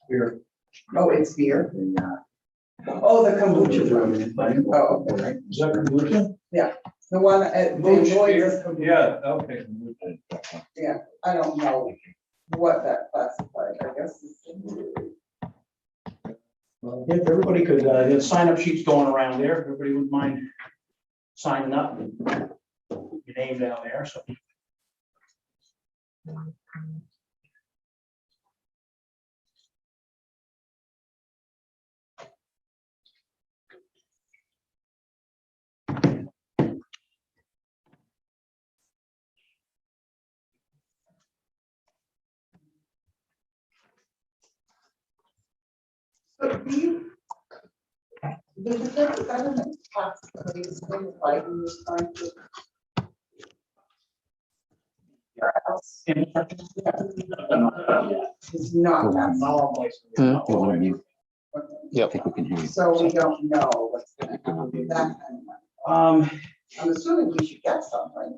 Here. Oh, it's beer. Oh, the kombucha one. Oh, okay. Is that kombucha? The one at Lloyd's. Yeah, okay. Yeah, I don't know what that classified, I guess. Well, if everybody could, there's sign up sheets going around there, if everybody wouldn't mind signing up and your name down there, so. So do you? Does the government tax rates things like when you're trying to? Your house? It's not that. Yep. I think we can hear you. So we don't know what's gonna happen with that kind of money. I'm assuming we should get some, right?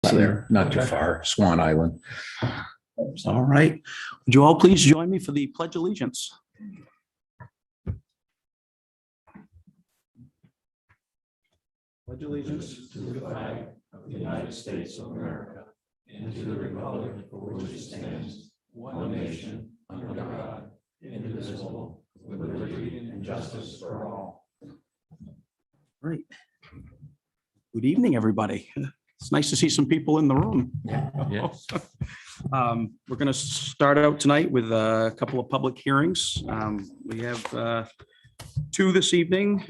It's there, not too far, Swan Island. All right. Would you all please join me for the Pledge of Allegiance? Pledge allegiance to the flag of the United States of America and to the republic for which it stands, one nation, under God, indivisible, with liberty and justice for all. Great. Good evening, everybody. It's nice to see some people in the room. Yes. We're going to start out tonight with a couple of public hearings. We have two this evening.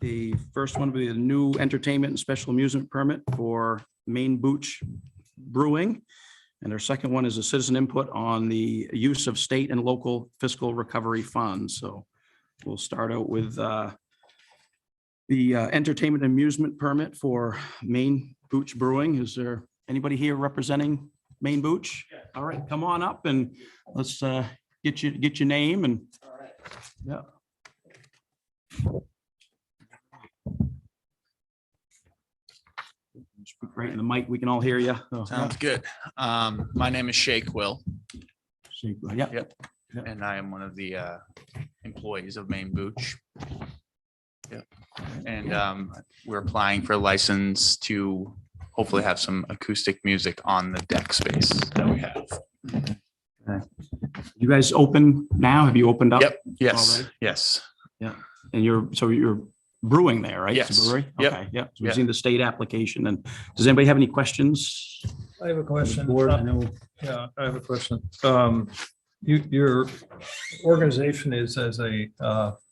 The first one will be the new entertainment and special amusement permit for Main Booch Brewing. And our second one is a citizen input on the use of state and local fiscal recovery funds. So we'll start out with the entertainment and amusement permit for Main Booch Brewing. Is there anybody here representing Main Booch? Yeah. All right, come on up and let's get your name and. All right. Yeah. Speak right in the mic. We can all hear you. Oh, Sounds good. My name is Sheikh Will, yeah. Yep. And I am one of the employees of Main Booch. Yep. And we're applying for a license to hopefully have some acoustic music on the deck space that we have. You guys open now? Have you opened up? Yep. Yes. Already? Yes. And you're brewing there, right? It's a Yes. brewery? Yep. Okay, yeah. So we've Yeah. seen the state application. And does anybody have any questions? I have a question. Board, I know. Yeah, I have a question. Your organization is as a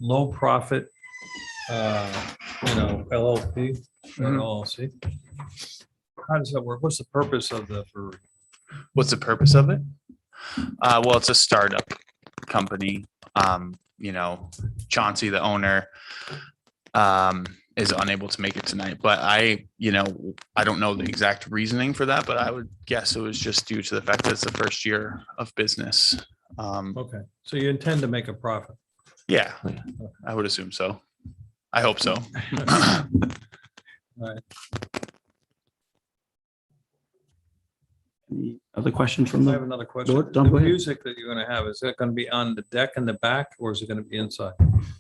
low profit, LLP or LLC. How does that work? What's the purpose of the brewery? What's the purpose of it? Well, it's a startup company. Chauncey, the owner, is unable to make it tonight, but I don't know the exact reasoning for that, but I would guess it was just due to the fact that it's the first year of business. Okay, so you intend to make a profit? Yeah, I would assume so. I hope so. Right. Any other questions from I have the? another question. Go The ahead. music that you're gonna have, is that gonna be on the deck in the back or is it gonna be inside?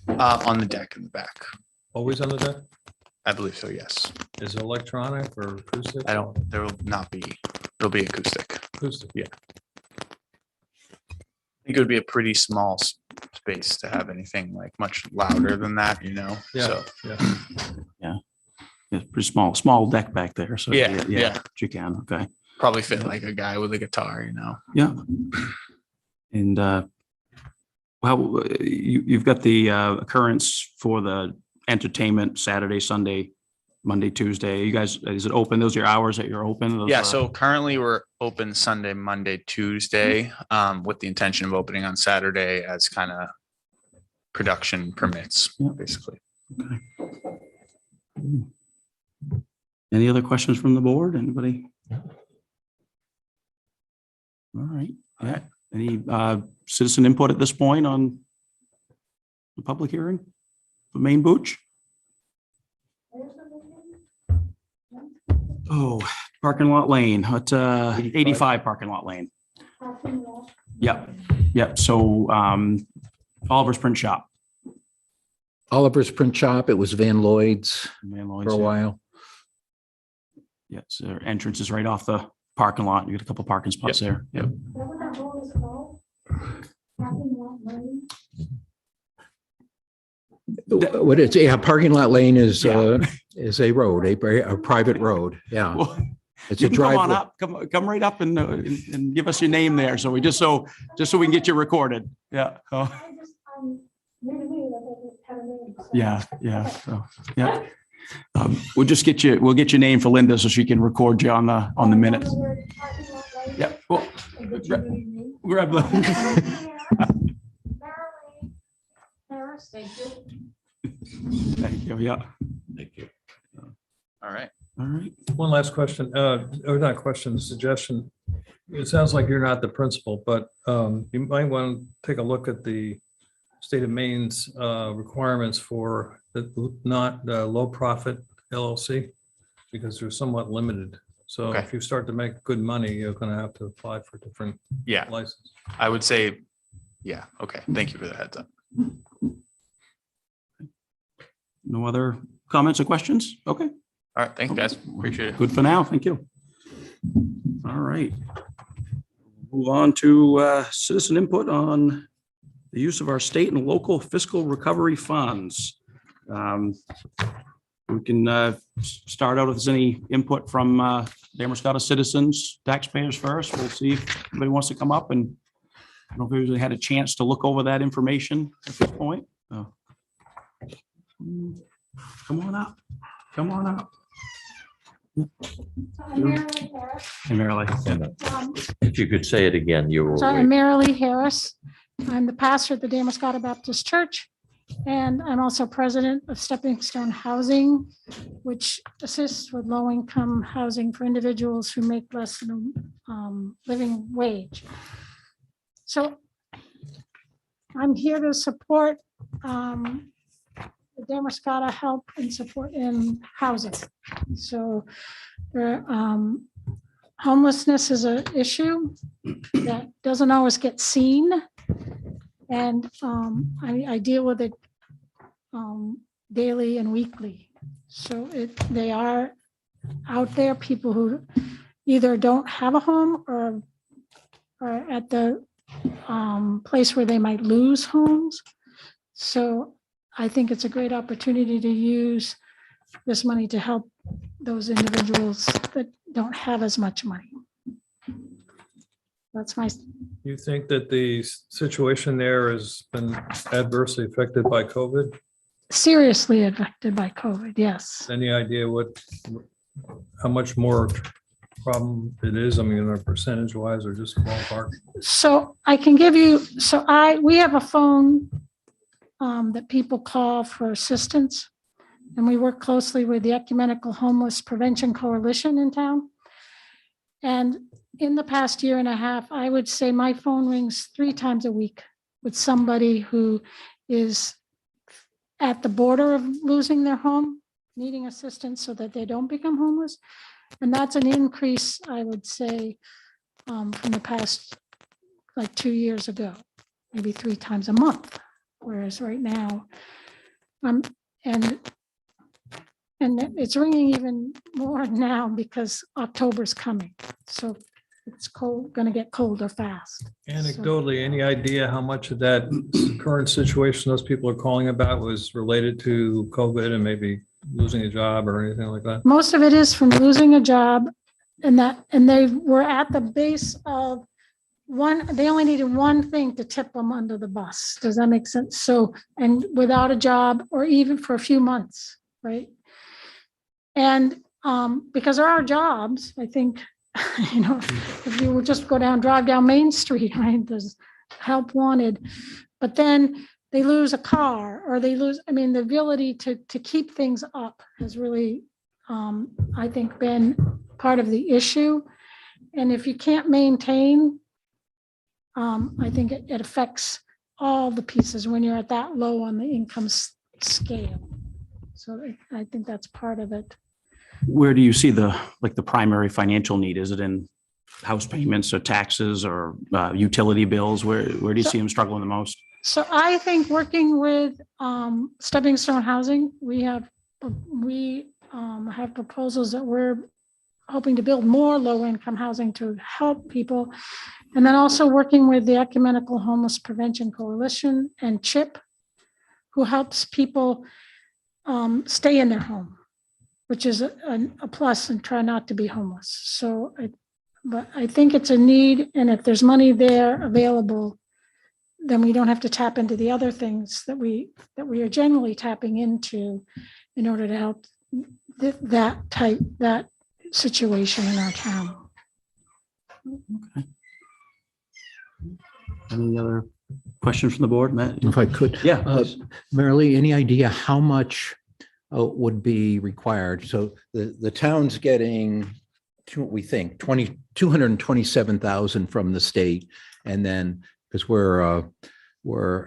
On the deck in the back. Always on the deck? I believe so, yes. Is it electronic or acoustic? There will not be, it'll be acoustic. Acoustic. I think it would be a pretty small space to have anything like much louder than that, Yeah, So, yeah. It's pretty small deck back there. So Yeah. but you can, okay. probably fit like a guy with a guitar, Yeah. And well, you've got the occurrence for the entertainment Saturday, Sunday, Monday, Tuesday. You guys, is it open? Those are your hours that you're open? Those Yeah, are- so currently we're open Sunday, Monday, Tuesday, with the intention of opening on Saturday as kind of production permits, Yeah. basically. Okay. Any other questions from the board? Anybody? All right. Yeah. Any citizen input at this point on the public hearing for Main Booch? Oh, parking lot lane, at 85 parking lot lane. Yep, yep. So Oliver's Print Shop. Oliver's Print Shop, it was Van Lloyd's Man, for a while. Yeah, so their entrance is right off the parking lot. You get a couple parking spots there. Yep. What it's, yeah, parking lot lane is Yeah. a road, a private road. Yeah, Well, it's you a can come on driveway. up, come right up and give us your name there. So we just so we can get you recorded. Yeah. Oh, yeah, yeah. So, yeah. We'll get your name for Linda so she can record you on the minutes. Yeah. Well, grab the. Thank you. Yeah. Thank you. All right. All right. One last question, or not question, suggestion. It sounds like you're not the principal, but you might want to take a look at the state of Maine's requirements for the not low profit LLC, because they're somewhat limited. So Okay. if you start to make good money, you're going to have to apply for different Yeah, license. I would say, yeah, okay. Thank you for the heads up. No other comments or questions? Okay, All right, thank you guys. Appreciate it. good for now. Thank you. All right. Move on to citizen input on the use of our state and local fiscal recovery funds. We can start out if there's any input from Damascotta citizens, taxpayers first. We'll see if anybody wants to come up, and I don't know if we had a chance to look over that information at this point. Oh. Come on up. Come on up. Hey, Marilee. If you could say it again, you were. So I'm Marilee Harris. I'm the pastor at the Damascotta Baptist Church, and I'm also president of Stepping Stone Housing, which assists with low-income housing for individuals who make less than a living wage. So I'm here to support the Damascotta help and support in housing. So homelessness is an issue that doesn't always get seen. And I deal with it daily and weekly. So they are out there, people who either don't have a home or are at the place where they might lose homes. So I think it's a great opportunity to use this money to help those individuals that don't have as much money. That's my, You think that the situation there has been adversely affected by COVID? seriously affected by COVID, yes. Any idea how much more problem it is? I mean, percentage wise or just ballpark? So I can give you, we have a phone that people call for assistance. And we work closely with the Ecumenical Homeless Prevention Coalition in town. And in the past year and a half, I would say my phone rings 3 times a week with somebody who is at the border of losing their home, needing assistance so that they don't become homeless. And that's an increase, I would say, from the past, like 2 years ago, maybe 3 times a month. Whereas right now, and it's ringing even more now because October's coming. So it's cold, going to get colder fast. Anecdotally, any idea how much of that current situation those people are calling about was related to COVID and maybe losing a job or anything like that? Most of it is from losing a job, and they were at the base of they only needed one thing to tip them under the bus. Does that make sense? So, and without a job or even for a few months, right? And because there are jobs, I think, if you would just drive down Main Street, right, there's help wanted, but then they lose a car or they lose, the ability to keep things up has really, I think, been part of the issue. And if you can't maintain, I think it affects all the pieces when you're at that low on the income scale. So I think that's part of it. Where do you see the primary financial need? Is it in house payments or taxes or utility bills? Where do you see them struggling the most? So I think working with Stepping Stone Housing, we have proposals that we're hoping to build more low-income housing to help people. And then also working with the Ecumenical Homeless Prevention Coalition and CHIP, who helps people stay in their home, which is a plus, and try not to be homeless. So, but I think it's a need, and if there's money there available, then we don't have to tap into the other things that we are generally tapping into in order to help that situation in our town. Okay. Any other questions from the board, Matt? If I could. Yeah. Marilee, any idea how much would be required? So the town's getting, we think, 227,000 from the state. And then, because we're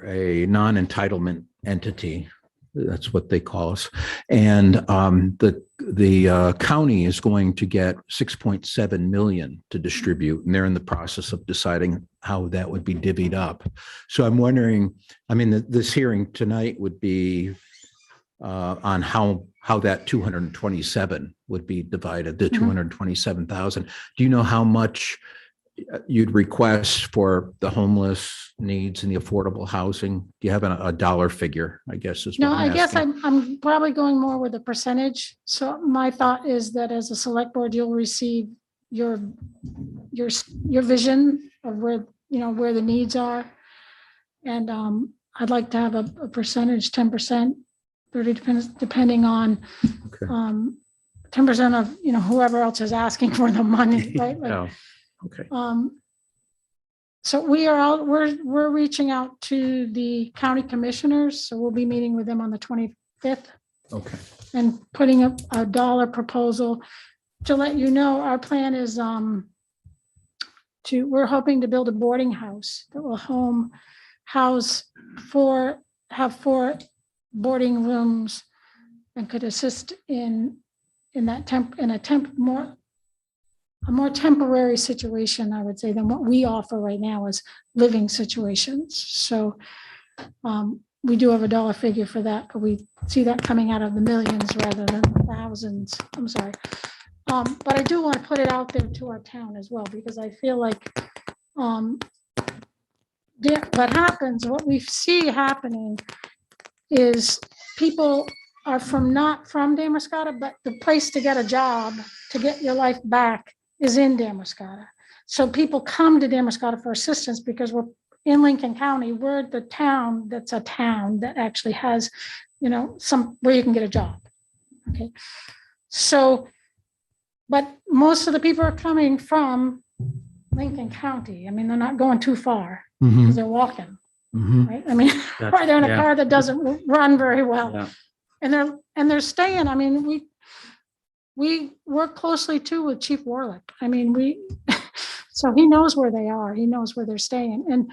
a non-entitlement entity, That's what they call us. And the county is going to get 6.7 million to distribute, and they're in the process of deciding how that would be divvied up. So I'm wondering, I mean, this hearing tonight would be on how that 227 would be divided, the 227,000. Do you know how much you'd request for the homeless needs and the affordable housing? Do you have a dollar figure, I guess is what No, I'm I guess asking. I'm probably going more with a percentage. So my thought is that as a select board, you'll receive your vision of where, where the needs are. And I'd like to have a percentage, 10%, 30, depending on Okay. 10% of, whoever else is asking for the money, right? Like, Yeah. Okay. So we're reaching out to the county commissioners, so we'll be meeting with them on the 25th Okay. and putting up a dollar proposal. To let you know, our plan is we're hoping to build a boarding house that will have 4 boarding rooms and could assist in a more temporary situation, I would say, than what we offer right now as living situations. So we do have a dollar figure for that, but we see that coming out of the millions rather than thousands. I'm sorry. But I do want to put it out there to our town as well, because I feel like what we see happening is people are not from Damascotta, but the place to get a job, to get your life back, is in Damascotta. So people come to Damascotta for assistance because we're in Lincoln County. We're the town that's a town that actually has, some where you can get a job. Okay. So, but most of the people are coming from Lincoln County. I mean, they're not going too far because they're walking, right? I mean, or they're in a car that doesn't run very well. Yeah. And they're staying. I mean, we work closely too with Chief Warlick. I mean, so he knows where they are. He knows where they're staying. And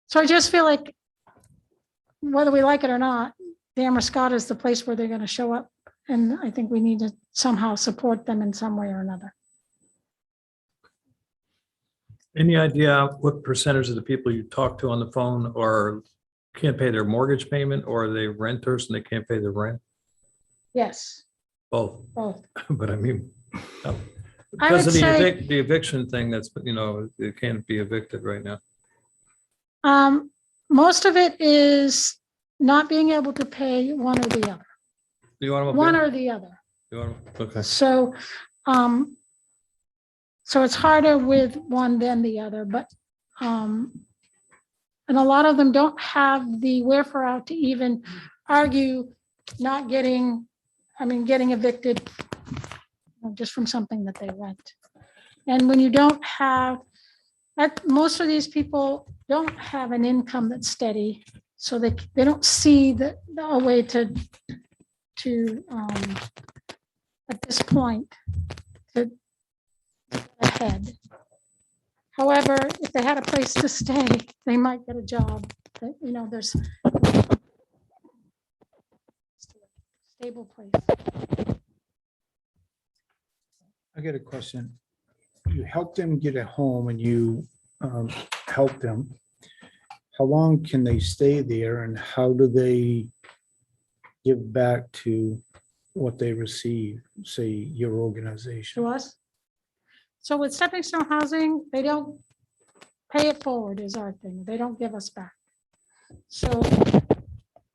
so I just feel like whether we like it or not, Damascotta is the place where they're going to show up. And I think we need to somehow support them in some way or another. Any idea what percentage of the people you talk to on the phone or can't pay their mortgage payment, or are they renters and they can't pay their rent? Yes, Both. both. But I mean, I because would of say, the eviction thing, that's, it can't be evicted right now. most of it is not being able to pay one or the other. Do you want them? One or the other. Okay. So, so it's harder with one than the other, but, and a lot of them don't have the wherefore to even argue not getting evicted just from something that they rent. And when you don't have, most of these people don't have an income that's steady, so they don't see a way to at this point to get ahead. However, if they had a place to stay, they might get a job. There's stable place. I got a question. You help them get a home and you help them. How long can they stay there and how do they give back to what they receive, say your organization? To us. So with Stepping Stone Housing, they don't pay it forward is our thing. They don't give us back. So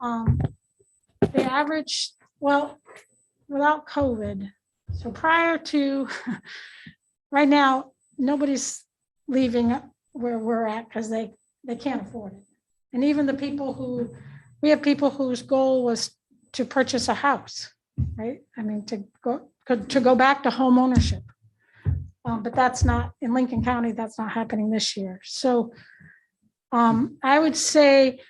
the average, well, without COVID, so prior to right now, nobody's leaving where we're at because they can't afford it. And even the people we have people whose goal was to purchase a house, right? I mean, to go back to home ownership. But that's not in Lincoln County, that's not happening this year. So I would say,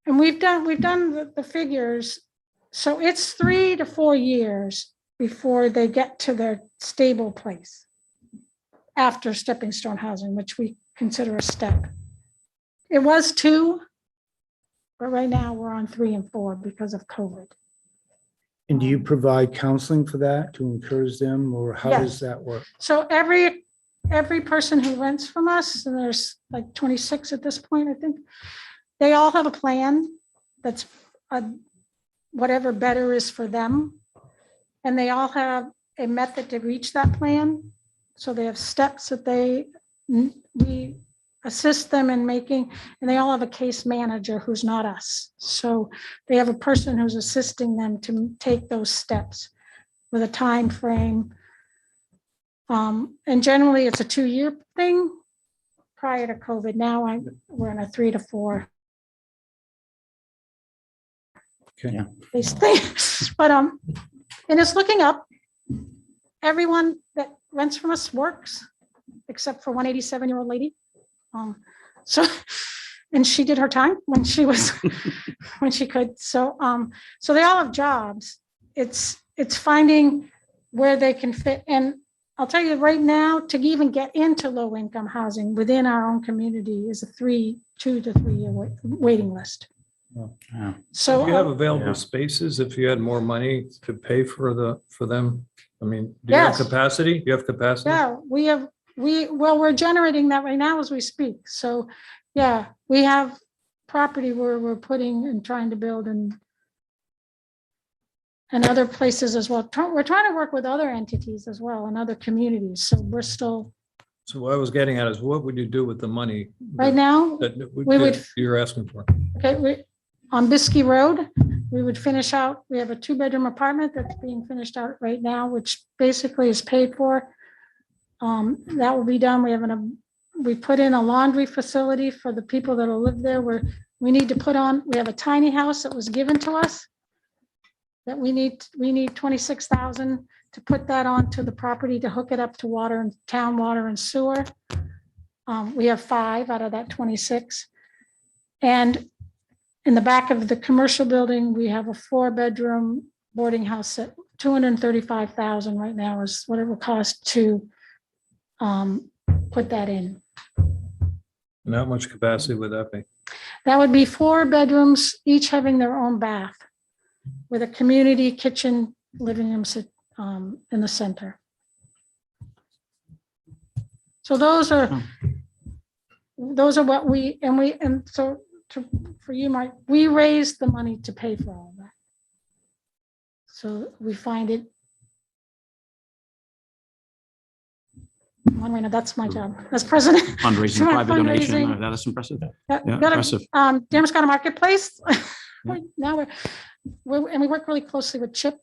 and we've done the figures. So it's 3 to 4 years before they get to their stable place after Stepping Stone Housing, which we consider a step. It was 2, But right now, we're on 3 and 4 because of COVID. And do you provide counseling for that to encourage them, or how does that work? So every person who rents from us, and there's like 26 at this point, I think, they all have a plan that's whatever better is for them. And they all have a method to reach that plan. So they have steps that we assist them in making, and they all have a case manager who's not us. So they have a person who's assisting them to take those steps with a time frame. And generally it's a 2-year thing prior to COVID. Now we're in a 3 to 4. Okay. Yeah. Basically, but and it's looking up. Everyone that rents from us works, except for one 87-year-old lady. So, and she did her time when she was when she could. So, so they all have jobs. It's finding where they can fit. And I'll tell you right now, to even get into low income housing within our own community is a 2 to 3 year waiting list. Yeah. So Do you have available spaces if you had more money to pay for them? I mean, do you have Yes. capacity? Do you have capacity? yeah, we're generating that right now as we speak. So yeah, we have property where we're putting and trying to build and other places as well. We're trying to work with other entities as well and other communities. So we're still, So what I was getting at is what would you do with the money? right now, That we would- you're asking for? okay, on Biskie Road, we would finish out, we have a 2-bedroom apartment that's being finished out right now, which basically is paid for. That will be done. We put in a laundry facility for the people that will live there, where we need to we have a tiny house that was given to us that we need 26,000 to put that onto the property to hook it up to water and town water and sewer. We have 5 out of that 26. And in the back of the commercial building, we have a 4-bedroom boarding house at $235,000 right now is what it will cost to put that in. And how much capacity would that be? That would be 4 bedrooms, each having their own bath with a community kitchen, living room in the center. So those are what for you, Mike, we raised the money to pay for all that. So we find it. One way, that's my job as president. Fundraising, Sure, private donation. fundraising. That is impressive. Yeah, Yeah, got impressive. Denver's got a marketplace. Yeah. Now we work really closely with Chip.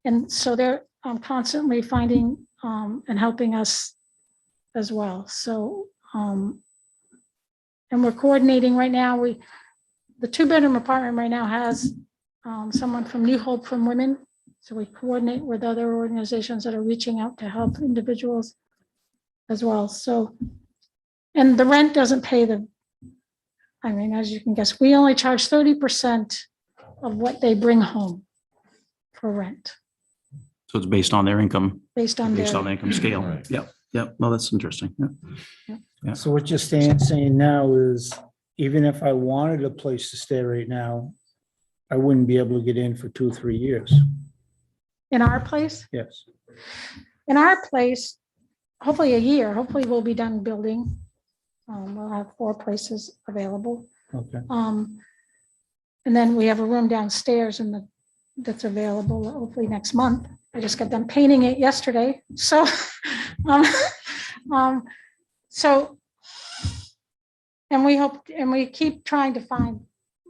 And so they're constantly finding and helping us as well. So, and we're coordinating right now. The 2-bedroom apartment right now has someone from New Hope from Women. So we coordinate with other organizations that are reaching out to help individuals as well. So, and the rent doesn't pay as you can guess, we only charge 30% of what they bring home for rent So it's based on their income, based on based on the their, income scale. Right. Yep. Yep. No, that's interesting. Yeah. Yeah. So what you're saying now is, even if I wanted a place to stay right now, I wouldn't be able to get in for 2 or 3 years. in our place. Yes. In our place, hopefully a year, hopefully we'll be done building. We'll have 4 places available. Okay. And then we have a room downstairs that's available hopefully next month. I just got done painting it yesterday. So, and we keep trying to find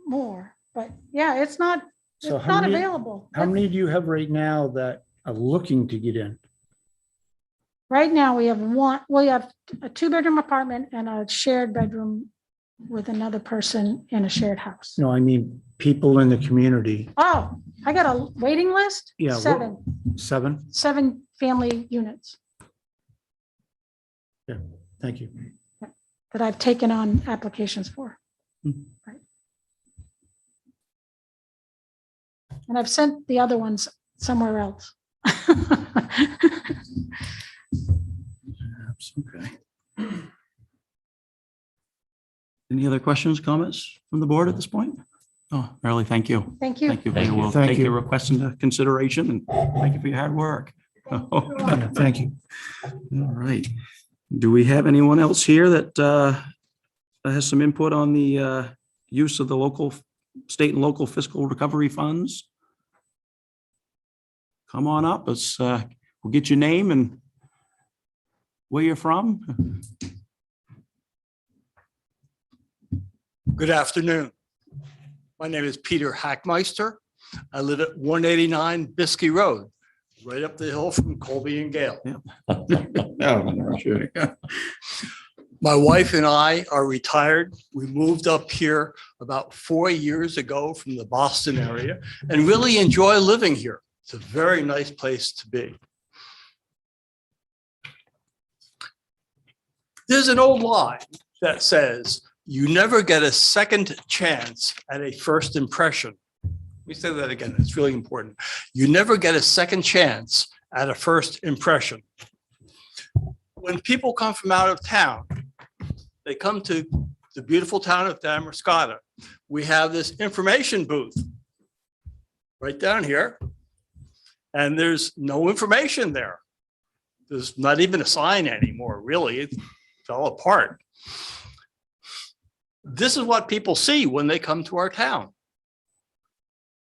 more, but yeah, it's not So how many, available. how many do you have right now that are looking to get in? Right now, we have a 2-bedroom apartment and a shared bedroom with another person in a shared house. No, I mean, people in the community. Oh, I got a waiting list? Yeah, 7? 7 family units Thank you. that I've taken on applications for. Hmm. Right. And I've sent the other ones somewhere else. Okay. Any other questions, comments from the board at this point? Oh, Marilyn, thank you. Thank you. Thank you. Thank you. We'll Thank take you. your request into consideration and thank you for your hard work. Thank you. All right. Do we have anyone else here that has some input on the use of the local, state and local fiscal recovery funds? Come on up. We'll get your name and where you're from. Good afternoon. My name is Peter Hackmeister. I live at 189 Biskie Road, right up the hill from Colby and Gale. Oh, sure. My wife and I are retired. We moved up here about 4 years ago from the Boston area and really enjoy living here. It's a very nice place to be. There's an old line that says, you never get a second chance at a first impression. Let me say that again. It's really important. You never get a second chance at a first impression. When people come from out of town, they come to the beautiful town of Damascotta. We have this information booth right down here, and there's no information there. There's not even a sign anymore, really. It fell apart. This is what people see when they come to our town.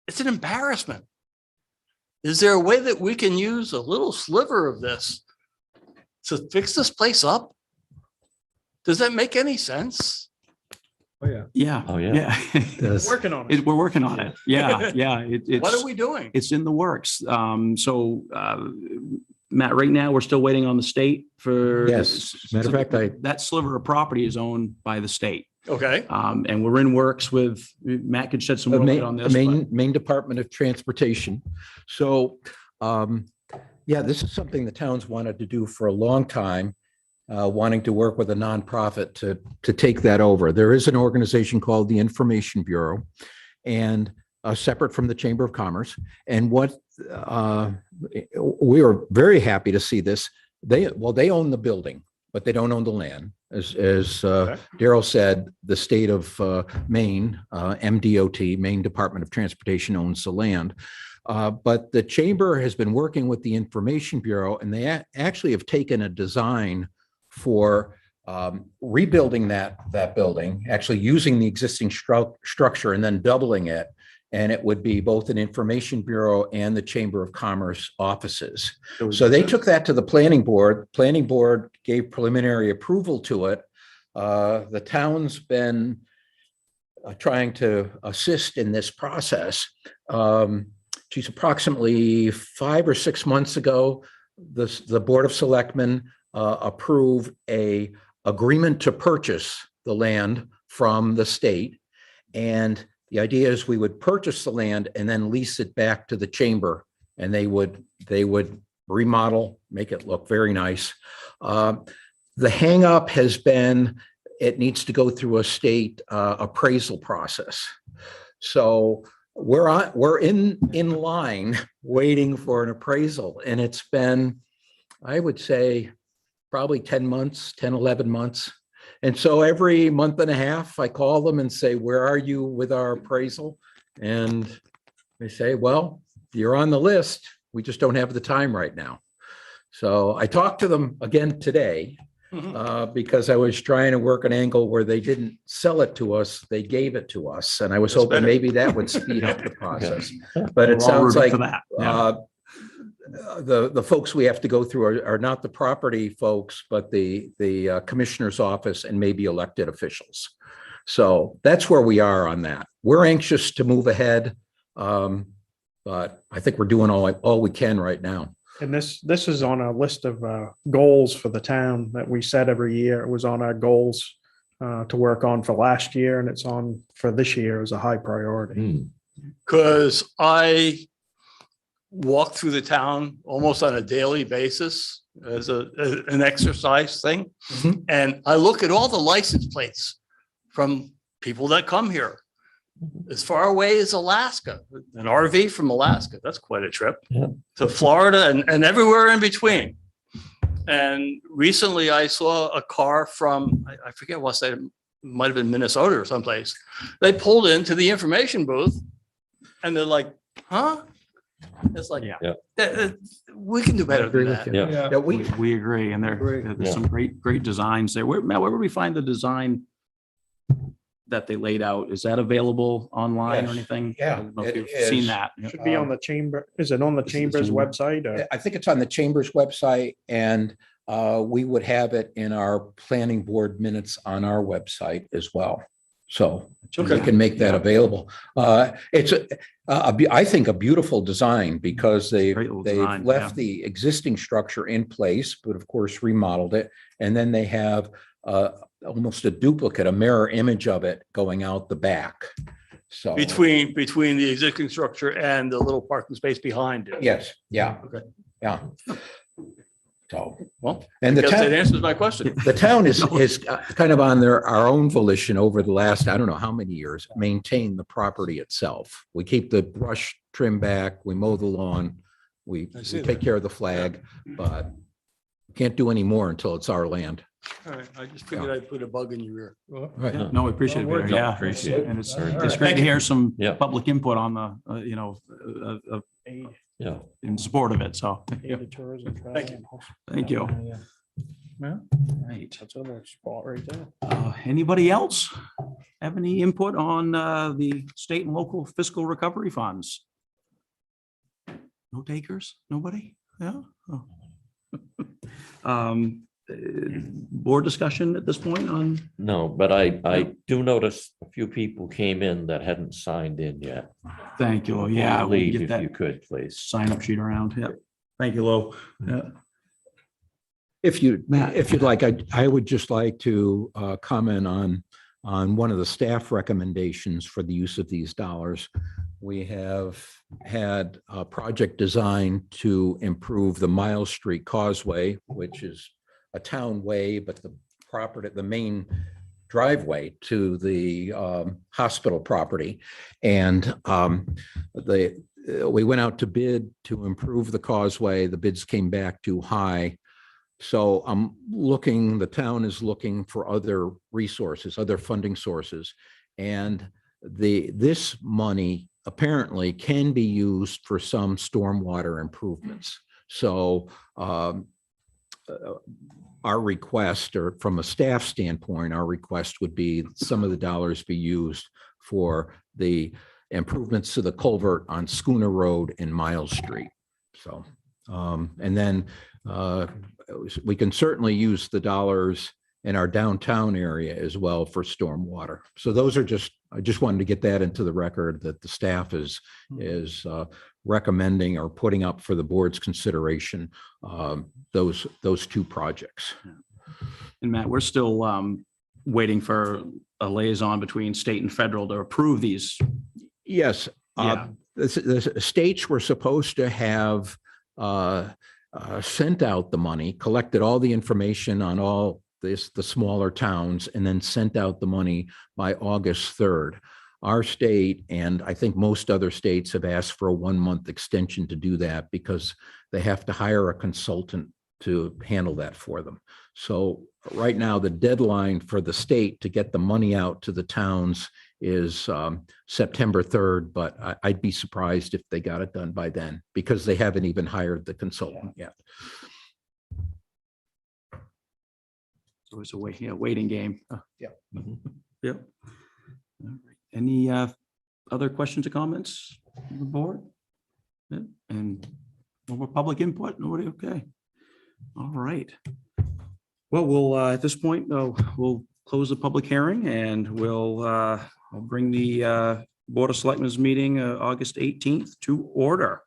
It's an embarrassment. Is there a way that we can use a little sliver of this to fix this place up? Does that make any sense? Oh, yeah. Yeah. Oh, yeah. Yeah. Does. Working on it. We're working on it. Yeah, yeah. What are we doing? It's in the works. Matt, right now, we're still waiting on the state for. Yes. Matter of fact, that sliver of property is owned by the state. Okay. And we're in works with, Matt could shed some more light on this. but- Maine Department of Transportation. So, yeah, this is something the town's wanted to do for a long time, wanting to work with a nonprofit to take that over. There is an organization called the Information Bureau, and separate from the Chamber of Commerce. And what we were very happy to see this. They own the building, but they don't own the land. As Daryl said, the state of Maine, MDOT, Maine Department of Transportation, owns the land. But the chamber has been working with the Information Bureau, and they actually have taken a design for rebuilding that building, actually using the existing structure and then doubling it. And it would be both an Information Bureau and the Chamber of Commerce offices. So they took that to the planning board. Planning board gave preliminary approval to it. The town's been trying to assist in this process. Geez, approximately 5 or 6 months ago, the Board of Selectmen approved a agreement to purchase the land from the state. And the idea is we would purchase the land and then lease it back to the chamber, and they would remodel, make it look very nice. The hangup has been it needs to go through a state appraisal process. So we're in line waiting for an appraisal, and it's been, I would say, probably 10 months, 10, 11 months. And so every month and a half, I call them and say, where are you with our appraisal? And they say, well, you're on the list. We just don't have the time right now. So I talked to them again today because I was trying to work an angle where they didn't sell it to us. They gave it to us. And I was That's hoping better. maybe that would speed up the process. But it We're all sounds rooting like for that. Yeah. the folks we have to go through are not the property folks, but the commissioner's office and maybe elected officials. So that's where we are on that. We're anxious to move ahead, but I think we're doing all we can right now. And this is on a list of goals for the town that we set every year. It was on our goals to work on for last year, and it's on for this year as a high priority. Because I walk through the town almost on a daily basis as an exercise thing. Mhm. And I look at all the license plates from people that come here as far away as Alaska, an RV from Alaska. That's quite a trip. Yeah. To Florida and everywhere in between. And recently I saw a car from, I forget what state, might have been Minnesota or someplace. They pulled into the information booth and they're like, huh? It's like, Yeah. we can do better than that. Yeah. Yeah, We agree, and there's Yeah. some great designs there. Matt, where would we find the design that they laid out? Is that available online or Yes. anything? Yeah, I don't know if it you've seen is. that. Yeah. Should be on the chamber. Is it on the Is it chamber's chamber? website? Or? I think it's on the Chamber's website, and we would have it in our planning board minutes on our website as well. So we Okay. can make that available. It's, I think, a beautiful design because Great little they've design, left yeah. the existing structure in place, but of course remodeled it. And then they have almost a duplicate, a mirror image of it going out the back. So. Between the existing structure and the little parking space behind it. Yes, yeah. Okay. Yeah. So, Well, and I the guess that town, answers my question. the town is kind of on our own volition over the last, I don't know how many years, maintain the property itself. We keep the brush trim back, we mow the lawn, we I see take that. care of the flag, but can't do any more until it's our land. All right, I just figured I'd put a bug in your ear. Right. Yeah, no, we appreciate Well, it. we're- Yeah. Appreciate it. And it's All right. great to hear some Yeah. public input on the, Yeah. in support of it. So, Aid to tourism, travel, Thank you. and hospitality. thank you. Yeah, Right. that's another spot right there. Anybody else have any input on the state and local fiscal recovery funds? No takers? Nobody? Yeah. Oh. Board discussion at this point on, No, but I do notice a few people came in that hadn't signed in yet. thank you. Yeah, we Leave can get if you that could, please. sign up sheet around. Yeah. Thank you, Lou. Yeah. If you'd Matt. like, I would just like to comment on one of the staff recommendations for the use of these dollars. We have had a project designed to improve the Miles Street Causeway, which is a town way, but the property, the main driveway to the hospital property. And we went out to bid to improve the causeway. The bids came back too high. So the town is looking for other resources, other funding sources. And this money apparently can be used for some stormwater improvements. So our request, or from a staff standpoint, our request would be some of the dollars be used for the improvements to the culvert on Schooner Road and Miles Street. So, and then we can certainly use the dollars in our downtown area as well for stormwater. So those are I just wanted to get that into the record that the staff is recommending or putting up for the board's consideration, those two projects. And Matt, we're still waiting for a liaison between state and federal to approve these. Yes. Yeah. The states were supposed to have sent out the money, collected all the information on all the smaller towns, and then sent out the money by August 3rd. Our state, and I think most other states, have asked for a 1-month extension to do that because they have to hire a consultant to handle that for them. So right now, the deadline for the state to get the money out to the towns is September 3rd, but I'd be surprised if they got it done by then because they haven't even hired the consultant yet. So it's a waiting game. Yeah. Yep. All right. Any other questions or comments from the board? Yeah. And no more public input? Nobody? Okay. All right. Well, we'll at this point, we'll close the public hearing and I'll bring the Board of Selectmen's meeting August 18th to order.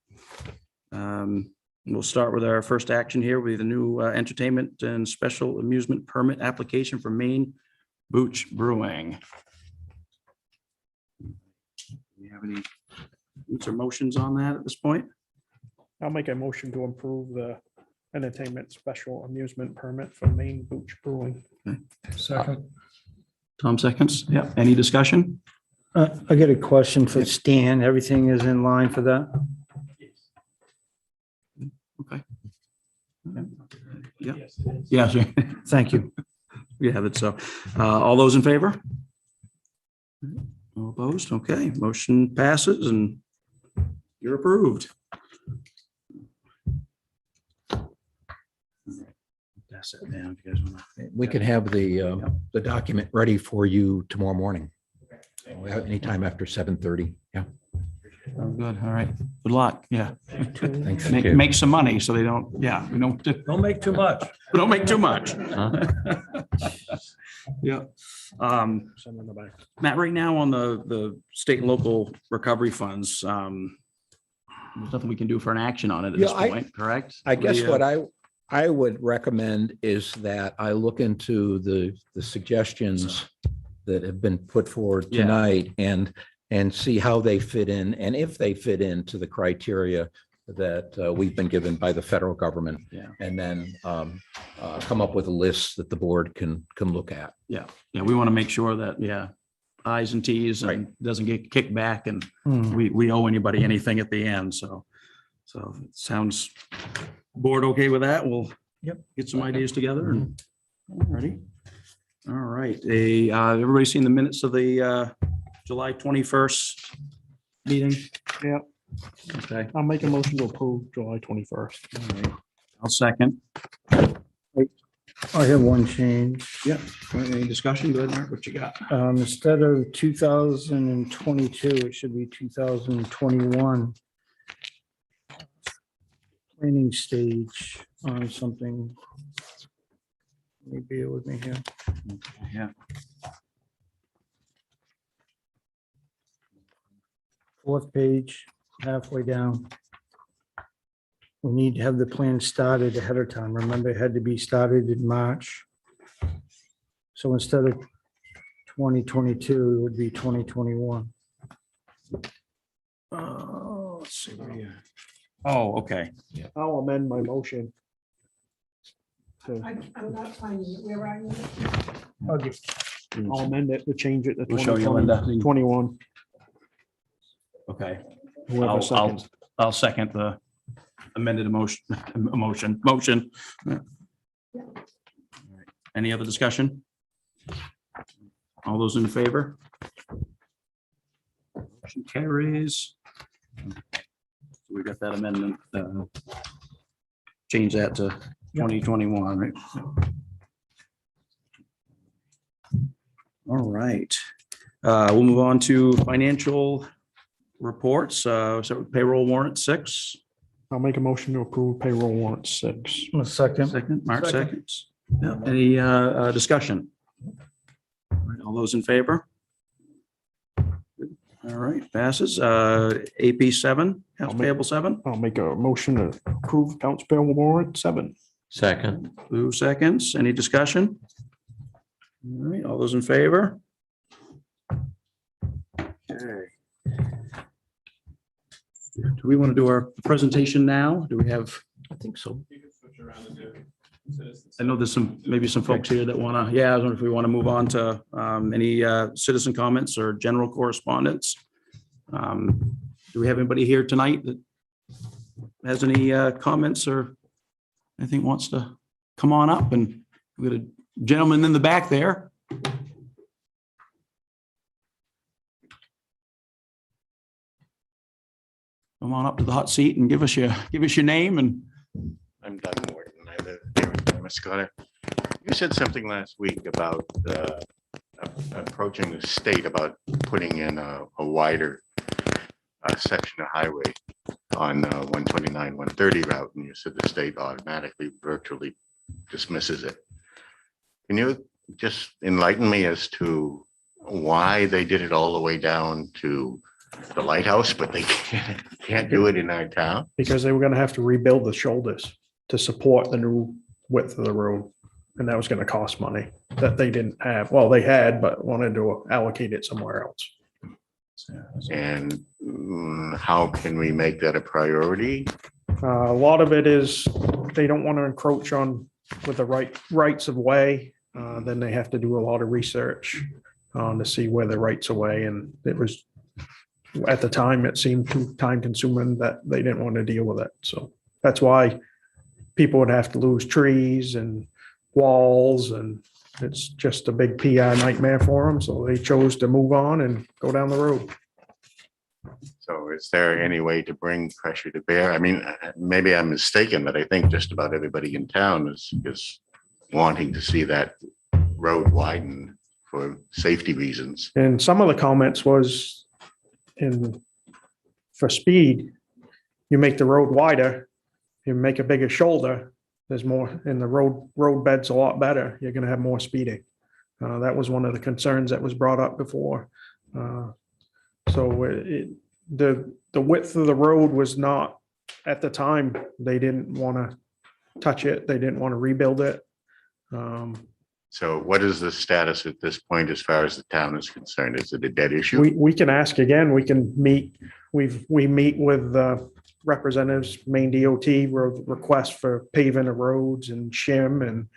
We'll start with our first action here with the new entertainment and special amusement permit application for Maine Booch Brewing. Do you have any motions on that at this point? I'll make a motion to approve the entertainment special amusement permit for Maine Booch Brewing. Second. Tom seconds. Yeah. Any discussion? I got a question for Stan. Everything is in line for that? Okay. Yeah. Yeah. Sure. Thank you. Yeah, that's so. All those in favor? All opposed? Okay, motion passes and you're approved. Pass that down if you guys want to. We can have the document ready for you tomorrow morning. Anytime after 7:30. Yeah. Oh, good. All right. Good luck. Yeah. Thanks. Make some money so they don't, yeah, we don't Make too much. make too much. Yeah. Send them back. Matt, right now on the state and local recovery funds, there's nothing we can do for an action on it at this Yeah, point, correct? I guess The, what I would recommend is that I look into the suggestions that have been put forward Yeah. tonight and see how they fit in and if they fit into the criteria that we've been given by the federal government. Yeah. And then come up with a list that the board can look at. Yeah, we want to make sure that, yeah, I's and T's and doesn't get kicked back and we owe anybody anything at the end, so it sounds, board okay with that? We'll get some ideas together and, alrighty. All right, everybody seen the minutes of the July 21st meeting? Yeah. Okay, I'll make a motion to approve July 21st. all right. I'll second. I have one change. Yeah, any discussion? Go ahead, Mark, what you got? Instead of 2022, it should be 2021. Planning stage on something. Let me bear with me here. Yeah. Fourth page, halfway down. We need to have the plan started ahead of time. Remember, it had to be started in March. So instead of 2022, it would be 2021. Let's see where you. Oh, okay. I'll amend my motion. to- I'm not finding it. Where are you? Okay. I'll amend it to change it to We'll show you, Linda. 21. Okay. Whoever seconds. I'll second the amended motion. Yeah. Any other discussion? All those in favor? Motion carries. We got that amendment. Change that to 2021, right? All right. We'll move on to financial reports. So payroll warrant 6. I'll make a motion to approve payroll warrant 6. A second. Second, Mark Second. seconds. Yeah, any discussion? All right, all those in favor? All right, passes. AP 7, accounts payable 7, I'll make a motion to approve accounts payable warrant 7. Second, Lou seconds. Any discussion? All right, all those in favor? Okay. Do we want to do our presentation now? Do we have? I think so. I know there's maybe some folks here that want to, I was wondering if we want to move on to any citizen comments or general correspondence. Do we have anybody here tonight that has any comments or anything wants to come on up? And we got a gentleman in the back there. Come on up to the hot seat and give us your name and. I'm Doug Morton. I live here in Damascus. You said something last week about approaching the state about putting in a wider section of highway on 129, 130 route, and you said the state automatically virtually dismisses it. Can you just enlighten me as to why they did it all the way down to the lighthouse, but they can't do it in our town? Because they were going to have to rebuild the shoulders to support the new width of the road. And that was going to cost money that they didn't have. Well, they had, but wanted to allocate it somewhere else. And how can we make that a priority? A lot of it is they don't want to encroach on with the rights of way. Then they have to do a lot of research to see where the rights of way. And it was, at the time, it seemed too time consuming that they didn't want to deal with it. So that's why people would have to lose trees and walls and it's just a big PI nightmare for them. So they chose to move on and go down the road. So is there any way to bring pressure to bear? I mean, maybe I'm mistaken, but I think just about everybody in town is wanting to see that road widened for safety reasons. And some of the comments was for speed, you make the road wider, you make a bigger shoulder, there's more, and the road bed's a lot better, you're gonna have more speeding. That was one of the concerns that was brought up before. The width of the road was not, at the time, they didn't want to touch it, they didn't want to rebuild it. So what is the status at this point as far as the town is concerned? Is it a dead issue? We can ask again, we can meet, we meet with representatives, Maine DOT, request for paving of roads and shim and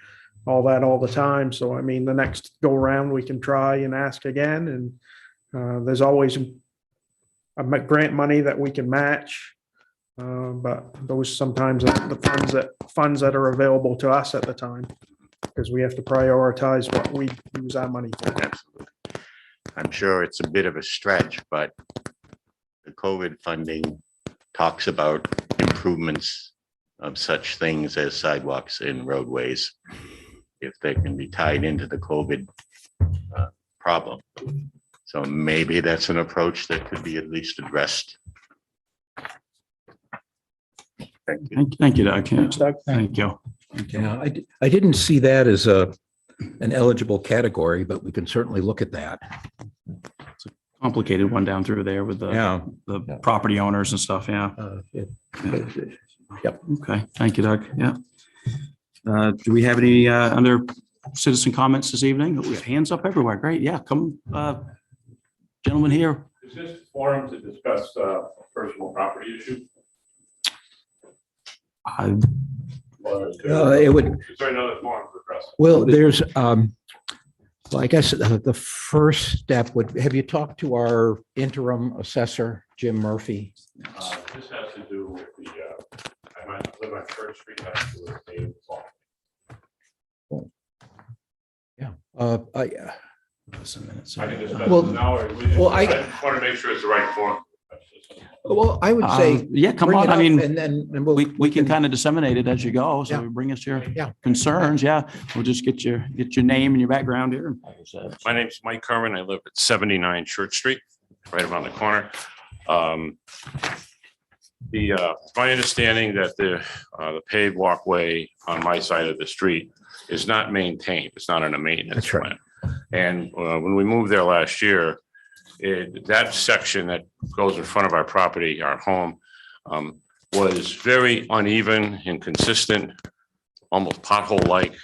all that all the time. So I mean, the next go around, we can try and ask again, and there's always a grant money that we can match. But those sometimes are the funds that are available to us at the time, because we have to prioritize what we use our money for. Absolutely. I'm sure it's a bit of a stretch, but the COVID funding talks about improvements of such things as sidewalks and roadways, if they can be tied into the COVID problem. So maybe that's an approach that could be at least addressed. Thank you. Thank you, Doug. Yeah, Doug? Thank you. Yeah, I didn't see that as an eligible category, but we can certainly look at that. Complicated one down through there with the Yeah. property owners and stuff. Yeah. Yep. Okay. Thank you, Doug. Yeah. Do we have any other citizen comments this evening? We got hands up everywhere. Great. Yeah. Come, gentlemen here. Is this forum to discuss personal property issue? It would. Is there another forum to address? Well, there's, well, I guess the first step would, have you talked to our interim assessor, Jim Murphy? This has to do with the, I might live on Church Street, that's the same law. Yeah. I can discuss Well, this now. well, I just want to make sure it's the right forum. Well, I would say. Yeah, come bring on. it I up mean, and then we can kind of disseminate it as you go. So Yeah. bring us your Yeah. concerns. Yeah. We'll just get your name and your background here. My name's Mike Kerman. I live at 79 Church Street, right around the corner. My understanding that the paved walkway on my side of the street is not maintained. It's not on a maintenance That's right. plan. And when we moved there last year, that section that goes in front of our property, our home, was very uneven, inconsistent, almost pothole-like,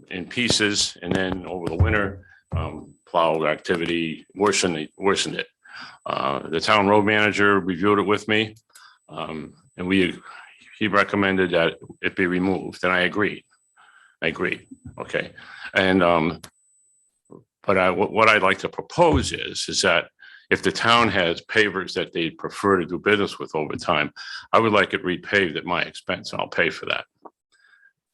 in pieces. And then over the winter, plow activity worsened it. The town road manager reviewed it with me, and he recommended that it be removed, and I agreed. Okay. And but what I'd like to propose is that if the town has pavers that they prefer to do business with over time, I would like it repaved at my expense, and I'll pay for that.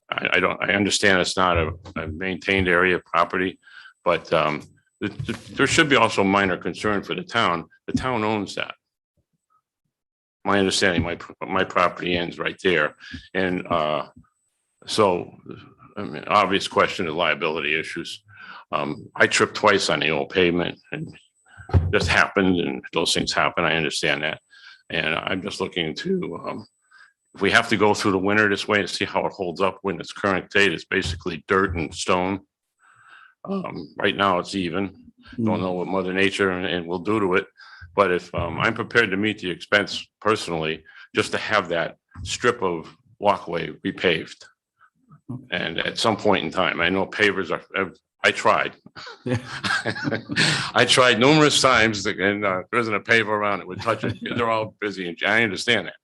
I understand it's not a maintained area of property, but there should be also minor concern for the town. The town owns that. My understanding, my property ends right there. And so, I mean, obvious question of liability issues. I tripped twice on the old pavement, and just happened, and those things happen. I understand that. And I'm just looking to, if we have to go through the winter this way and see how it holds up when its current date is basically dirt and stone. Right now it's even. Don't know what Mother Nature and will do to it. But if I'm prepared to meet the expense personally, just to have that strip of walkway repaved. And at some point in time, I know pavers I tried. Yeah. I tried numerous times, and there isn't a paver around it would touch it. They're all busy, and I understand that.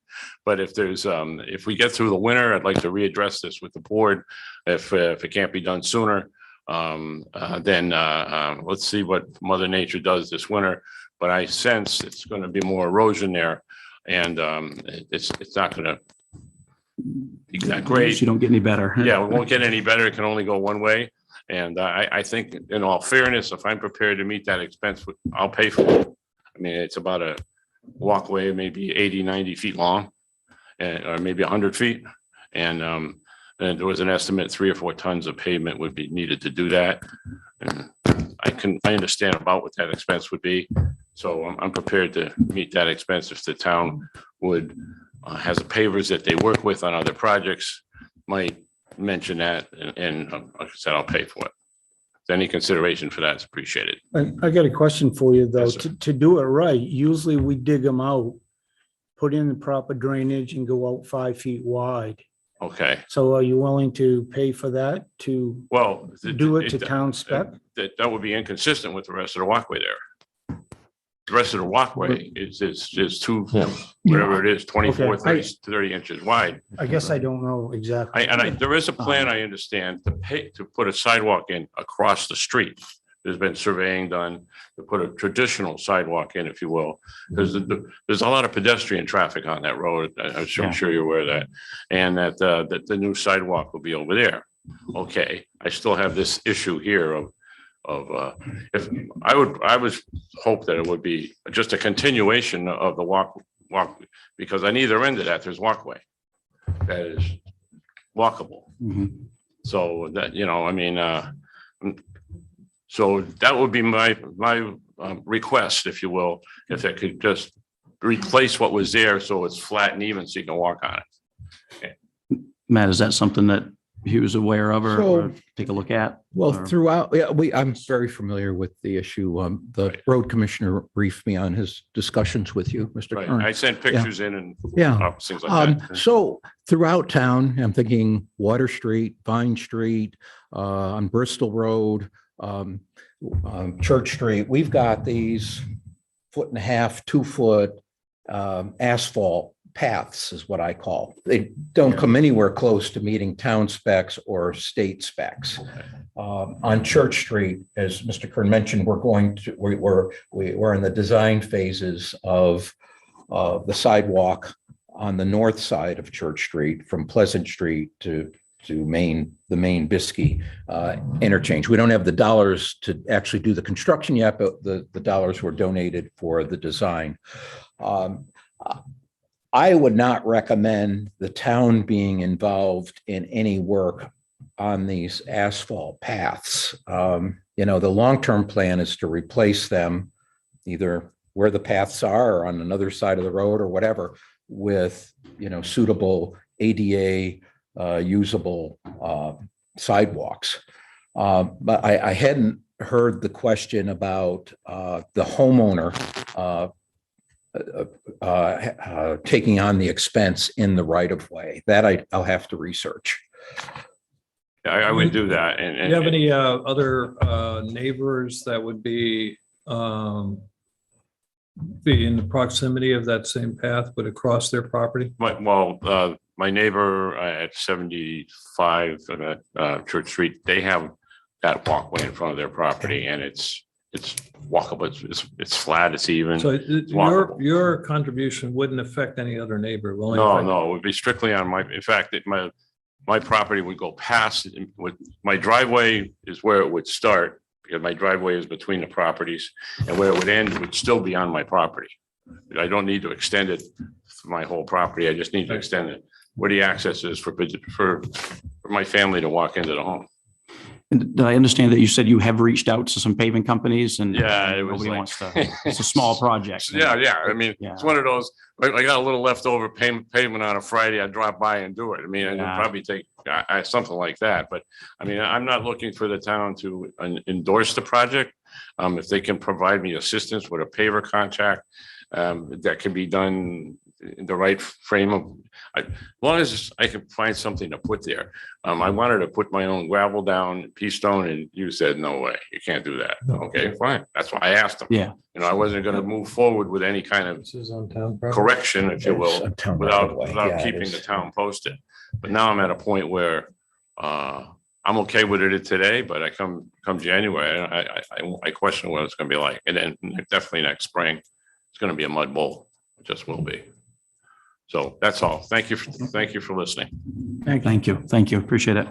But if there's, if we get through the winter, I'd like to readdress this with the board. If it can't be done sooner, then let's see what Mother Nature does this winter. But I sense it's going to be more erosion there, and it's not going to be that great. You don't get any better. Yeah, it won't get any better. It can only go one way. And I think in all fairness, if I'm prepared to meet that expense, I'll pay for it. I mean, it's about a walkway, maybe 80, 90 feet long, or maybe 100 feet. And there was an estimate 3 or 4 tons of pavement would be needed to do that. And I understand about what that expense would be. So I'm prepared to meet that expense if the town would, has the pavers that they work with on other projects, might mention that, and like I said, I'll pay for it. If any consideration for that is appreciated. I got a question for you, though. Yes, sir. To do it right, usually we dig them out, put in the proper drainage and go out 5 feet wide. Okay, So are you willing to pay for that to well. do it to town spec? That would be inconsistent with the rest of the walkway there. The rest of the walkway is two, Yeah. whatever it is, 24, Okay. 30 inches wide. I guess I don't know exactly. There is a plan, I understand, to put a sidewalk in across the street. There's been surveying done to put a traditional sidewalk in, if you will. There's a lot of pedestrian traffic on that road. I'm sure you're aware of that. And that the new sidewalk will be over there. Okay, I still have this issue here of if I would hope that it would be just a continuation of the walk, because on either end of that, there's walkway that is walkable. Mhm. So that, I mean, so that would be my request, if you will, if it could just replace what was there so it's flat and even so you can walk on it. Matt, is that something that he was aware of or So- take a look at? Well, Or- throughout, yeah, I'm very familiar with the issue. The Right. road commissioner briefed me on his discussions with you, Mr. Right, Kern. I sent pictures in and Yeah. things like that. So throughout town, I'm thinking Water Street, Vine Street, on Bristol Road, Church Street, we've got these 1.5 to 2 foot asphalt paths is what I call. They don't come anywhere close to meeting town specs or state specs. On Church Street, as Mr. Kern mentioned, we're in the design phases of the sidewalk on the north side of Church Street from Pleasant Street to the main Biskie interchange. We don't have the dollars to actually do the construction yet, but the dollars were donated for the design. I would not recommend the town being involved in any work on these asphalt paths. The long-term plan is to replace them either where the paths are or on another side of the road or whatever with, suitable ADA usable sidewalks. But I hadn't heard the question about the homeowner taking on the expense in the right of way. That I'll have to research. I would do that. Do you have any other neighbors that would be in the proximity of that same path, but across their property? My neighbor at 75 Church Street, they have that walkway in front of their property, and it's walkable. It's flat. It's even. So walkable. your contribution wouldn't affect any other neighbor? It will only No, affect- it would be strictly on in fact, my property would go past, my driveway is where it would start, because my driveway is between the properties, and where it would end would still be on my property. I don't need to extend it for my whole property. I just need to extend it where the access is for my family to walk into the home. And did I understand that you said you have reached out to some paving companies and Yeah, it was nobody like. wants to, it's a small project. Yeah. I mean, Yeah. it's one of those, I got a little leftover pavement on a Friday, I drop by and do it. I mean, I Yeah. would probably take something like that, but I mean, I'm not looking for the town to endorse the project. If they can provide me assistance with a paver contract, that can be done in the right frame of, as long as I can find something to put there. I wanted to put my own gravel down, pea stone, and you said, no way, you can't do that. Okay, fine. That's why I asked them. Yeah. I wasn't gonna move forward with any kind of This is on town property. correction, if you will, It's a town right of without way. Yeah, it keeping is. the town posted. But now I'm at a point where I'm okay with it today, but I come January, I question what it's gonna be like. And then definitely next spring, it's gonna be a mud bowl. It just will be. So that's all. Thank you for listening. Thank you. Appreciate it.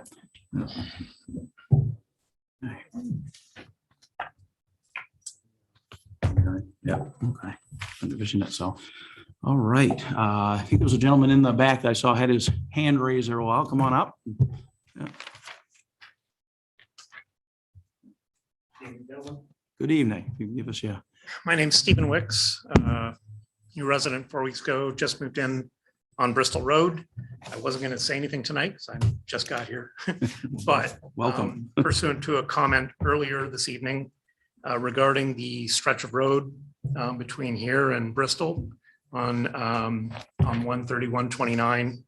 Yeah, okay. Division itself. All right. I think there was a gentleman in the back that I saw had his hand raised there a while. Come on up. Yeah. Good evening. You can give us your. My name's Stephen Wicks, new resident 4 weeks ago, just moved in on Bristol Road. I wasn't going to say anything tonight because I just got here, but Welcome. Pursuant to a comment earlier this evening regarding the stretch of road between here and Bristol on 13129,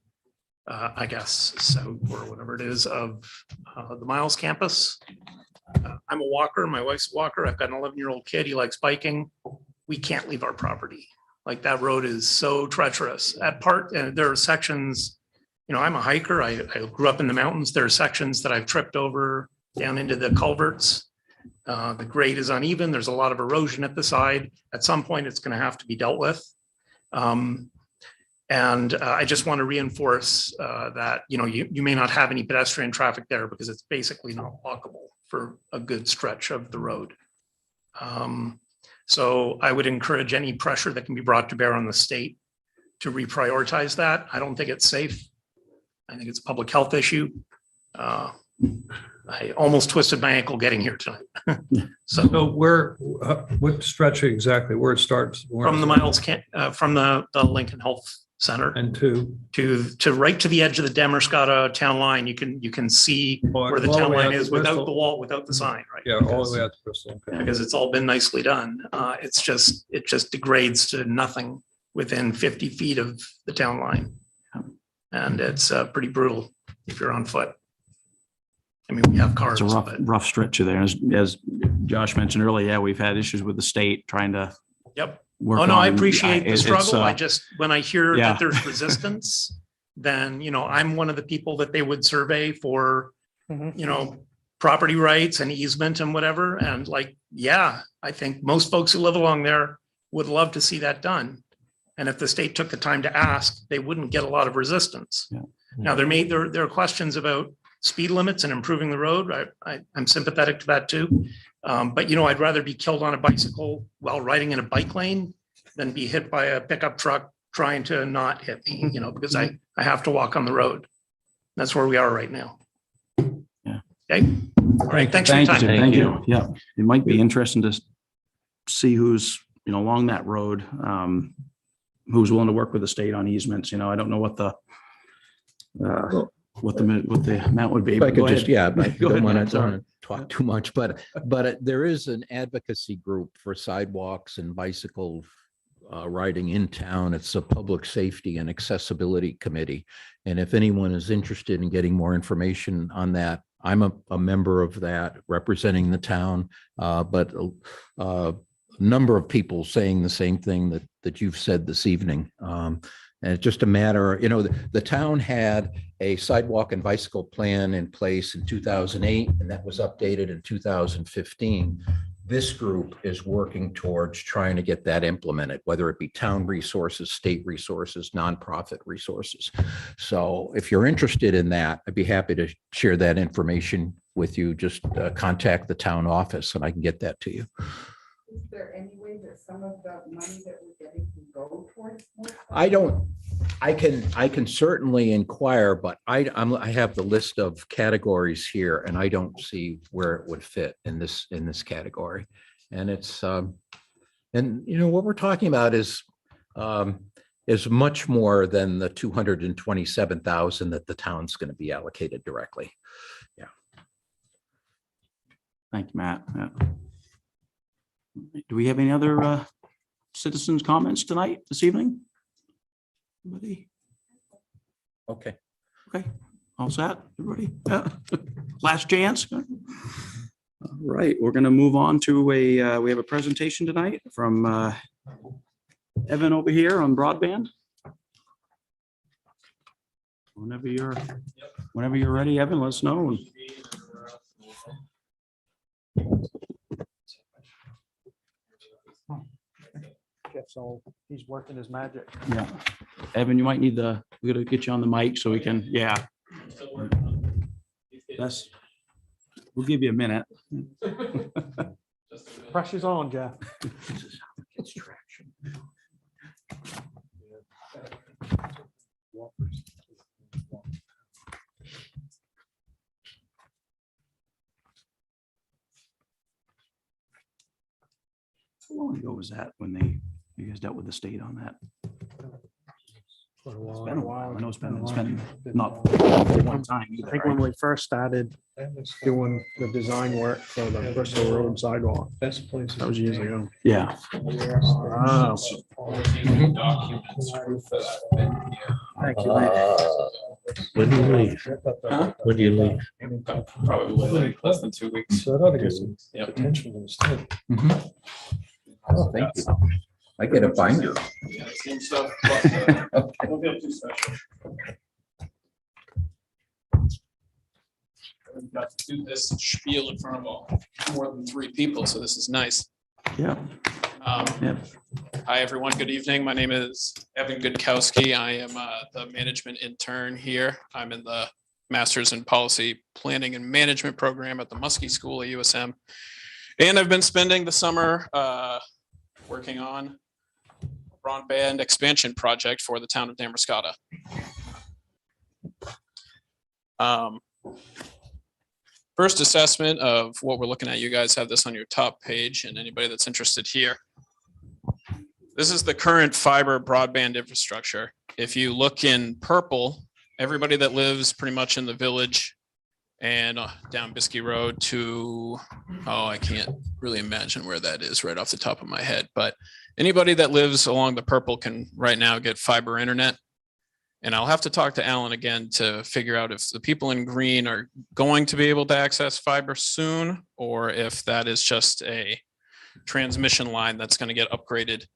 I guess, so, or whatever it is, of the Miles campus. I'm a walker. My wife's a walker. I've got an 11-year-old kid. He likes biking. We can't leave our property. Like, that road is so treacherous. There are sections, I'm a hiker. I grew up in the mountains. There are sections that I've tripped over down into the culverts. The grade is uneven. There's a lot of erosion at the side. At some point, it's going to have to be dealt with. I just want to reinforce that, you may not have any pedestrian traffic there because it's basically not walkable for a good stretch of the road. So I would encourage any pressure that can be brought to bear on the state to reprioritize that. I don't think it's safe. I think it's a public health issue. I almost twisted my ankle getting here tonight. So what stretch exactly, where it starts? From the Miles, from the Lincoln Health Center And to right to the edge of the Demerscata town line, you can see where the town line is without the wall, without the sign, right? Yeah, all the way out to Bristol. Okay. Because it's all been nicely done. It just degrades to nothing within 50 feet of the town line. And it's pretty brutal if you're on foot. I mean, we have cars. It's a rough stretch there. As Josh mentioned earlier, yeah, we've had issues with the state trying to. Yep. Work Oh, no, on- I appreciate the it's, struggle. When I hear yeah. that there's resistance, then, I'm one of the people that they would survey for, property rights and easement and whatever. And I think most folks who live along there would love to see that done. And if the state took the time to ask, they wouldn't get a lot of resistance. Yeah. Now, there are questions about speed limits and improving the road. I'm sympathetic to that too. But I'd rather be killed on a bicycle while riding in a bike lane than be hit by a pickup truck trying to not hit me, because I have to walk on the road. That's where we are right now. Yeah. Okay. All right. Thanks for your time. Thank you. Yeah. It might be interesting to see who's, along that road, who's willing to work with the state on easements. I don't know what the amount would be. If I but go could just, ahead. I Go don't ahead, want Matt, to sorry. talk too much, but there is an advocacy group for sidewalks and bicycle riding in town. It's a public safety and accessibility committee. And if anyone is interested in getting more information on that, I'm a member of that representing the town, but a number of people saying the same thing that you've said this evening. And it's just a matter, the town had a sidewalk and bicycle plan in place in 2008, and that was updated in 2015. This group is working towards trying to get that implemented, whether it be town resources, state resources, nonprofit resources. So if you're interested in that, I'd be happy to share that information with you. Just contact the town office and I can get that to you. Is there any way that some of the money that we're getting can go towards? I can certainly inquire, but I have the list of categories here and I don't see where it would fit in this category. And it's, what we're talking about is much more than the 227,000 that the town's going to be allocated directly. Yeah. Thank you, Matt. Yeah. Do we have any other citizens' comments this evening? Anybody? Okay. Okay, all set, everybody? Yeah. Last chance? All right, we're gonna move on to we have a presentation tonight from Evan over here on Broadband. Whenever you're ready, Evan, let us know. So he's working his magic. Yeah, Evan, you might need we're gonna get you on the mic so we can, yeah. We'll give you a minute. Pressure's on, Jeff. It's traction. How long ago was that when you guys dealt with the state on that? For a It's while. been a while. I know it's been not one time I either, think when right? we first started doing the design work for the Bristol Road sidewalk, that was years ago. Yeah. Wow. Thank you. When do you leave? When do you leave? Probably less than 2 weeks. So that ought to get some attention to the state. Oh, thank you. I get a binder. Yeah, same stuff. Won't be too special. We've got to do this spiel in front of more than 3 people, so this is nice. Yeah. Yeah. Hi, everyone. Good evening. My name is Evan Goodkowski. I am the management intern here. I'm in the Masters in Policy Planning and Management program at the Muskie School at USM. And I've been spending the summer working on a broadband expansion project for the town of Damascotta. First assessment of what we're looking at, you guys have this on your top page, and anybody that's interested here. This is the current fiber broadband infrastructure. If you look in purple, everybody that lives pretty much in the village and down Biskie Road to, oh, I can't really imagine where that is right off the top of my head, but anybody that lives along the purple can right now get fiber internet. And I'll have to talk to Alan again to figure out if the people in green are going to be able to access fiber soon, or if that is just a transmission line that's going to get upgraded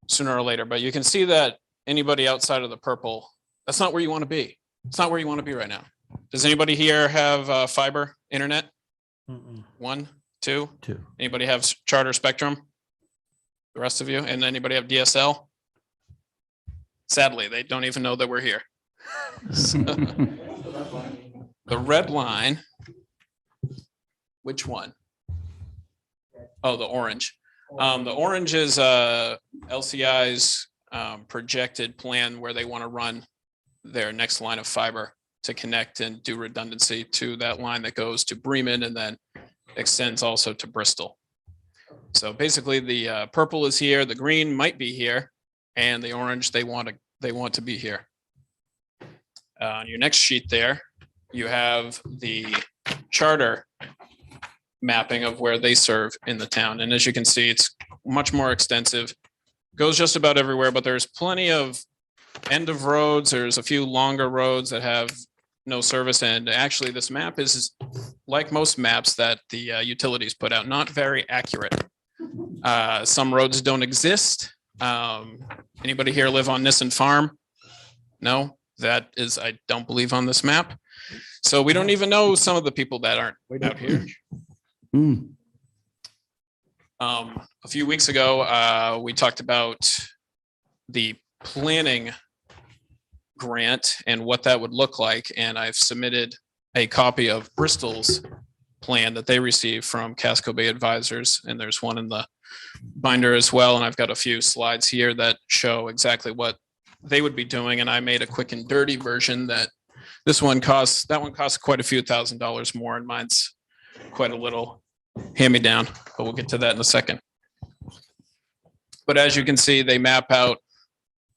sooner or later. But you can see that anybody outside of the purple, that's not where you want to be. It's not where you want to be right now. Does anybody here have fiber internet? 1, 2? 2. Anybody have Charter Spectrum? The rest of you? And anybody have DSL? Sadly, they don't even know that we're here. So, the red line, which one? Oh, the orange. The orange is LCI's projected plan where they want to run their next line of fiber to connect and do redundancy to that line that goes to Bremen and then extends also to Bristol. So basically the purple is here, the green might be here, and the orange, they want to be here. On your next sheet there, you have the charter mapping of where they serve in the town. And as you can see, it's much more extensive, goes just about everywhere, but there's plenty of end of roads. There's a few longer roads that have no service. And actually this map is like most maps that the utilities put out, not very accurate. Some roads don't exist. Anybody here live on Nissen Farm? No, that is, I don't believe, on this map. So we don't even know some of the people that aren't out here. A few weeks ago, we talked about the planning grant and what that would look like. And I've submitted a copy of Bristol's plan that they received from Casco Bay Advisors. And there's one in the binder as well. And I've got a few slides here that show exactly what they would be doing. And I made a quick and dirty version that that one costs quite a few $1,000s more, and mine's quite a little hand-me-down, but we'll get to that in a second. But as you can see, they map out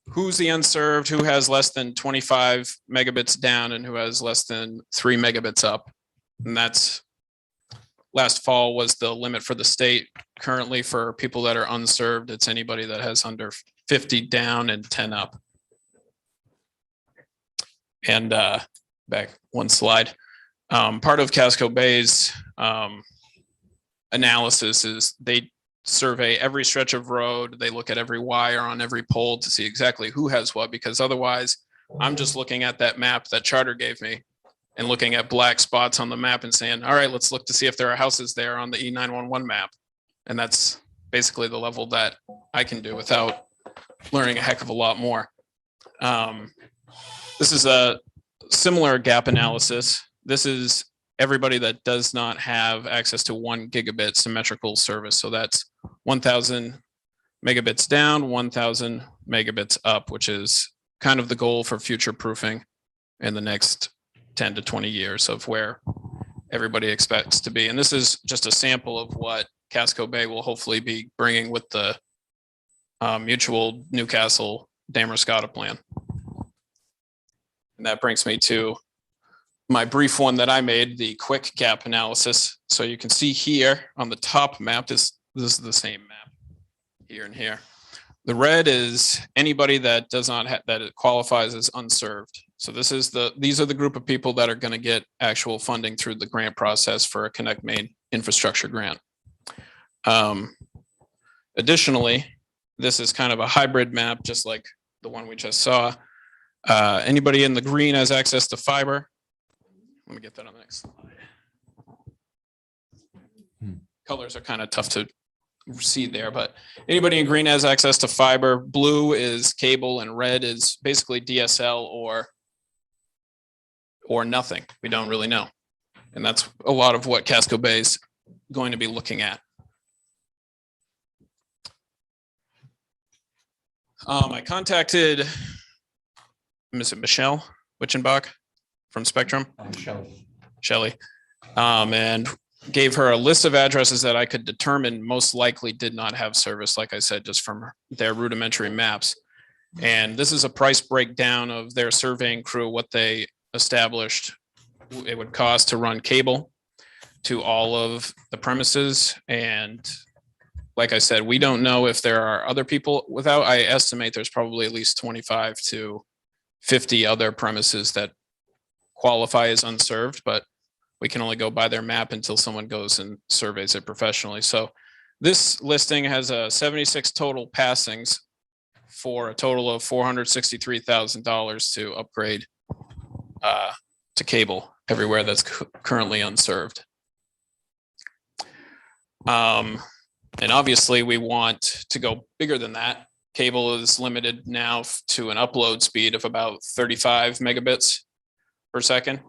who's the unserved, who has less than 25 megabits down and who has less than 3 megabits up. And that's, last fall was the limit for the state. Currently, for people that are unserved, it's anybody that has under 50 down and 10 up. And back one slide. Part of Casco Bay's analysis is they survey every stretch of road. They look at every wire on every pole to see exactly who has what, because otherwise I'm just looking at that map that Charter gave me and looking at black spots on the map and saying, all right, let's look to see if there are houses there on the E911 map. And that's basically the level that I can do without learning a heck of a lot more. This is a similar gap analysis. This is everybody that does not have access to 1 gigabit symmetrical service. So that's 1,000 megabits down, 1,000 megabits up, which is kind of the goal for future proofing in the next 10 to 20 years of where everybody expects to be. And this is just a sample of what Casco Bay will hopefully be bringing with the mutual Newcastle Damerscotta plan. And that brings me to my brief one that I made, the quick gap analysis. So you can see here on the top map, this is the same map here and here. The red is anybody that does not have, that it qualifies as unserved. So these are the group of people that are going to get actual funding through the grant process for a Connect Main infrastructure grant. Additionally, this is kind of a hybrid map, just like the one we just saw. Anybody in the green has access to fiber. Let me get that on the next slide. Colors are kind of tough to see there, but anybody in green has access to fiber. Blue is cable and red is basically DSL or nothing. We don't really know. And that's a lot of what Casco Bay is going to be looking at. I contacted Michelle Witchenbach from Spectrum. Shelley. And gave her a list of addresses that I could determine most likely did not have service, like I said, just from their rudimentary maps. And this is a price breakdown of their surveying crew, what they established it would cost to run cable to all of the premises. And like I said, we don't know if there are other people. I estimate there's probably at least 25 to 50 other premises that qualify as unserved, but we can only go by their map until someone goes and surveys it professionally. So this listing has 76 total passings for a total of $463,000 to upgrade to cable everywhere that's currently unserved. And obviously we want to go bigger than that. Cable is limited now to an upload speed of about 35 megabits per second.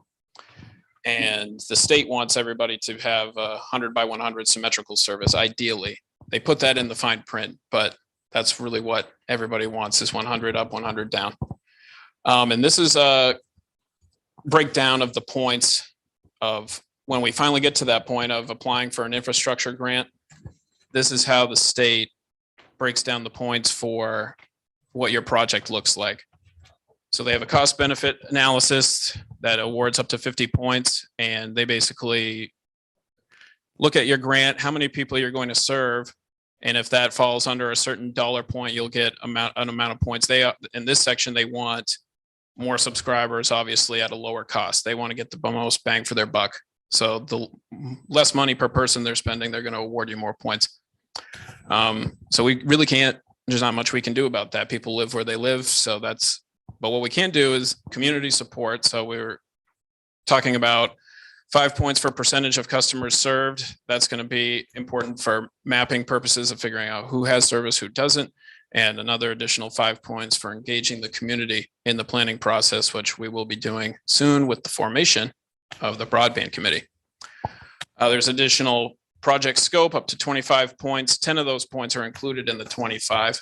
And the state wants everybody to have 100 by 100 symmetrical service, ideally. They put that in the fine print, but that's really what everybody wants is 100 up, 100 down. And this is a breakdown of the points of when we finally get to that point of applying for an infrastructure grant. This is how the state breaks down the points for what your project looks like. So they have a cost benefit analysis that awards up to 50 points, and they basically look at your grant, how many people you're going to serve, and if that falls under a certain dollar point, you'll get an amount of points. In this section, they want more subscribers, obviously at a lower cost. They want to get the most bang for their buck. So the less money per person they're spending, they're going to award you more points. So we really can't, there's not much we can do about that. People live where they live. So but what we can do is community support. So we're talking about 5 points for percentage of customers served. That's going to be important for mapping purposes of figuring out who has service, who doesn't. And another additional 5 points for engaging the community in the planning process, which we will be doing soon with the formation of the Broadband Committee. There's additional project scope up to 25 points. 10 of those points are included in the 25.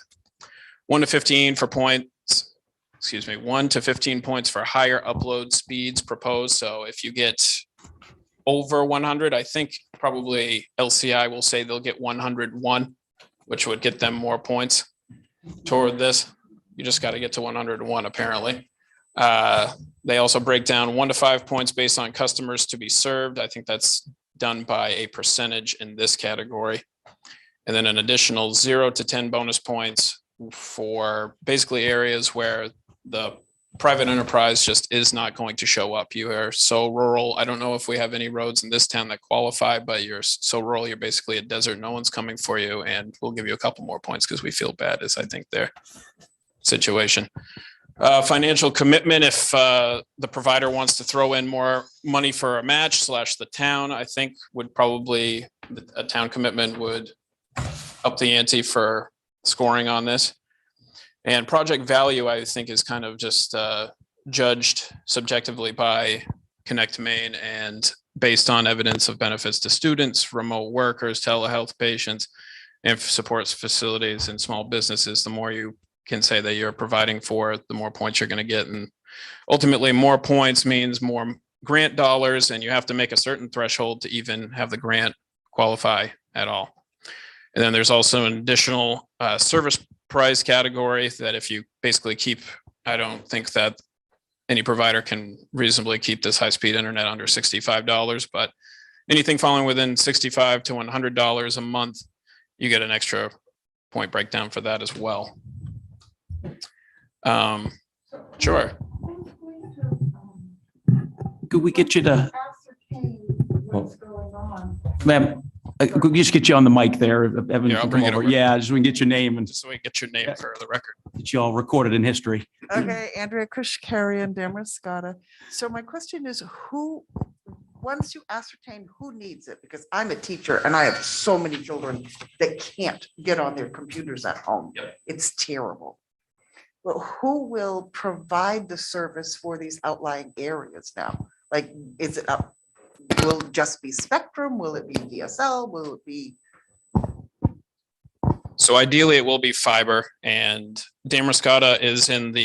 1 to 15 for points, 1 to 15 points for higher upload speeds proposed. So if you get over 100, I think probably LCI will say they'll get 101, which would get them more points toward this. You just got to get to 101 apparently. They also break down 1 to 5 points based on customers to be served. I think that's done by a percentage in this category. And then an additional 0 to 10 bonus points for basically areas where the private enterprise just is not going to show up. You are so rural. I don't know if we have any roads in this town that qualify, but you're so rural, you're basically a desert. No one's coming for you. And we'll give you a couple more points because we feel bad is I think their situation. Financial commitment, if the provider wants to throw in more money for a match / the town, I think would probably, a town commitment would up the ante for scoring on this. And project value, I think, is kind of just judged subjectively by Connect Main and based on evidence of benefits to students, remote workers, telehealth patients, and supports facilities and small businesses. The more you can say that you're providing for, the more points you're going to get. And ultimately, more points means more grant dollars, and you have to make a certain threshold to even have the grant qualify at all. And then there's also an additional service price category that if you basically keep, I don't think that any provider can reasonably keep this high-speed internet under $65, but anything falling within $65 to $100 a month, you get an extra point breakdown for that as well. Sure. Could we get you to, Ascertain what's going on. ma'am, could we just get you on the mic there? Evan, Yeah, I'll come bring it over. over. Yeah, just so we can get your name and Just so we get your name for the record. get you all recorded in history. Okay, Andrea Kushkarian, Damascotta. So my question is, once you ascertain who needs it, because I'm a teacher and I have so many children that can't get on their computers at home. It's terrible. Well, who will provide the service for these outlying areas now? Like, is it up? Will it just be Spectrum? Will it be DSL? Will it be? So ideally, it will be fiber, and Damascotta is in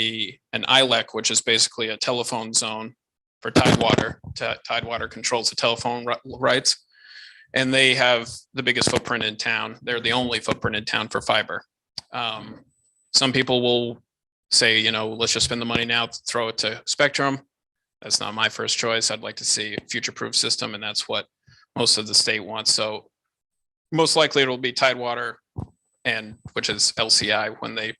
an ILEC, which is basically a telephone zone for Tidewater. Tidewater controls the telephone rights, and they have the biggest footprint in town. They're the only footprint in town for fiber. Some people will say, let's just spend the money now, throw it to Spectrum. That's not my first choice. I'd like to see a future-proof system, and that's what most of the state wants. So most likely it'll be Tidewater, and which is LCI. When they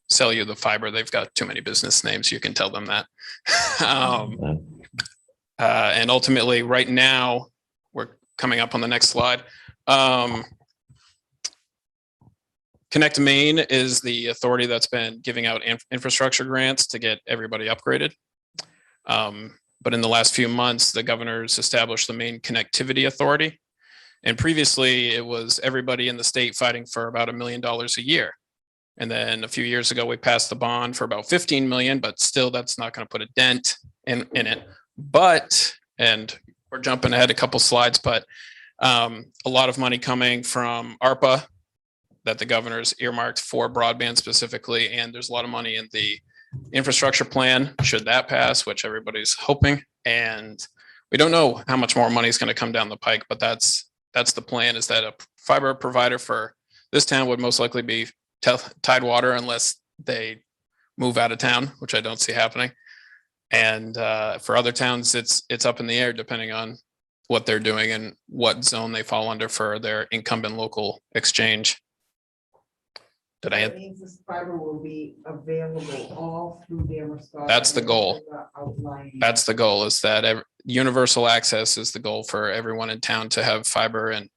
sell you the fiber, they've got too many business names. You can tell them that. And ultimately, right now, we're coming up on the next slide. Connect Maine is the authority that's been giving out infrastructure grants to get everybody upgraded. But in the last few months, the governor's established the Maine Connectivity Authority. And previously, it was everybody in the state fighting for about $1 million a year. And then a few years ago, we passed the bond for about 15 million, but still that's not going to put a dent in it. But, and we're jumping ahead a couple slides, but a lot of money coming from ARPA that the governor's earmarked for broadband specifically. And there's a lot of money in the infrastructure plan, should that pass, which everybody's hoping. And we don't know how much more money is going to come down the pike, but that's the plan, is that a fiber provider for this town would most likely be Tidewater, unless they move out of town, which I don't see happening. And for other towns, it's up in the air depending on what they're doing and what zone they fall under for their incumbent local exchange. That means this fiber will be available all through Damascotta. That's the goal. That's the goal, is that universal access is the goal for everyone in town to have fiber. And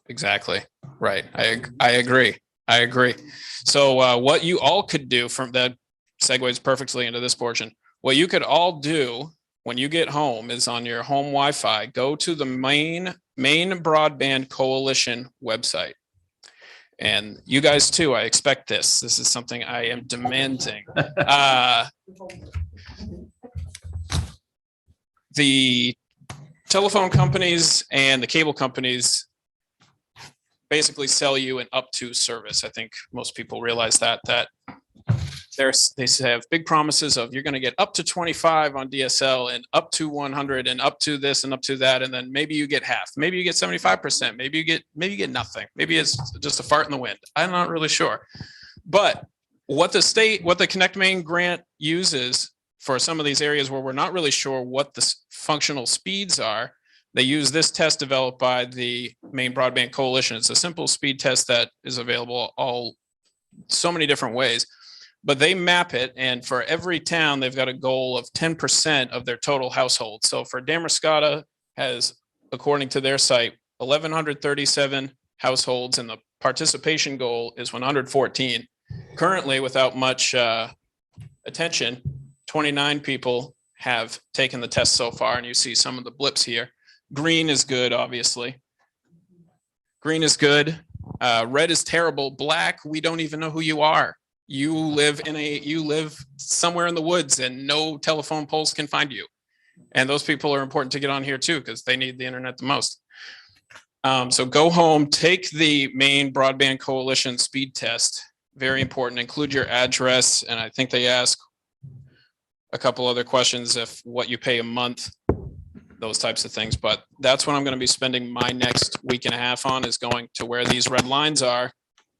exactly right. I agree. So what you all could do, from that segues perfectly into this portion. What you could all do when you get home is, on your home Wi-Fi, go to the Maine Broadband Coalition website. And you guys too, I expect this. This is something I am demanding. The telephone companies and the cable companies basically sell you an up to service. I think most people realize that they have big promises of, you're going to get up to 25 on DSL and up to 100 and up to this and up to that. And then maybe you get half, maybe you get 75%, maybe you get nothing. Maybe it's just a fart in the wind. I'm not really sure. But what the Connect Maine grant uses for some of these areas where we're not really sure what the functional speeds are, they use this test developed by the Maine Broadband Coalition. It's a simple speed test that is available so many different ways. But they map it, and for every town, they've got a goal of 10% of their total household. So for Damascotta has, according to their site, 1,137 households, and the participation goal is 114. Currently, without much attention, 29 people have taken the test so far, and you see some of the blips here. Green is good, obviously. Green is good. Red is terrible. Black, we don't even know who you are. You live somewhere in the woods and no telephone poles can find you. And those people are important to get on here too, because they need the internet the most. So go home, take the Maine Broadband Coalition speed test. Very important. Include your address. And I think they ask a couple other questions, if what you pay a month, those types of things. But that's what I'm going to be spending my next week and a half on, is going to where these red lines are,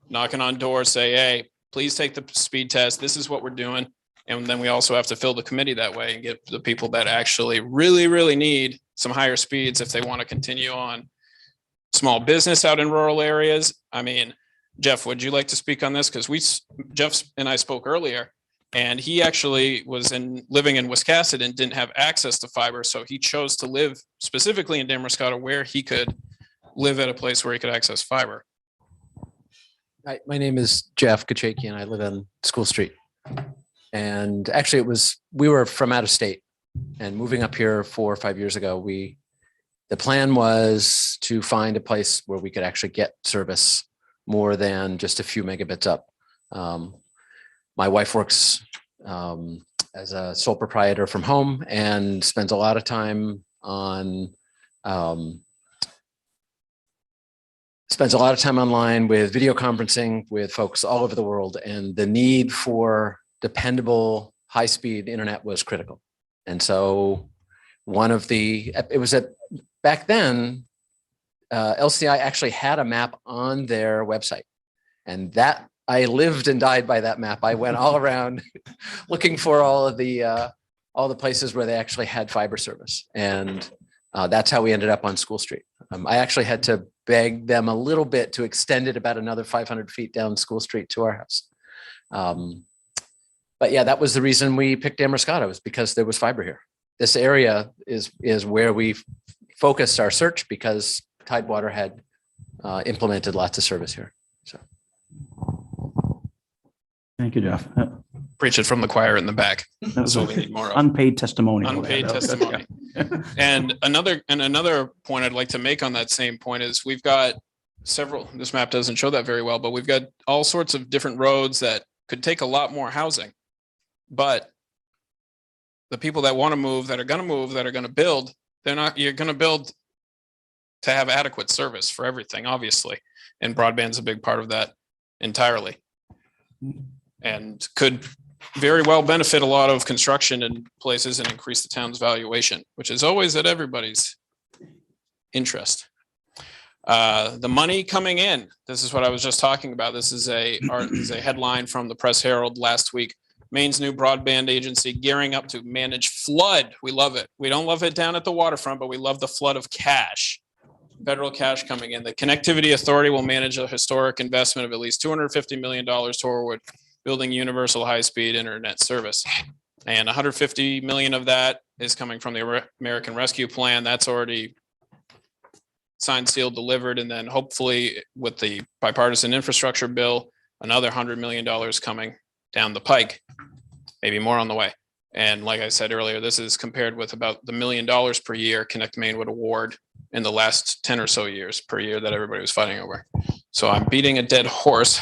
knocking on doors, say, hey, please take the speed test. This is what we're doing. And then we also have to fill the committee that way and get the people that actually really, really need some higher speeds if they want to continue on. Small business out in rural areas. I mean, Jeff, would you like to speak on this? Because Jeff and I spoke earlier, and he actually was living in Wiscasset and didn't have access to fiber. So he chose to live specifically in Damascus, where he could live at a place where he could access fiber. Hi, my name is Jeff Kachakian. I live on School Street. And actually we were from out of state, and moving up here 4 or 5 years ago, the plan was to find a place where we could actually get service more than just a few megabits up. My wife works as a sole proprietor from home and spends a lot of time online with video conferencing with folks all over the world, and the need for dependable high-speed internet was critical. And so back then, LCI actually had a map on their website, and that I lived and died by that map. I went all around looking for all the places where they actually had fiber service, and that's how we ended up on School Street. I actually had to beg them a little bit to extend it about another 500 feet down School Street to our house. But yeah, that was the reason we picked Damascus, was because there was fiber here. This area is where we focused our search, because Tidewater had implemented lots of service here. So. Thank you, Jeff. Preach it from the choir in the back. That's what we need more of. Unpaid testimony. Unpaid testimony. And another point I'd like to make on that same point is we've got this map doesn't show that very well, but we've got all sorts of different roads that could take a lot more housing. But the people that want to move, that are going to build, you're going to build to have adequate service for everything, obviously. And broadband's a big part of that entirely. And could very well benefit a lot of construction in places and increase the town's valuation, which is always at everybody's interest. The money coming in, this is what I was just talking about. This is a headline from the Press Herald last week. Maine's new broadband agency gearing up to manage flood. We love it. We don't love it down at the waterfront, but we love the flood of cash, federal cash coming in. The Connectivity Authority will manage a historic investment of at least $250 million toward building universal high-speed internet service. And $150 million of that is coming from the American Rescue Plan. That's already signed, sealed, delivered. And then hopefully with the bipartisan infrastructure bill, another $100 million coming down the pike, maybe more on the way. And like I said earlier, this is compared with about the $1 million per year Connect Maine would award in the last 10 or so years per year that everybody was fighting over. So I'm beating a dead horse,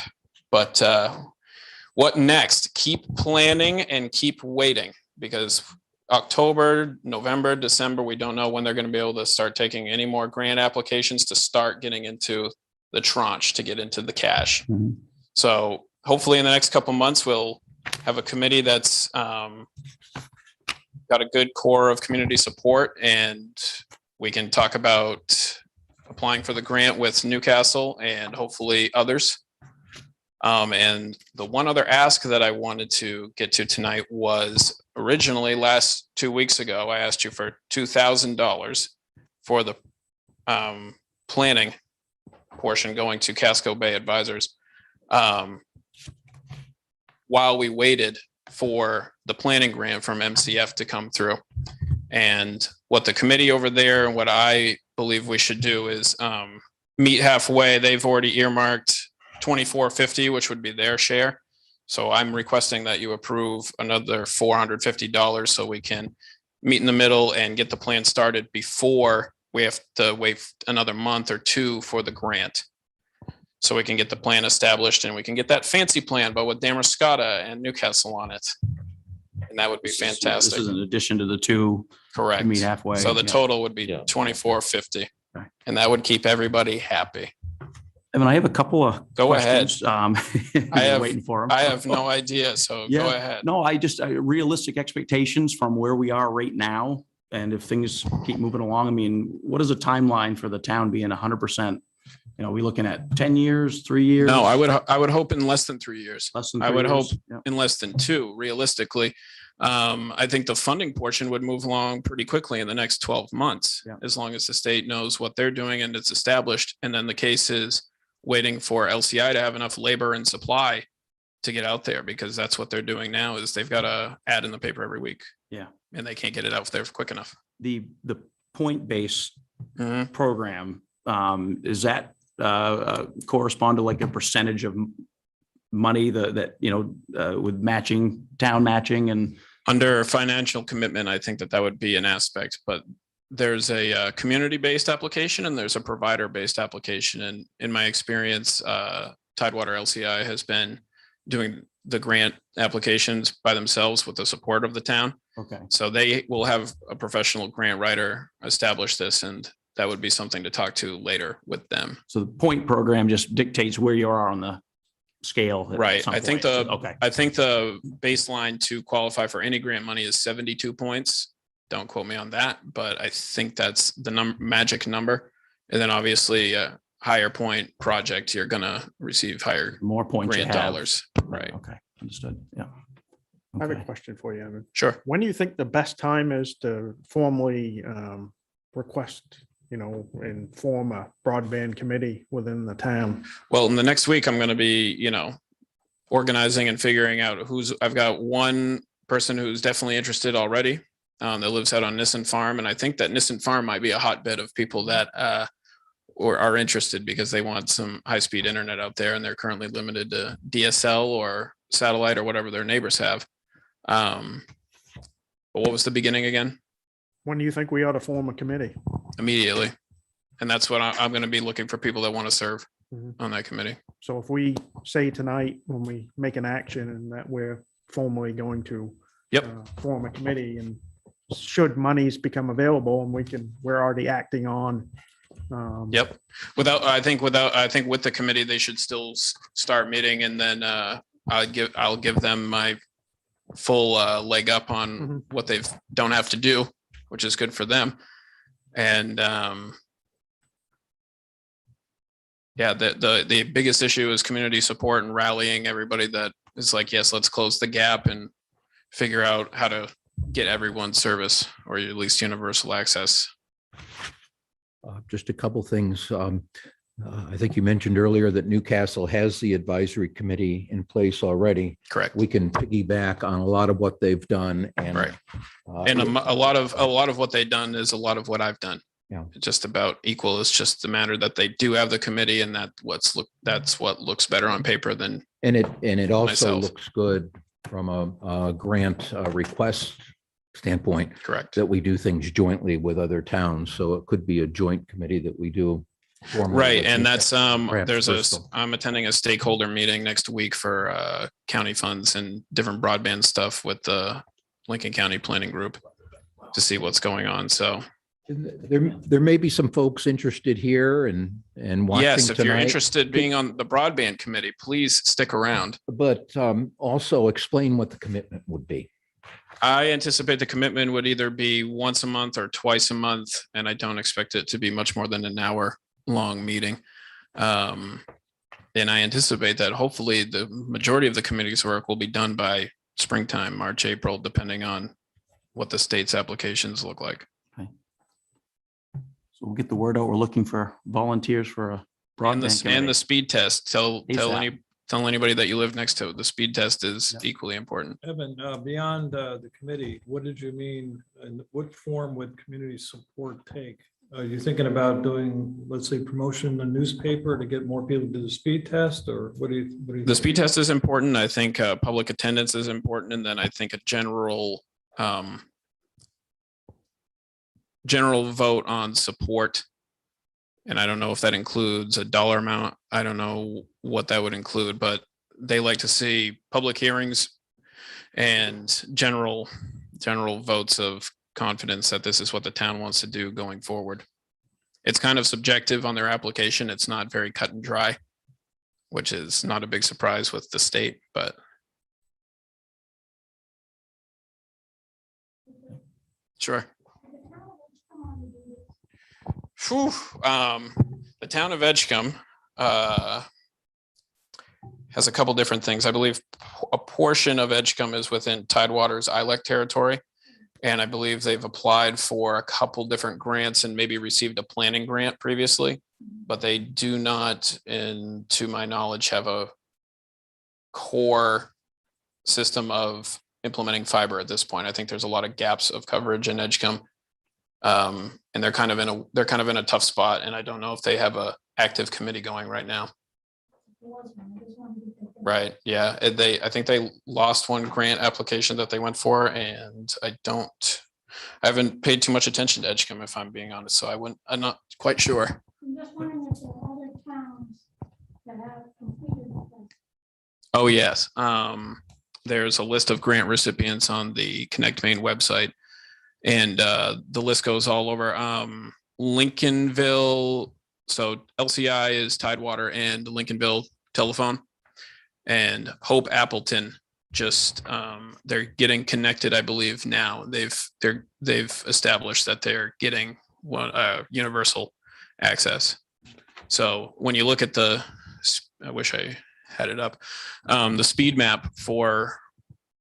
but what next? Keep planning and keep waiting, because October, November, December, we don't know when they're going to be able to start taking any more grant applications to start getting into the tranche to get into the cash. Mm-hmm. So hopefully in the next couple of months, we'll have a committee that's got a good core of community support, and we can talk about applying for the grant with Newcastle and hopefully others. And the one other ask that I wanted to get to tonight was originally 2 weeks ago, I asked you for $2,000 for the planning portion going to Casco Bay Advisors. While we waited for the planning grant from MCF to come through. And what the committee over there and what I believe we should do is meet halfway. They've already earmarked $24.50, which would be their share. So I'm requesting that you approve another $450 so we can meet in the middle and get the plan started before we have to wait another month or two for the grant. So we can get the plan established and we can get that fancy plan, but with Damascus and Newcastle on it. And that would be This fantastic. is in addition to the two. Correct. Meet halfway. So the yeah. total would be Yeah. 2450. Okay. And that would keep everybody happy. I mean, I have a couple of Go ahead. questions. You're waiting for them. I have no idea. So go ahead. No, I just realistic expectations from where we are right now. And if things keep moving along, I mean, what is a timeline for the town being 100%? You know, we looking at 10 years, 3 years? No, I would hope in less than 3 years. Less than I 3 would hope years? Yeah. in less than 2, realistically. I think the funding portion would move along pretty quickly in the next 12 months, Yeah. as long as the state knows what they're doing and it's established. And then the case is waiting for LCI to have enough labor and supply to get out there, because that's what they're doing now is they've got a ad in the paper every week. Yeah. And they can't get it out there quick enough. The point-based Mhm. program, is that correspond to like a percentage of money that, you know, with matching, town matching and? Under financial commitment, I think that would be an aspect, but there's a community-based application and there's a provider-based application. And in my experience, Tidewater LCI has been doing the grant applications by themselves with the support of the town. Okay. So they will have a professional grant writer establish this, and that would be something to talk to later with them. So the point program just dictates where you are on the scale. at Right. some I think point. Okay. I think the baseline to qualify for any grant money is 72 points. Don't quote me on that, but I think that's the magic number. And then obviously a higher point project, you're gonna receive higher More points you grant have. dollars. Right. Okay, understood. Yeah. I have a Okay. question for you, Evan. Sure. When do you think the best time is to formally request, you know, and form a broadband committee within the town? Well, in the next week, I'm gonna be, you know, organizing and figuring out I've got one person who's definitely interested already, that lives out on Nissen Farm. And I think that Nissen Farm might be a hotbed of people that or are interested because they want some high-speed internet out there, and they're currently limited to DSL or satellite or whatever their neighbors have. But what was the beginning again? When do you think we ought to form a committee? Immediately. And that's what I'm going to be looking for, people that want to serve Mhm. on that committee. So if we say tonight, when we make an action and that we're formally going to form a committee, and should monies become available and we're already acting on. Yep. I think with the committee, they should still start meeting, and then I'll give them my full leg up on what they don't have to do, which is good for them. And the biggest issue is community support and rallying everybody that is like, yes, let's close the gap and figure out how to get everyone service, or at least universal access. Just a couple things. I think you mentioned earlier that Newcastle has the advisory committee in place already. Correct. We can piggyback on a lot of what they've done, and Right. And a lot of what they've done is a lot of what I've done. Yeah. It's just about equal. It's just the matter that they do have the committee, and that's what looks better on paper than. And it also myself. looks good from a grant request standpoint. Correct. That we do things jointly with other towns. So it could be a joint committee that we do. formally Right. with And Newcastle, that's perhaps Bristol. I'm attending a stakeholder meeting next week for county funds and different broadband stuff with the Lincoln County Planning Group to see what's going on. So There may be some folks interested here and watching yes, if you're tonight. interested being on the broadband committee, please stick around. But also explain what the commitment would be. I anticipate the commitment would either be once a month or twice a month, and I don't expect it to be much more than an hour-long meeting. And I anticipate that hopefully the majority of the committee's work will be done by springtime, March, April, depending on what the state's applications look like. So we'll get the word out. We're looking for volunteers for a And broadband the committee. speed test. Tell anybody that you live next to it. The speed test is equally important. Evan, beyond the committee, what did you mean, and what form would community support take? Are you thinking about doing, let's say, promotion in the newspaper to get more people to do the speed test, or what do you? The speed test is important. I think public attendance is important. And then I think a general vote on support. And I don't know if that includes a dollar amount. I don't know what that would include, but they like to see public hearings and general votes of confidence that this is what the town wants to do going forward. It's kind of subjective on their application. It's not very cut and dry, which is not a big surprise with the state, but. Sure. Phew, the town of Edgecombe has a couple different things. I believe a portion of Edgecombe is within Tidewater's ILEC territory. And I believe they've applied for a couple different grants and maybe received a planning grant previously, but they do not, and to my knowledge, have a core system of implementing fiber at this point. I think there's a lot of gaps of coverage in Edgecombe. And they're kind of in a tough spot. And I don't know if they have a active committee going right now. Right. Yeah. I think they lost one grant application that they went for, and I haven't paid too much attention to Edgecombe, if I'm being honest. So I'm not quite sure. I'm just wondering if there are other towns that have completed this. Oh, yes. There's a list of grant recipients on the Connect Maine website, and the list goes all over. Lincolnville. So LCI is Tidewater and Lincolnville Telephone. And Hope Appleton just they're getting connected, I believe now. They've established that they're getting universal access. So when you look at I wish I had it up, the speed map for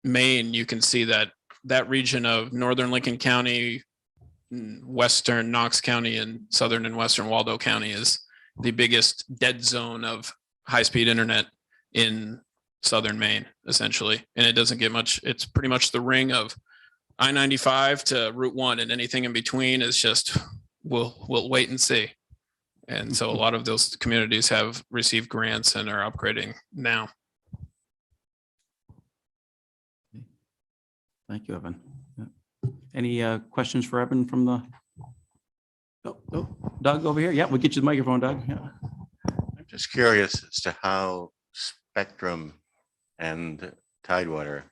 Maine, you can see that region of northern Lincoln County, western Knox County, and southern and western Waldo County is the biggest dead zone of high-speed internet in southern Maine, essentially. And it doesn't get much. It's pretty much the ring of I-95 to Route 1, and anything in between is just we'll wait and see. And so a lot of those communities have received grants and are upgrading now. Thank you, Evan. Any questions for Evan from the? Oh, Doug over here. Yeah, we'll get you the microphone, Doug. Yeah. I'm just curious as to how Spectrum and Tidewater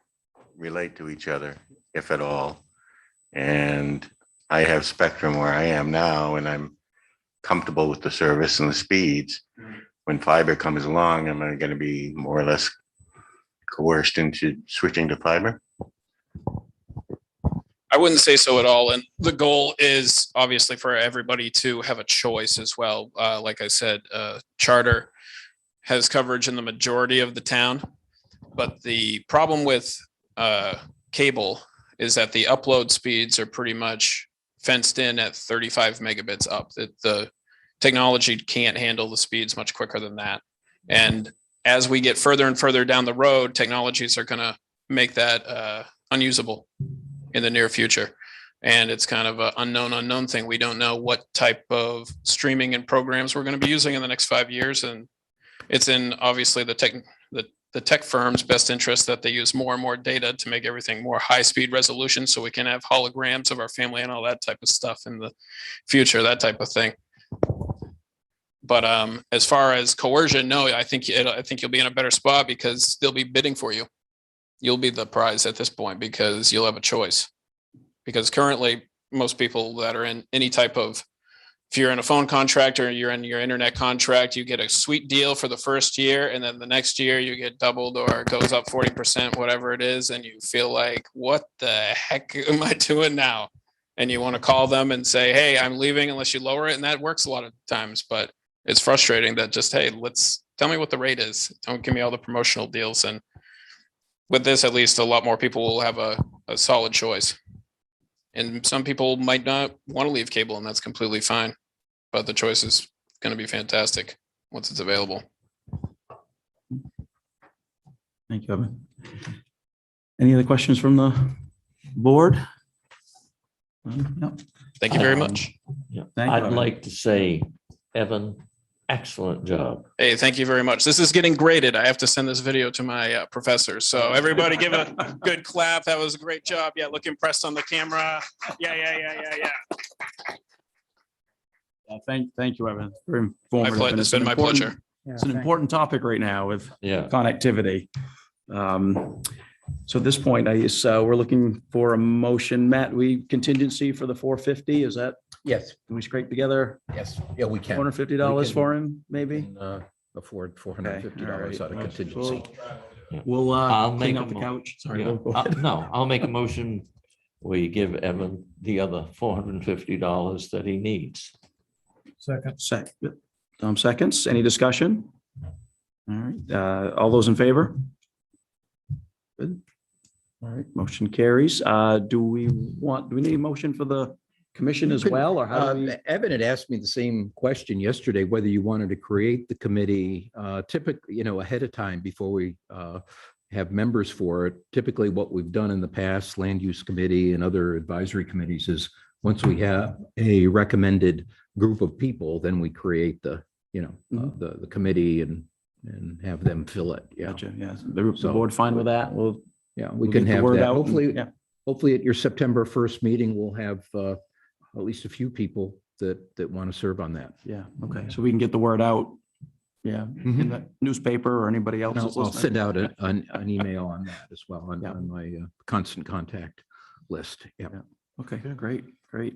relate to each other, if at all. And I have Spectrum where I am now, and I'm comfortable with the service and the speeds. When fiber comes along, am I going to be more or less coerced into switching to fiber? I wouldn't say so at all. And the goal is obviously for everybody to have a choice as well. Like I said, Charter has coverage in the majority of the town, but the problem with cable is that the upload speeds are pretty much fenced in at 35 megabits up. The technology can't handle the speeds much quicker than that. And as we get further and further down the road, technologies are going to make that unusable in the near future. And it's kind of an unknown thing. We don't know what type of streaming and programs we're going to be using in the next 5 years. And it's in obviously the tech firm's best interest that they use more and more data to make everything more high speed resolution, so we can have holograms of our family and all that type of stuff in the future, that type of thing. But as far as coercion, no, I think you'll be in a better spot because they'll be bidding for you. You'll be the prize at this point because you'll have a choice. Because currently, most people that are in any type of, if you're in a phone contract or you're in your internet contract, you get a sweet deal for the first year, and then the next year you get doubled or it goes up 40%, whatever it is, and you feel like, what the heck am I doing now? And you want to call them and say, hey, I'm leaving unless you lower it, and that works a lot of times, but it's frustrating that just, hey, tell me what the rate is. Don't give me all the promotional deals. And with this, at least a lot more people will have a solid choice. And some people might not want to leave cable, and that's completely fine. But the choice is going to be fantastic once it's available. Thank you, Evan. Any other questions from the board? No. Thank you very much. Yeah. Thank you, I'd Evan. like to say, Evan, excellent job. Hey, thank you very much. This is getting graded. I have to send this video to my professors. So everybody give a good clap. That was a great job. Yeah, look impressed on the camera. Yeah. Thank you, Evan. Very informative. It's been my pleasure. It's an important topic right now with connectivity. So at this point, I guess we're looking for a motion. Matt, we contingency for the 450, is that, Yes, can we scrape together yes, yeah, we can. $450 We can- for him, maybe? can, afford $450 out of All right. contingency. We'll I'll clean make out a the couch. Sorry. Yeah, go ahead. no, I'll make a motion. We give Evan the other $450 that he needs. Second. Tom seconds. Any discussion? All right, all those in favor? Good. All right, motion carries. Do we need a motion for the commission as well, or how do we? Evan had asked me the same question yesterday, whether you wanted to create the committee typically, ahead of time before we have members for it. Typically, what we've done in the past, land use committee and other advisory committees, is once we have a recommended group of people, then we create the committee and have them fill it. Yeah. Gotcha, yeah. The So- board fine with that? We'll, Yeah, we'll we can get the have word that. out and- Hopefully, yeah. hopefully at your September 1st meeting, we'll have at least a few people that want to serve on that. Yeah, okay, so we can get the word out. Yeah, in the newspaper or anybody else. And that's I'll listening. send out an email on that as well, on Yeah. my constant contact list. Yeah. Okay, great. Thank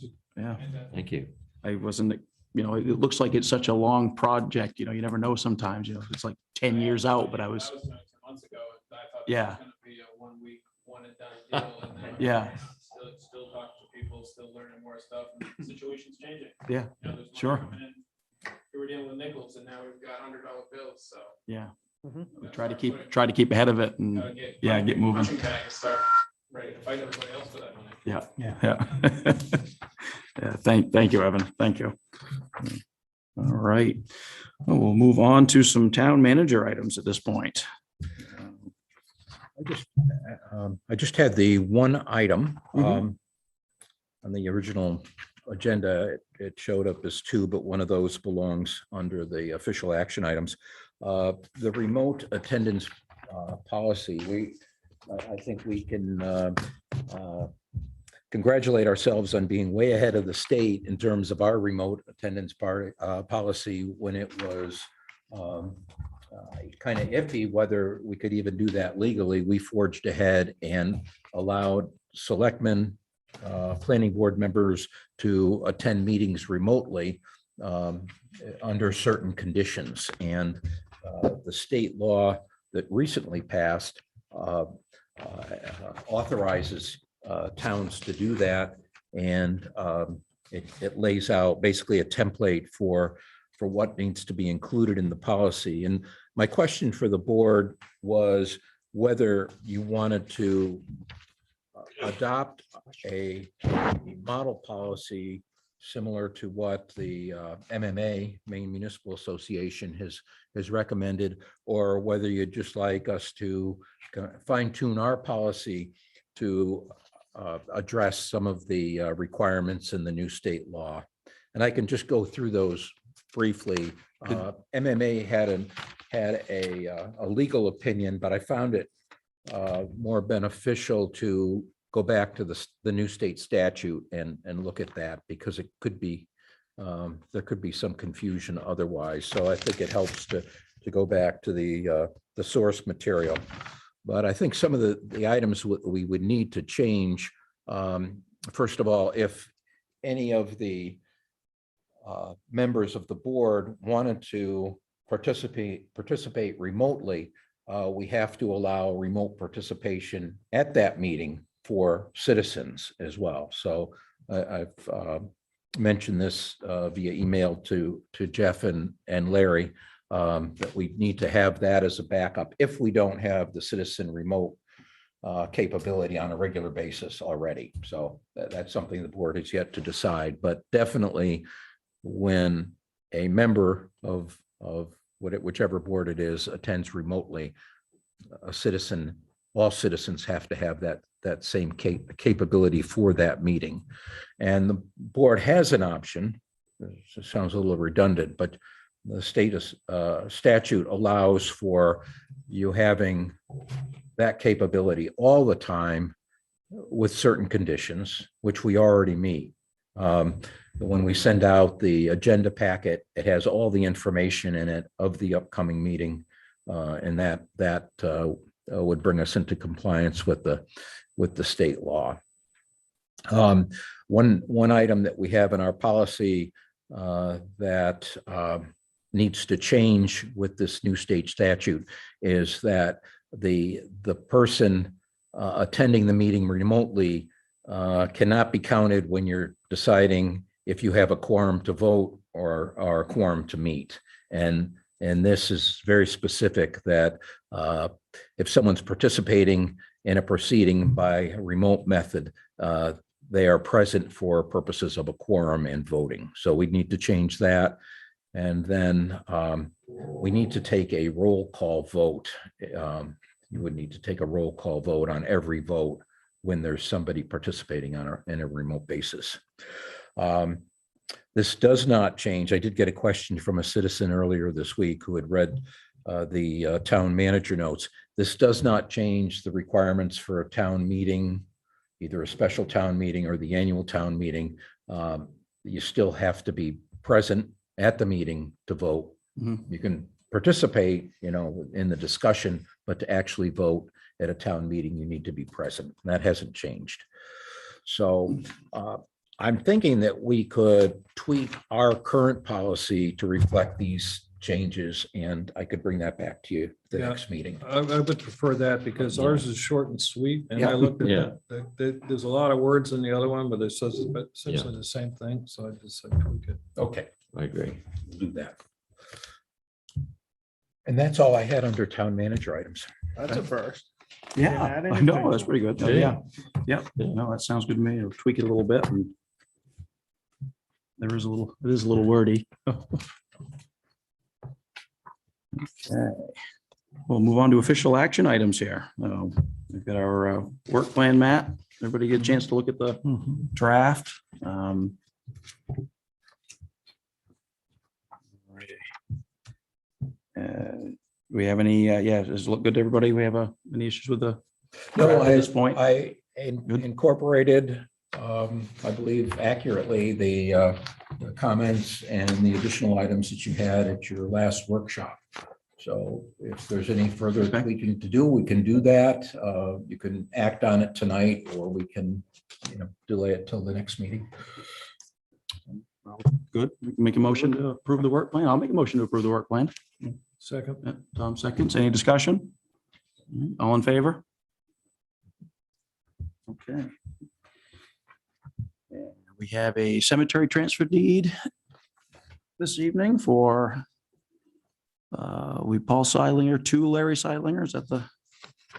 you. Yeah, Thank you. I wasn't, it looks like it's such a long project, you never know sometimes, it's like 10 years out, but I was, Months ago, I thought Yeah. it was gonna be a 1 week, one and done deal, and then Yeah. still talking to people, still learning more stuff, and the situation's changing. yeah, There's money Sure. coming in. We were dealing with nickels, and now we've got $100 bills, so. yeah. we Try to gotta keep ahead of it and, gotta get get moving. punching bag and start ready to fight everybody else for that money. Yeah. Yeah, thank you, Evan. Thank you. All right. Well, we'll move on to some town manager items at this point. I just had the one item Mhm. on the original agenda. It showed up as two, but one of those belongs under the official action items. The remote attendance policy. I think we can congratulate ourselves on being way ahead of the state in terms of our remote attendance policy when it was kind of iffy whether we could even do that legally. We forged ahead and allowed selectmen, planning board members to attend meetings remotely under certain conditions. And the state law that recently passed authorizes towns to do that. And it lays out basically a template for what needs to be included in the policy. And my question for the board was whether you wanted to adopt a model policy similar to what the MMA, Maine Municipal Association, has recommended, or whether you'd just like us to fine tune our policy to address some of the requirements in the new state law. And I can just go through those briefly. MMA had a legal opinion, but I found it more beneficial to go back to the new state statute and look at that, because it could be there could be some confusion otherwise. So I think it helps to go back to the source material. But I think some of the items we would need to change. First of all, if any of the members of the board wanted to participate remotely, we have to allow remote participation at that meeting for citizens as well. So I've mentioned this via email to Jeff and Larry, that we need to have that as a backup if we don't have the citizen remote capability on a regular basis already. So that's something the board has yet to decide, but definitely when a member of whichever board it is attends remotely, all citizens have to have that same capability for that meeting. And the board has an option. It sounds a little redundant, but the statute allows for you having that capability all the time with certain conditions, which we already meet. When we send out the agenda packet, it has all the information in it of the upcoming meeting, and that would bring us into compliance with the state law. One item that we have in our policy that needs to change with this new state statute is that the person attending the meeting remotely cannot be counted when you're deciding if you have a quorum to vote or a quorum to meet. And this is very specific that if someone's participating in a proceeding by a remote method, they are present for purposes of a quorum and voting. So we need to change that. And then we need to take a roll call vote. You would need to take a roll call vote on every vote when there's somebody participating in a remote basis. This does not change. I did get a question from a citizen earlier this week who had read the town manager notes. This does not change the requirements for a town meeting, either a special town meeting or the annual town meeting. You still have to be present at the meeting to vote. You can participate, in the discussion, but to actually vote at a town meeting, you need to be present. That hasn't changed. So I'm thinking that we could tweak our current policy to reflect these changes, and I could bring that back to you the next meeting. I would prefer that because ours is short and sweet. And I looked at that. There's a lot of words in the other one, but it says essentially the same thing. So I just said tweak it. Okay, I agree. we'll do that. And that's all I had under town manager items. That's a first. Yeah, add I know, anything? that's pretty good. Yeah. Yeah, no, that sounds good to me. I'll tweak it a little bit. And it is a little wordy. Okay, we'll move on to official action items here. We've got our work plan, Matt. Everybody get a chance to look at the draft. We have any, does it look good to everybody? We have any issues with the? No, at this point? I incorporated, I believe accurately, the comments and the additional items that you had at your last workshop. So if there's any further tweaking to do, we can do that. You can act on it tonight, or we can, delay it till the next meeting. Good. We can make a motion to approve the work plan. I'll make a motion to approve the work plan. Second. Tom seconds. Any discussion? All in favor? Okay. And we have a cemetery transfer deed this evening for Paul Seidlinger to Larry Seidlinger. Is that the?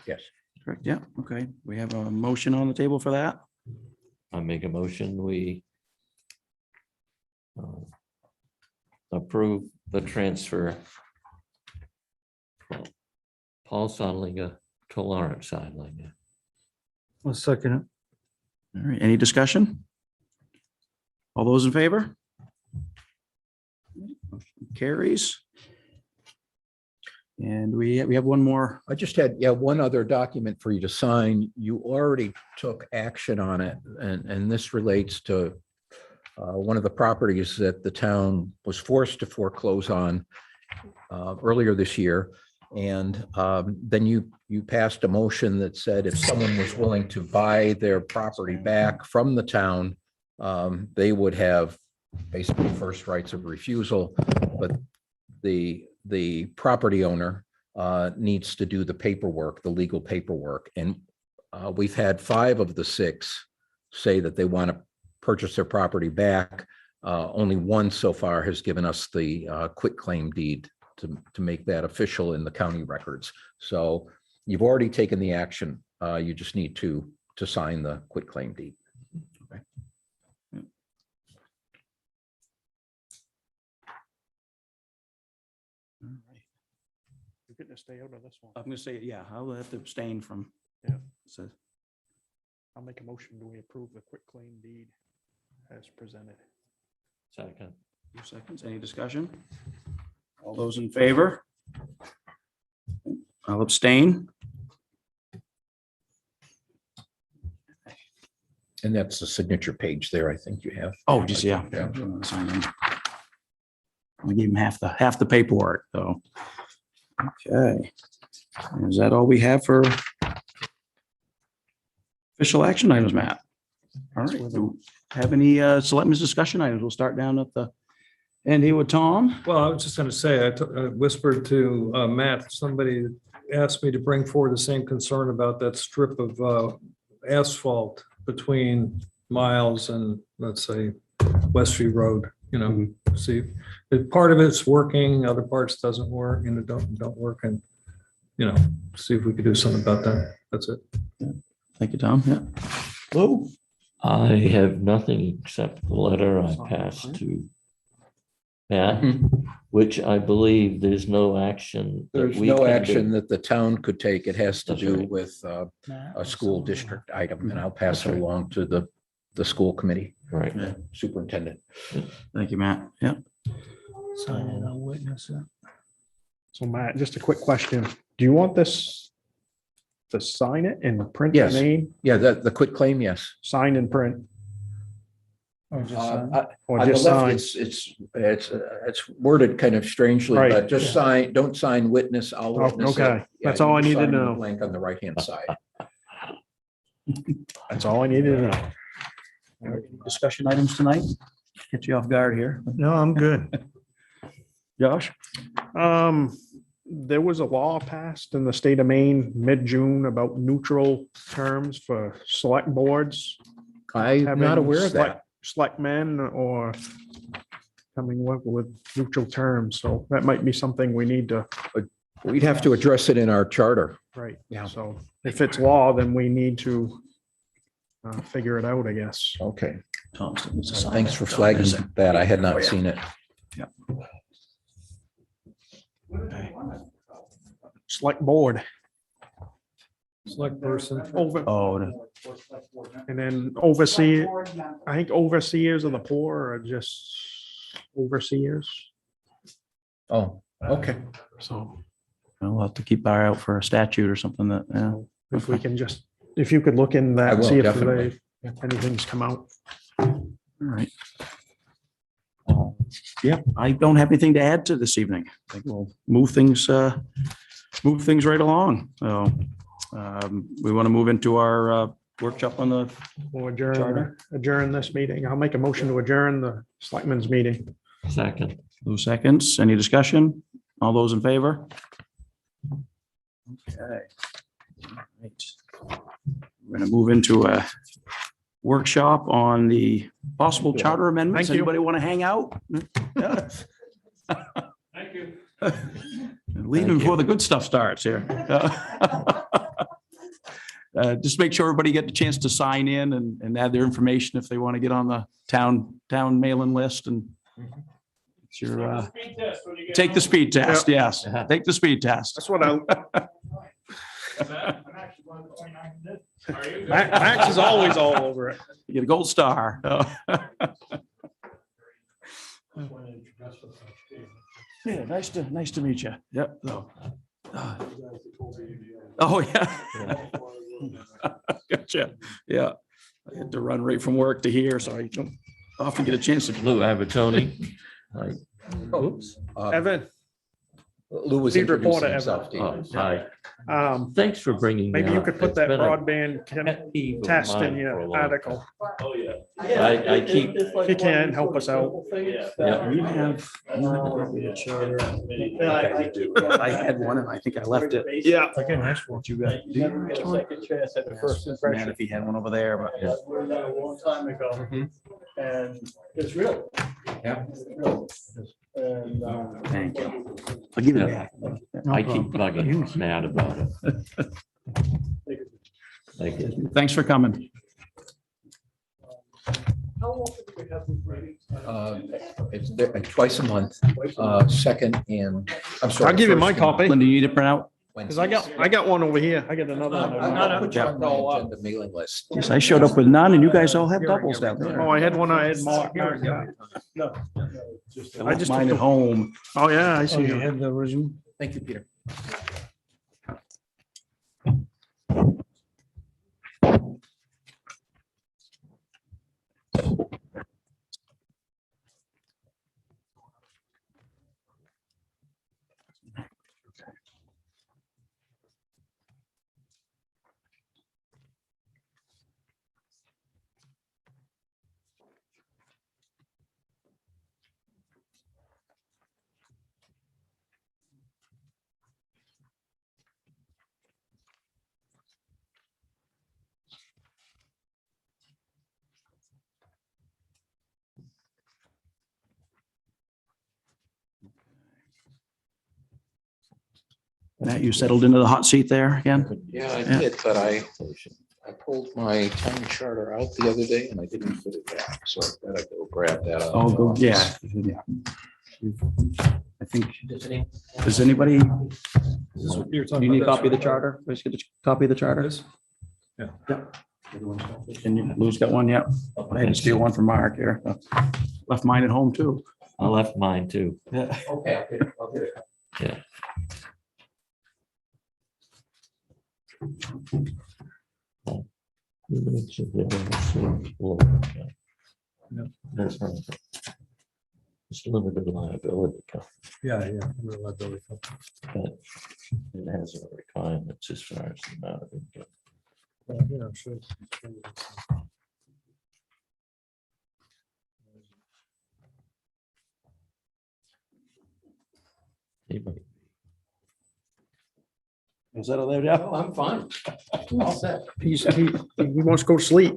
Yes. Correct. Yeah. Okay. We have a motion on the table for that. I make a motion, we approve the transfer from Paul Seidlinger to Lawrence Seidlinger. I'll second it. All right. Any discussion? All those in favor? Motion carries. And we have one more. I just had, one other document for you to sign. You already took action on it, and this relates to one of the properties that the town was forced to foreclose on earlier this year. And then you passed a motion that said if someone was willing to buy their property back from the town, they would have basically first rights of refusal, but the property owner needs to do the paperwork, the legal paperwork. And we've had 5 of the 6 say that they want to purchase their property back. Only 1 so far has given us the quitclaim deed to make that official in the county records. So you've already taken the action. You just need to sign the quitclaim deed. Okay. You're getting to stay out of this one. I'm going to say, I'll have to abstain from. Yeah. So, I'll make a motion to approve the quitclaim deed as presented. Second. 2 seconds. Any discussion? All those in favor? I'll abstain. And that's the signature page there, I think you have. Oh, just, yeah. We gave him half the paperwork, though. Okay. Is that all we have for official action items, Matt? All right. Do we have any selectmen's discussion items? We'll start down at the end here with Tom. Well, I was just going to say, I whispered to Matt, somebody asked me to bring forward the same concern about that strip of asphalt between Miles and, let's say, Westview Road, see if part of it's working, other parts doesn't work, don't work, and, see if we could do something about that. That's it. Thank you, Tom. Yeah. Lou? I have nothing except the letter I passed to Matt, which I believe there's no action. that There's we no can do. action that the town could take. It has to That's do right. with a school district item, and I'll pass it along to the school committee. Right. Superintendent. Thank you, Matt. Yeah. Sign it, I'll witness it. So Matt, just a quick question. Do you want this to sign it and print the Yes. name, Yeah, the quit claim, yes. sign and print, Or just Uh, sign. or On the just left, sign? it's worded kind of strangely, Right. but just don't sign witness, I'll Oh, witness it. okay. Yeah, That's you all I just need to sign the know. Blank on the right-hand side. That's all I needed to know. Discussion items tonight? Get you off guard here. No, I'm good. Josh? There was a law passed in the state of Maine mid-June about neutral terms for select boards. I'm not having aware of that. Selectmen or coming up with neutral terms. So that might be something we need to, We'd have to address it in our charter. right. Yeah. So if it's law, then we need to figure it out, I guess. Okay. Thompson needs to sign Thanks it. for flagging that. I had Oh, not yeah. seen it. Select board. Select person. Over, Oh, and then oversee, I think overseers of the poor are just overseers. Oh, okay. So we'll have to keep our eye out for a statute or something that, yeah. if we can just, if you could look in I that, will, see if definitely. anything's come out. All right. Yeah, I don't have anything to add to this evening. I think we'll move things right along. So we want to move into our workshop on the We'll Charter. adjourn this meeting. I'll make a motion to adjourn the selectmen's meeting. Second. 2 seconds. Any discussion? All those in favor? Okay. All right. We're going to move into a workshop on the possible charter amendments. Thank you. Anybody want to hang out? Yeah. Thank you. Leaving before the good stuff starts here. Just make sure everybody get the chance to sign in and add their information if they want to get on the town mailing list and it's your, take the speed test. Yes, take the speed test. That's what Max is always all over it. You get a gold star. Yeah, nice to meet you. Yep. Oh, yeah. Gotcha. Yeah. I had to run right from work to here, so I don't often get a chance to. Lou Abertoni. Hi. Oops. Evan, Lou was Lead reporter, introducing himself to you. Hi. thanks for bringing. maybe me you up. could put It's that been a broadband pet peeve of test mine in for a your long article. I keep. If you can, help us out. Yeah. You have. I had one and I think I left it. Yeah. I can ask what you got. Second chance at the first Man, impression. if he had one over there, but. That was a long time ago, and it's real. Yeah. And, Thank you. I'll give it back. I keep bugging Matt about it. Thank you. Thanks for coming. How often do we have these meetings? It's twice a month, second and, I'm sorry. I'll give you my first copy, Linda, you need to print out? because I got one over here. I got another one. I'll put you on my agenda mailing list. Yes, I showed up with none and you guys all have doubles down Oh, there. I had one I had marked. No. I just mine at home. Oh, yeah, I see. You have the original? Thank you, Peter. Matt, you settled into the hot seat there again? Yeah, I Yeah. did, but I pulled my town charter out the other day and I didn't put it back, so I gotta go grab that. out of Oh, the go, office. yeah. I think, does anybody, Is this what you're do talking you need a about? copy of the charter? Let's get a copy of the charter. Yeah. And you, Lou's got one, yep. I had to steal one from Mark here. Left mine at home too. I left mine too. Yeah. Okay, I'll get it. Yeah. It's limited liability company, Yeah, yeah. Reliability company. but it has no requirements as far as the amount of income. Yeah, sure. Anybody- Is that all there, Jeff? Oh, I'm fine. All set. He wants to go to sleep.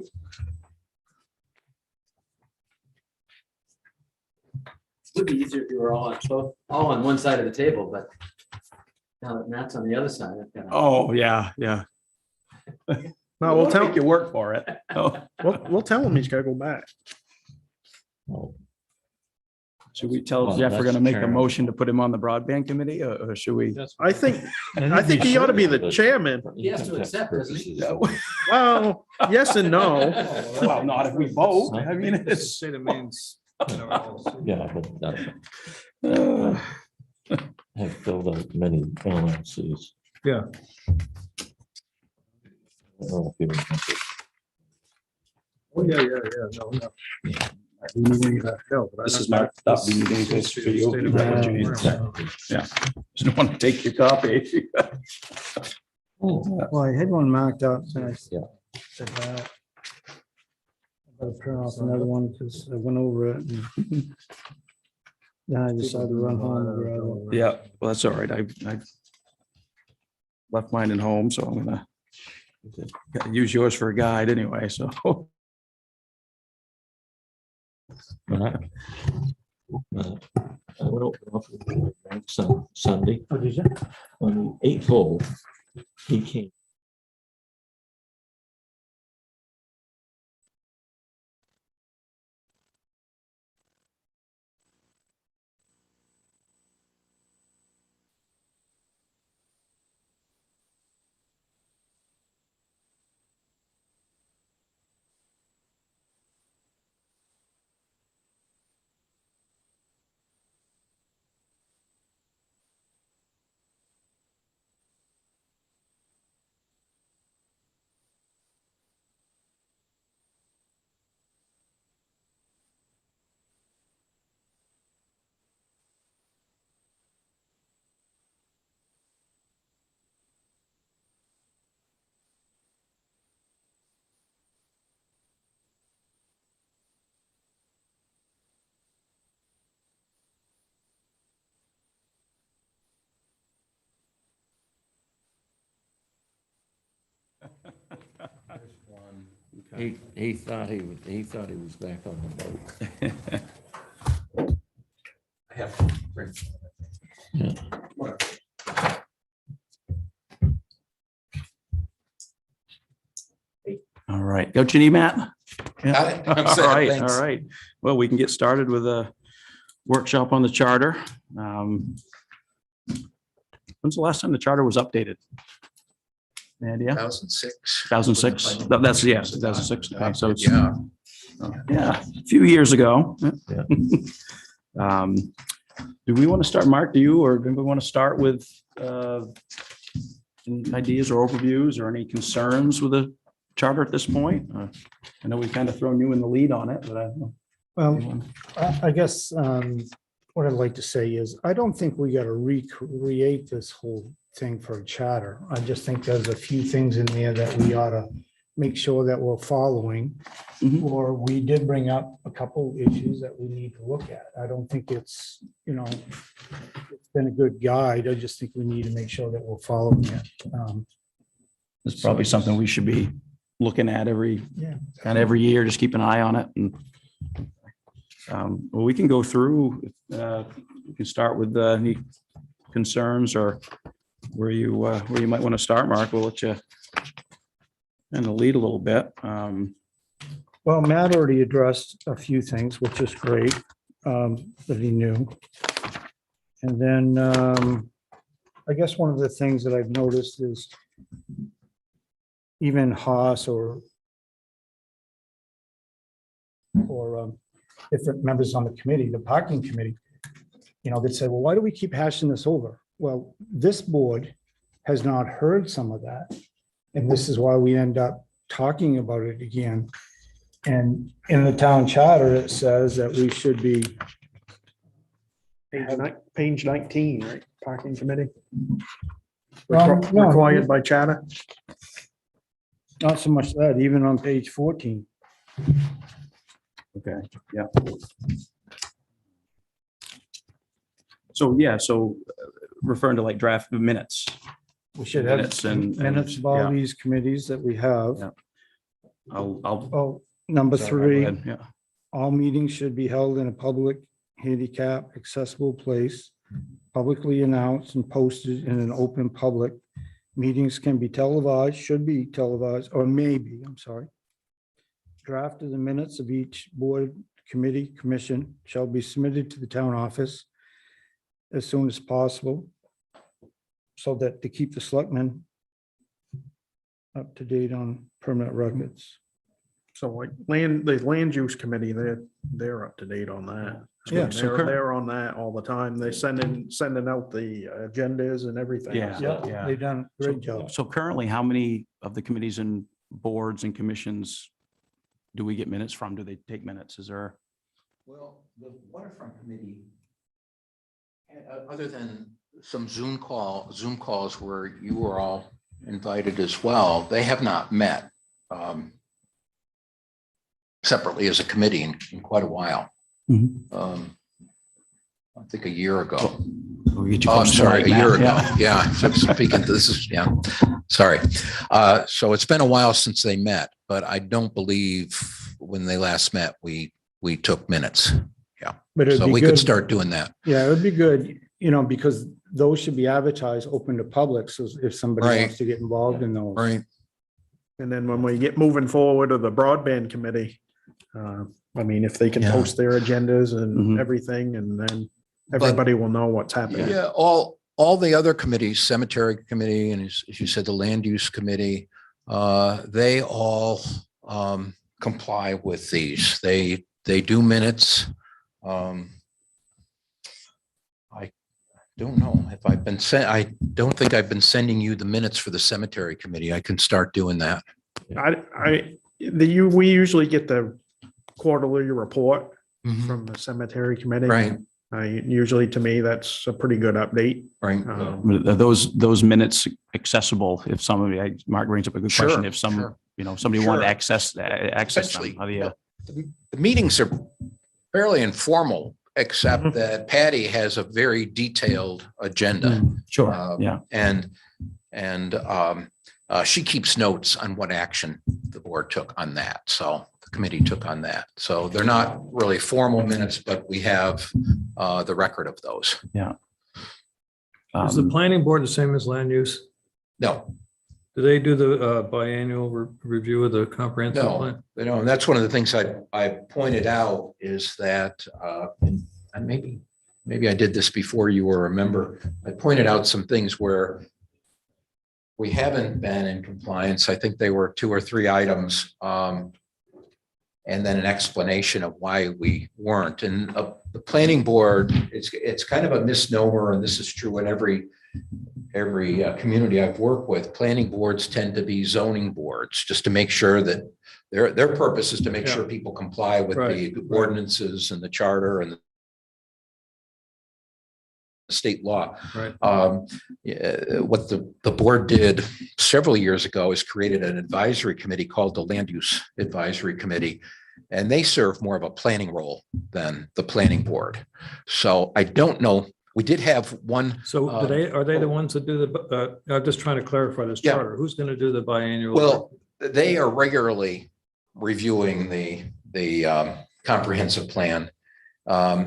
Would be easier if you were all on one side of the table, but now that Matt's on the other side, I've got. Oh, yeah, yeah. No, we'll tell, Make you work for it. Oh. we'll tell him he's gotta go back. Oh, Should we tell Well, Jeff we're that's gonna make a terrible. motion to put him on the broadband committee or should we? I think he ought to be the chairman. He has to accept, doesn't he? Well, yes and no. Well, not if we vote. I mean, it's. State of Maine's. Yeah, but Uh, I have filled out many LLCs. Yeah. I don't know if you remember. Oh, yeah, no. This is my stuff. You need this for you. State of Is that what you Maine. need? Yeah. Just want to take your copy. Oh, Well, I had one marked out and I Yeah. said that. I gotta print off another one because I went over it and then I decided to run home and grab it. Yeah, well, that's all right. I left mine at home, so I'm gonna use yours for a guide anyway, so. I went over Sunday. Oh, did you? On the 8th hole, he came. He thought he was back on the boat. I have to bring- Yeah. All right, go Ginny, Matt. Yeah. Got it. I'm All set. right, Thanks. all right. Well, we can get started with a workshop on the charter. When's the last time the charter was updated? Any idea? 2006. 2006? That's, yeah, 2006. Okay, so it's, Yeah. yeah, a few years ago. Yeah. Do we want to start, Mark, do you, or do we want to start with any ideas or overviews or any concerns with the charter at this point? I know we've kind of thrown you in the lead on it, but I don't know. Well, I guess what I'd like to say is, I don't think we got to recreate this whole thing for a charter. I just think there's a few things in there that we ought to make sure that we're following. Mhm. Or we did bring up a couple issues that we need to look at. I don't think it's, it's been a good guide. I just think we need to make sure that we're following it. It's probably something we should be looking at every year, just keep an eye on it. And well, we can go through, we can start with any concerns or where you might want to start, Mark. We'll let you kind of lead a little bit. Well, Matt already addressed a few things, which is great, that he knew. And then I guess one of the things that I've noticed is even Haas or different members on the committee, the parking committee, you know, they'd say, well, why do we keep hashing this over? Well, this board has not heard some of that. And this is why we end up talking about it again. And in the town charter, it says that we should be, Page 19, right? Parking committee. No. Required by charter. not so much that, even on page 14. Okay, yeah. So, yeah, so referring to like draft minutes. We should have Minutes and- minutes of all yeah. these committees that we have. Yeah. I'll. Oh, number sorry, go 3, ahead, yeah. all meetings should be held in a public, handicap, accessible place, publicly announced and posted in an open public. Meetings can be televised, should be televised, or maybe, I'm sorry. Draft of the minutes of each board, committee, commission shall be submitted to the town office as soon as possible, so that to keep the selectmen up to date on permanent records. So like the land use committee, they're up to date on that. Yeah, so They're on that all the time. They're sending out the agendas and everything. Yeah. Yeah, they've done a great job. So currently, how many of the committees and boards and commissions do we get minutes from? Do they take minutes? Is there? Well, the waterfront committee, other than some Zoom calls where you were all invited as well, they have not met separately as a committee in quite a while. I think a year ago. Oh, I'm sorry, a year ago. Yeah. So speaking, this is, yeah, sorry. So it's been a while since they met, but I don't believe when they last met, we took minutes. Yeah. But it'd So be we good- could start doing that. Yeah, it would be good, you know, because those should be advertised, open to public, so if somebody Right. wants to get involved in those. Right. And then when we get moving forward to the broadband committee, I mean, if they can Yeah. post their agendas and Mhm. everything, and then everybody will know what's happening. Yeah, all the other committees, cemetery committee, and as you said, the land use committee, they all comply with these. They do minutes. I don't know if I've been I don't think I've been sending you the minutes for the cemetery committee. I can start doing that. We usually get the quarterly report Mhm. from the cemetery committee. Right, Usually to me, that's a pretty good update. right. Are those minutes accessible if somebody, Mark brings up a good question, Sure, if some, sure. somebody wanted to Sure. access them, Essentially, how do you? The meetings are fairly informal, except that Patty has a very detailed agenda. Sure, Um, yeah. And she keeps notes on what action the board took on that. So the committee took on that. So they're not really formal minutes, but we have the record of those. Is the planning board the same as land use? No, Do they do the biannual review of the comprehensive no, plan? you know, and that's one of the things I pointed out is that, and maybe I did this before you were a member. I pointed out some things where we haven't been in compliance. I think they were 2 or 3 items. And then an explanation of why we weren't. And the planning board, it's kind of a misnomer, and this is true in every community I've worked with. Planning boards tend to be zoning boards, just to make sure that their purpose is to make sure people comply with the ordinances and the charter and the state law. Right. What the board did several years ago is created an advisory committee called the Land Use Advisory Committee. And they serve more of a planning role than the planning board. So I don't know. We did have one. So are they the ones that do the, I'm just trying to clarify this Yeah. charter. Who's going to do the biannual? Well, they are regularly reviewing the comprehensive plan.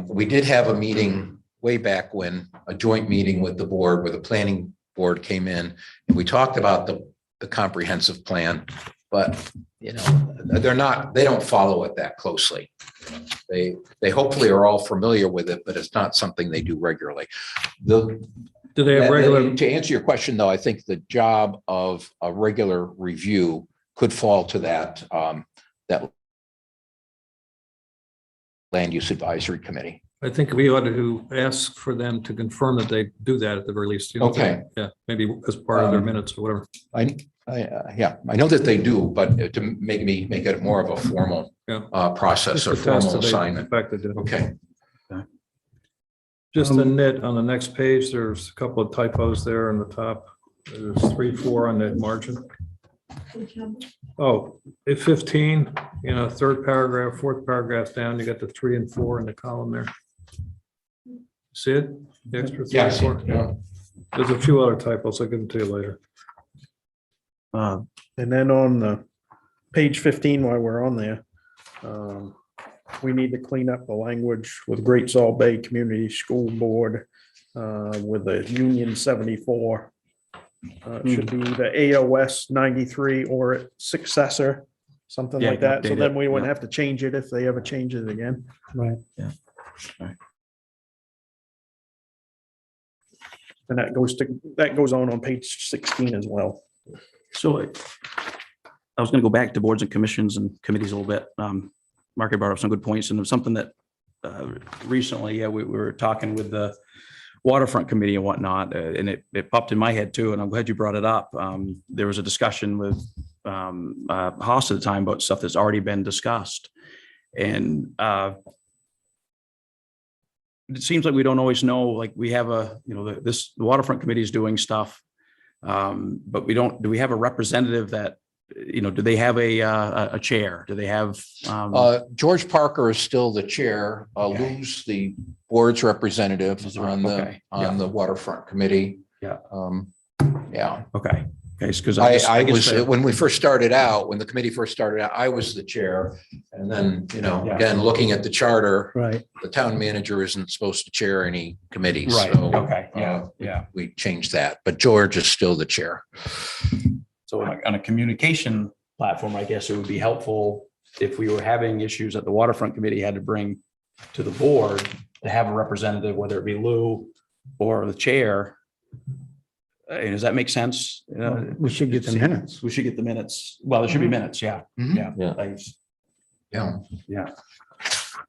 We did have a meeting way back when, a joint meeting with the board where the planning board came in and we talked about the comprehensive plan, but you know, they don't follow it that closely. They hopefully are all familiar with it, but it's not something they do regularly. Do they have regular? To answer your question, though, I think the job of a regular review could fall to that land use advisory committee. I think we ought to ask for them to confirm that they do that at the very least. You know, Okay. Yeah, maybe as part of their minutes or whatever. Yeah, I know that they do, but to make it more of a formal process or Just attest formal to the assignment. fact that they- Okay. Just a nit on the next page, there's a couple of typos there on the top. There's 3, 4 on that margin. Oh, at 15, you know, third paragraph, fourth paragraph down, you got the 3 and 4 in the column there. See it? The extra 3 and 4? Yeah. There's a few other typos. I'll give them to you later. And then on the page 15, while we're on there, we need to clean up the language with Great Salt Bay Community School Board with the Union 74. It should be the AOS 93 or its successor, something Yeah, like that. So update then it, we wouldn't yeah. have to change it if they ever change it again. Right. And that goes on page 16 as well. So I was going to go back to boards and commissions and committees a little bit. Mark had brought up some good points, and it was something that recently, we were talking with the waterfront committee and whatnot, and it popped in my head too, and I'm glad you brought it up. There was a discussion with Haas at the time about stuff that's already been discussed. And it seems like we don't always know, like we have the waterfront committee is doing stuff, but do we have a representative that, do they have a chair? Do they have? George Parker is still the chair. Lou's the board's representative on the waterfront committee. Yeah. Yeah. Okay. Because I was, when we first started out, when the committee first started out, I was the chair. And then, again, looking at the charter, Right. the town manager isn't supposed to chair any committees. Right. So, Okay. Yeah. we changed that, but George is still the chair. So on a communication platform, I guess it would be helpful if we were having issues that the waterfront committee had to bring to the board to have a representative, whether it be Lou or the chair. Does that make sense? We should get the minutes. We should get the minutes. Well, there should be minutes. Yeah. Mhm. Yeah. Yeah. Yeah.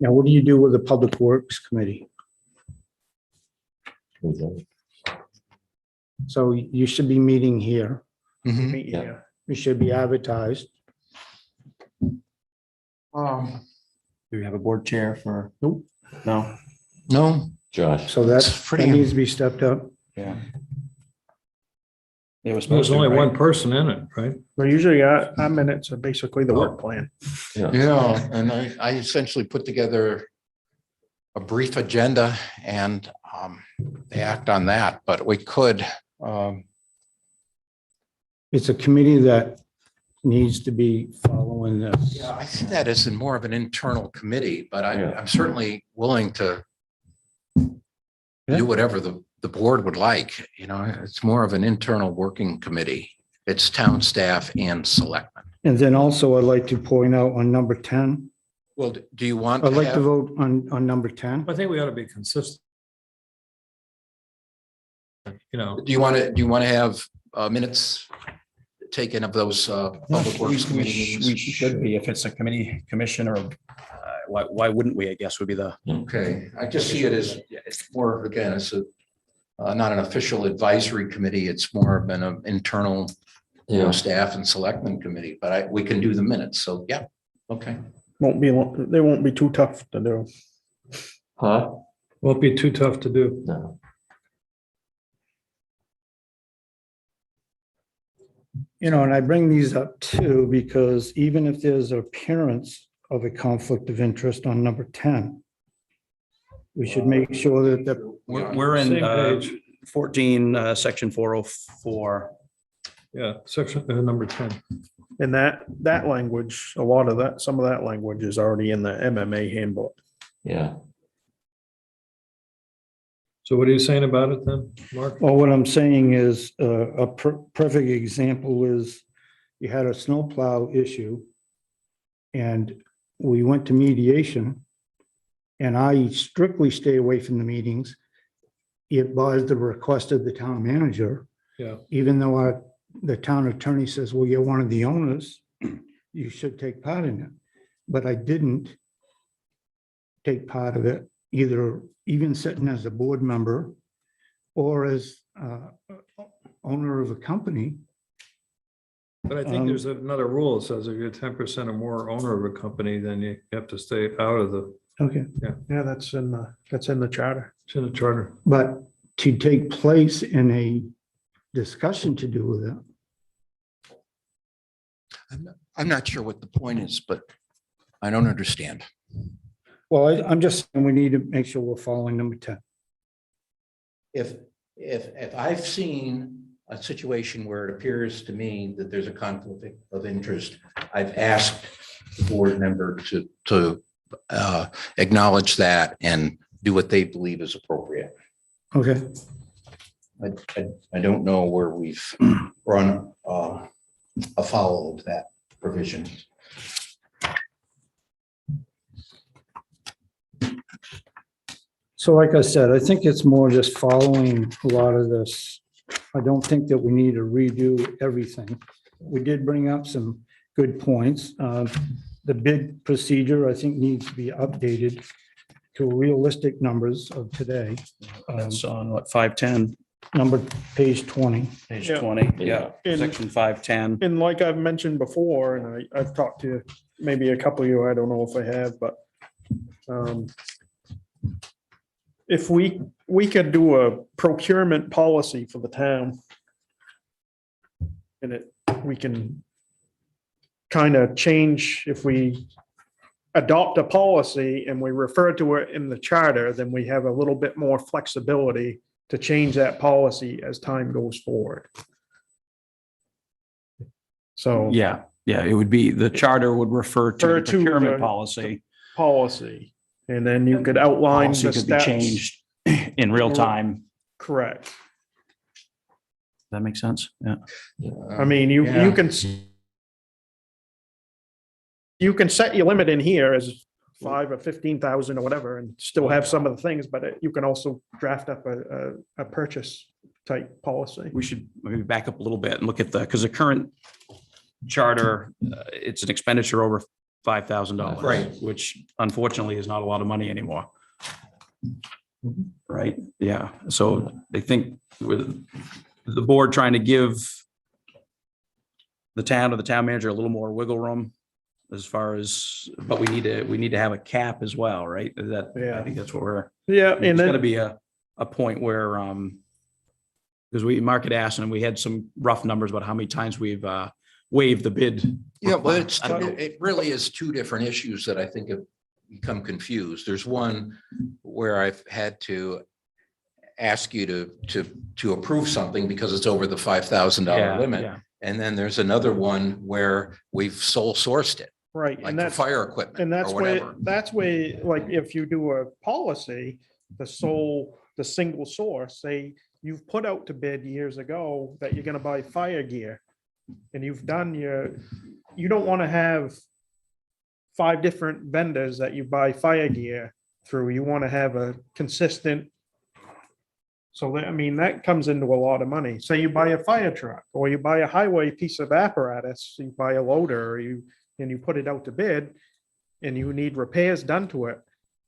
Now, what do you do with the Public Works Committee? So you should be meeting here. Mhm. Meet here. You should be advertised. Do we have a board chair for? Nope. No. No. Josh. So It's that pretty- needs to be stepped up. Yeah. It was There's supposed to, only right? one person in it, right? But usually our minutes are basically the work plan. Yeah, and I essentially put together a brief agenda and they act on that, but we could. It's a committee that needs to be following this. Yeah, I see that as more of an internal committee, but Yeah. I'm certainly willing to Yeah. do whatever the board would like. It's more of an internal working committee. It's town staff and selectmen. And then also I'd like to point out on number 10, Well, do you want? I'd like to have- vote on number 10. I think we ought to be consistent. Do you want to have minutes taken of those public works committee meetings? We should be, if it's a committee, commission, or why wouldn't we, I guess would be the. Okay, I just see it as, it's more, again, it's not an official advisory committee, it's more of an internal, staff and selectmen committee, but we can do the minutes, so yeah, okay. They won't be too tough to do. Huh? Won't be too tough to do. No. And I bring these up too, because even if there's an appearance of a conflict of interest on number 10, we should make sure that We're in Same page. 14, section 404. Yeah, section number 10. And that language, some of that language is already in the MMA handbook. Yeah. So what are you saying about it then, Mark? Well, what I'm saying is, a perfect example is you had a snowplow issue and we went to mediation and I strictly stay away from the meetings. It was the request of the town manager, Yeah, even though the town attorney says, well, you're one of the owners, you should take part in it. But I didn't take part of it, even sitting as a board member or as owner of a company. but I think there's another rule that says if you're 10% or more owner of a company, then you have to stay out of the, Okay, Yeah, that's in the charter. it's in the charter. but to take place in a discussion to do with it. I'm not sure what the point is, but I don't understand. Well, I'm just saying we need to make sure we're following number 10. If I've seen a situation where it appears to me that there's a conflict of interest, I've asked the board member to acknowledge that and do what they believe is appropriate. Okay, I don't know where we've run afoul of that provision. so like I said, I think it's more just following a lot of this. I don't think that we need to redo everything. We did bring up some good points. The bid procedure, I think, needs to be updated to realistic numbers of today. That's on what, 510, Page 20. page Yeah. 20, yeah, And- section 510. And like I've mentioned before, and I've talked to maybe a couple of you, I don't know if I have, but if we could do a procurement policy for the town, and we can kind of change, if we adopt a policy and we refer to it in the charter, then we have a little bit more flexibility to change that policy as time goes forward. So. Yeah, it would be, the charter would refer to the Refer to procurement the- policy. Policy, and then you could outline Policy the could be steps. changed in real time. Correct. Does that make sense? Yeah. I mean, you can set your limit in here as 5 or 15,000 or whatever, and still have some of the things, but you can also draft up a purchase type policy. We should maybe back up a little bit and look at because the current charter, it's an expenditure over $5,000. Right. Which unfortunately is not a lot of money anymore. Right? Yeah. So they think with the board trying to give the town or the town manager a little more wiggle room as far as, but we need to have a cap as well, right? That, Yeah. I think that's what we're. Yeah, There's and got to then, be a point where, because Mark had asked and we had some rough numbers about how many times we've waived the bid. Yeah, but I don't know. it really is two different issues that I think have become confused. There's one where I've had to ask you to approve something because it's over the $5,000 limit. Yeah. And then there's another one where we've sole sourced it, right, like and for that's, fire equipment and or whatever. that's where, like, if you do a policy, the single source, say, you've put out to bid years ago that you're gonna buy fire gear. And you don't want to have 5 different vendors that you buy fire gear through. You want to have a consistent. So that, I mean, that comes into a lot of money. Say you buy a fire truck or you buy a highway piece of apparatus, you buy a loader, and you put it out to bid and you need repairs done to it.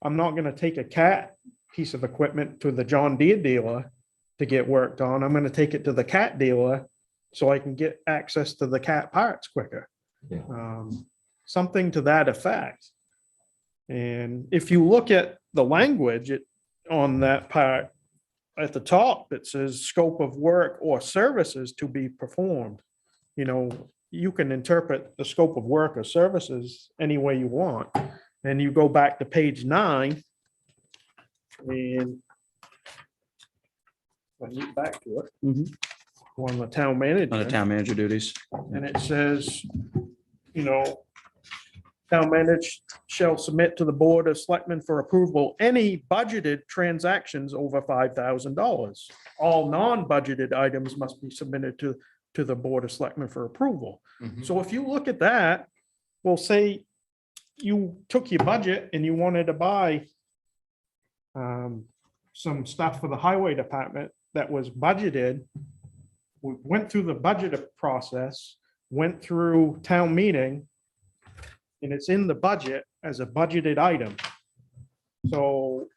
I'm not going to take a Cat piece of equipment to the John Deere dealer to get worked on. I'm going to take it to the Cat dealer so I can get access to the Cat parts quicker. Something to that effect. And if you look at the language on that part, at the top, it says scope of work or services to be performed. You know, you can interpret the scope of work or services any way you want. And you go back to page 9 and I get back to it. On the town manager. On the town manager duties. And it says, you know, Town manager shall submit to the Board of Selectmen for approval any budgeted transactions over $5,000. All non-budgeted items must be submitted to the Board of Selectmen for approval. So if you look at that, we'll say you took your budget and you wanted to buy some stuff for the highway department that was budgeted. We went through the budget process, went through town meeting, and it's in the budget as a budgeted item. So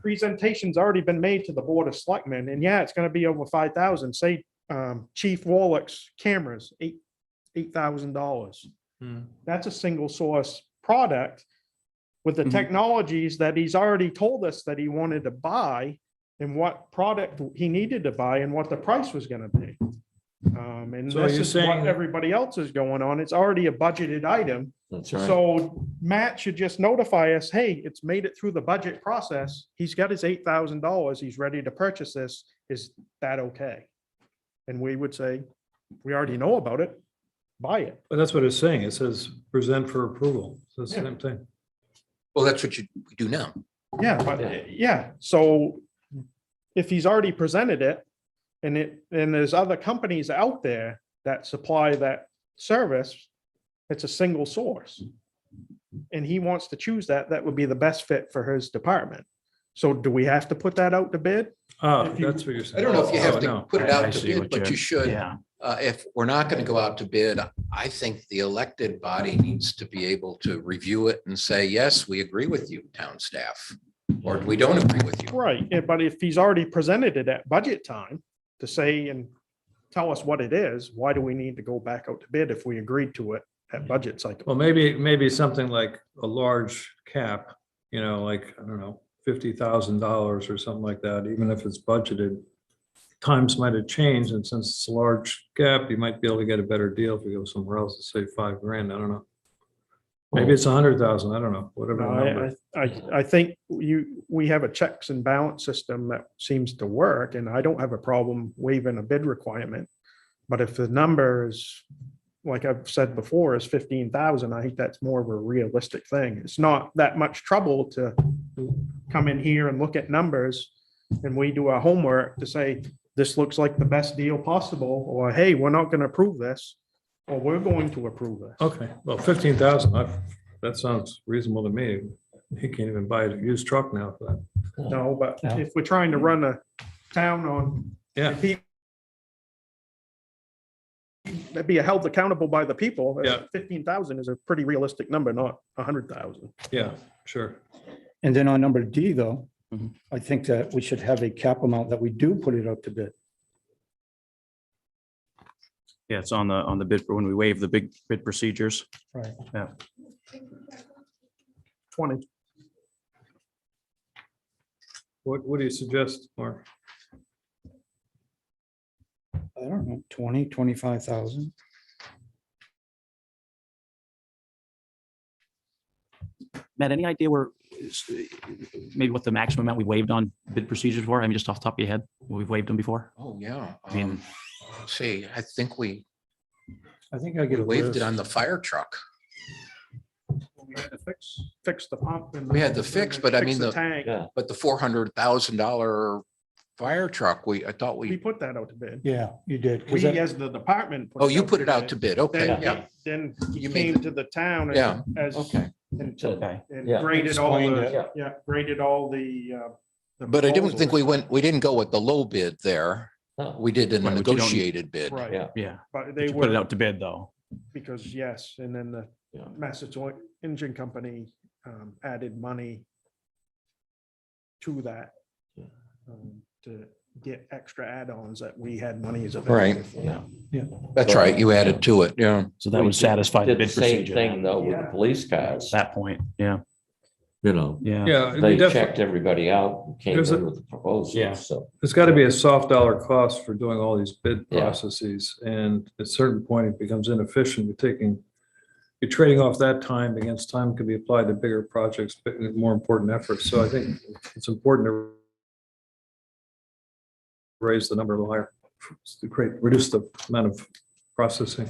presentation's already been made to the Board of Selectmen, and yeah, it's gonna be over 5,000. Say Chief Warlick's cameras, $8,000. That's a single source product with the technologies that he's already told us that he wanted to buy and what product he needed to buy and what the price was gonna be. And So are this you is what saying- everybody else is going on. It's already a budgeted item. That's right. So Matt should just notify us, hey, it's made it through the budget process. He's got his $8,000. He's ready to purchase this. Is that okay? And we would say, we already know about it. Buy it. But that's what it's saying. It says present for approval. So it's the same thing. Well, that's what you do now. Yeah, but yeah, so if he's already presented it and there's other companies out there that supply that service, it's a single source. And he wants to choose that would be the best fit for his department. So do we have to put that out to bid? Oh, If you- that's what you're saying. I don't know if you have Oh, to no. put it I out to see bid, what but you're- you should. Yeah. If we're not going to go out to bid, I think the elected body needs to be able to review it and say, yes, we agree with you, town staff, or we don't agree with you. Right, but if he's already presented it at budget time to say and tell us what it is, why do we need to go back out to bid if we agreed to it at budget cycle? Well, maybe something like a large cap, like, I don't know, $50,000 or something like that, even if it's budgeted. Times might have changed, and since it's a large gap, you might be able to get a better deal if you go somewhere else to save $5,000. I don't know. Maybe it's 100,000. I don't know, whatever. the number. I think we have a checks and balance system that seems to work, and I don't have a problem waiving a bid requirement. But if the number is, like I've said before, is 15,000, I think that's more of a realistic thing. It's not that much trouble to come in here and look at numbers, and we do our homework to say, this looks like the best deal possible, or hey, we're not going to approve this, or we're going to approve this. Okay, well, 15,000, that sounds reasonable to me. He can't even buy a used truck now for that. No, but if we're trying to run a town on, Yeah, that'd be held accountable by the people. Yeah. 15,000 is a pretty realistic number, not 100,000. yeah, sure. And then on number D though, Mhm. I think that we should have a cap amount that we do put it out to bid. Yeah, it's on the bid for when we waive the big bid procedures. Right. Yeah. 20. What do you suggest, Mark? I don't know, 20, 25,000. Matt, any idea where, maybe what the maximum amount we waived on bid procedures were? I mean, just off the top of your head, we've waived them before? Oh, yeah. I mean- See, I think we I think I get a waived it list. on the fire truck. We had to fix the pump. and We had the fix, but I fix mean, the- tank. Yeah. But the $400,000 fire truck, I thought We we, put that out to bid. Yeah, you did. 'cause We, that- as the department. oh, you put it out to bid. Okay, Then, yeah, then he You made came to the town Yeah, as, okay. and Okay. and Yeah. graded all Explained the, it. yeah, graded all the. But I didn't think proposals. we didn't go with the low bid there. No. We did in a Right, but you don't- negotiated bid. Right, Yeah. Yeah, but but they you put it were, out to bid though. because yes, and then the Yeah. Massachusetts Engine Company added money to that Yeah. to get extra add-ons that we had monies Right. available for. Yeah. That's right. You added to it. Yeah. So that We would satisfy the Did the bid same procedure. thing though with the Yeah. police At cars, that point, yeah, yeah. Yeah, we They definitely, checked everybody out, and came There's a- in with the proposal, Yeah. so. there's got to be a soft dollar cost for doing all these bid Yeah. processes. And at a certain point, it becomes inefficient. You're trading off that time against time could be applied to bigger projects, but more important efforts. So I think it's important to raise the number a little higher, to reduce the amount of processing.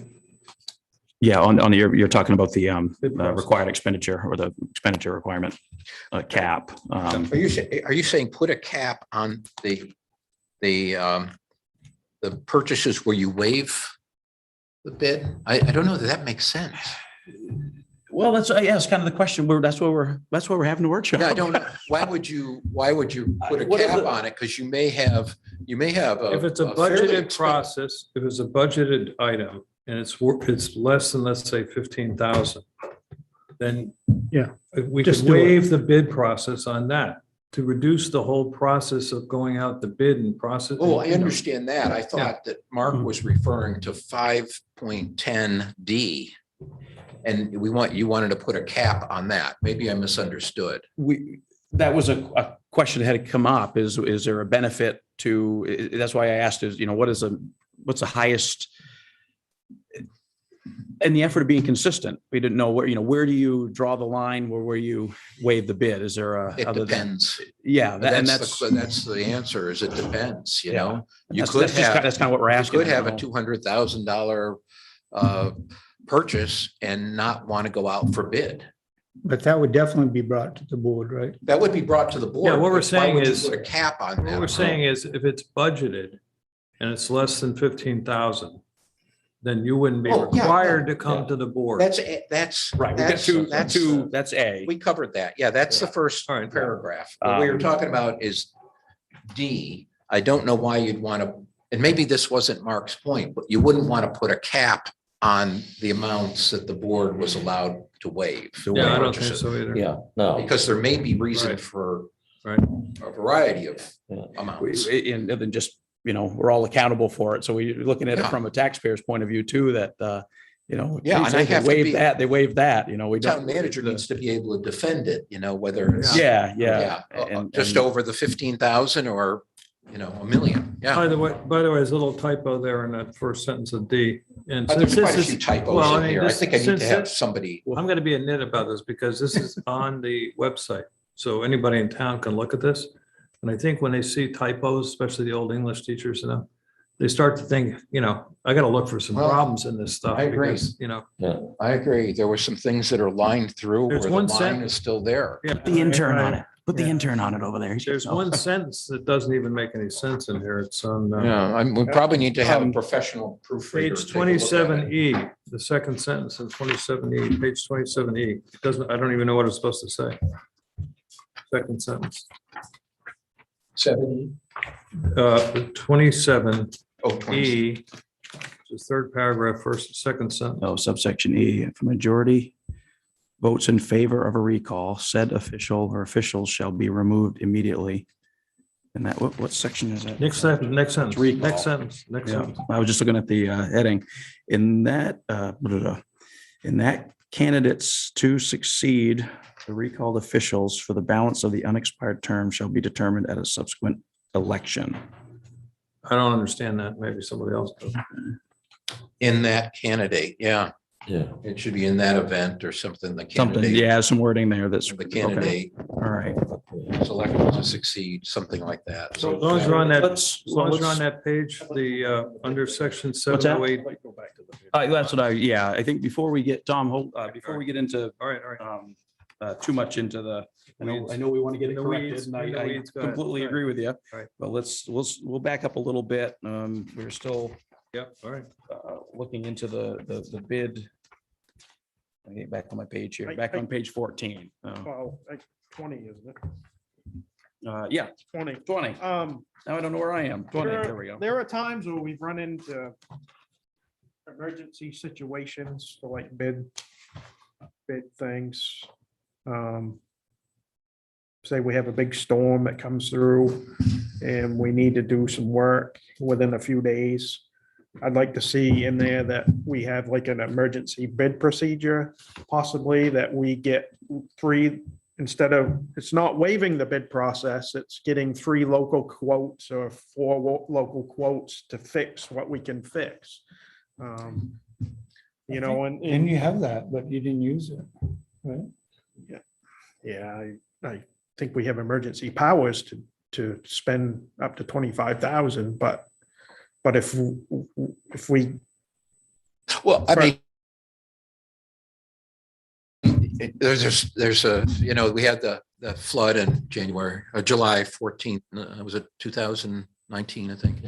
Yeah, on you're talking about the Bid process. required expenditure or the expenditure requirement cap. Are you saying put a cap on the purchases where you waive the bid? I don't know that that makes sense. Well, that's, yeah, it's kind of the question. That's what we're having the workshop. Yeah, I don't know. Why would you put a What is cap it? on it? Because you may have If it's a fairly budgeted expensive- process, if it's a budgeted item and it's less than, let's say, 15,000, then Yeah, we just could do it. waive the bid process on that to reduce the whole process of going out the bid and process. Oh, I understand that. I thought that Mark Mhm. was referring to 5.10D. And you wanted to put a cap on that. Maybe I misunderstood. That was a question that had come up, is there a benefit to, that's why I asked is, what's the highest in the effort of being consistent? We didn't know where do you draw the line where you waive the bid? Is there a? It other than- depends. Yeah, That's the answer is it depends, you Yeah. know? You That's could just have. that's kind of what we're You asking. could have a you know. $200,000 purchase and not want to go out for bid. but that would definitely be brought to the board, right? That would be brought to the board. Yeah, what we're but why saying would you is- Put a cap on that. What we're saying is if it's budgeted and it's less than 15,000, then you wouldn't be Oh, yeah, required to yeah. come to the board. That's Right, we got that's A. We covered that. Yeah, that's the first All right. paragraph. What we were talking about is D. I don't know why you'd want to, and maybe this wasn't Mark's point, but you wouldn't want to put a cap on the amounts that the board was allowed to waive. Yeah, I don't think so either. Yeah, no. Because there may be reason Right. for Right. a variety of Yeah. amounts. And then just, we're all accountable for it. So we're looking at it Yeah. from a taxpayer's point of view too, that, Yeah, and I have to They be- waived that, we The don't. town manager needs to be able to defend it, whether it's. Yeah, Yeah, And- just and- over the 15,000 or, $1 million. Yeah. By the way, there's a little typo there in that first sentence of D. And There's since quite a this few is, typos well, I in mean, here. I this- think I need since to have this- somebody. I'm going to be a nit about this because this is on the website. So anybody in town can look at this. And I think when they see typos, especially the old English teachers, they start to think, I got to look for some Well, problems in this stuff. I agree. because, I agree. There were some things that are lined through where There's the one line sentence- is still there. yeah, Put the intern on it. Put the Yeah. intern on it over there. There's one sentence that doesn't even make any sense in here. It's on Yeah, we probably need to have a professional proofreader. page take a look at it. 27E, the second sentence in 27E, page 27E. It doesn't, I don't even know what it's supposed to say. Second sentence, 70. 27E, Oh, 20. the third paragraph, second sentence. Oh, subsection E, if a majority votes in favor of a recall, said official or officials shall be removed immediately. And that, what section is that? Next sentence, next sentence, Recall. next sentence, next Yeah, sentence. I was just looking at the heading. In that candidates to succeed the recalled officials for the balance of the unexpired term shall be determined at a subsequent election. I don't understand that. Maybe somebody else does. In that candidate, yeah. Yeah. It should be in that event or something, the Something, candidate. yeah, some wording there that's. The okay. candidate All right. selected to succeed, something like that. So as long as you're on that, Let's- as long as you're let's- on that page, under section What's that? 708. That's what I think before we get, Tom, before we get into All right, all right. too much into the, I know we want to get it In the corrected weeds, and in the I weeds, go ahead. completely All right. agree with you. Right. But we'll back up a little bit. We're still Yep, all right. looking into the bid. Let me get back on my page here, back on page 14. Well, like 20, isn't it? Yeah, 20. 20. Now I don't know where I am. 20, there we go. There are times where we've run into emergency situations for like bid things. Say we have a big storm that comes through and we need to do some work within a few days. I'd like to see in there that we have like an emergency bid procedure, possibly that we get 3, instead of, it's not waiving the bid process, it's getting 3 local quotes or 4 local quotes to fix what we can fix. And And you have that, but you didn't use it, right? yeah, I think we have emergency powers to spend up to 25,000, but if we, Well, I mean, There's a, we had the flood in January, or July 14th, was it 2019, I think,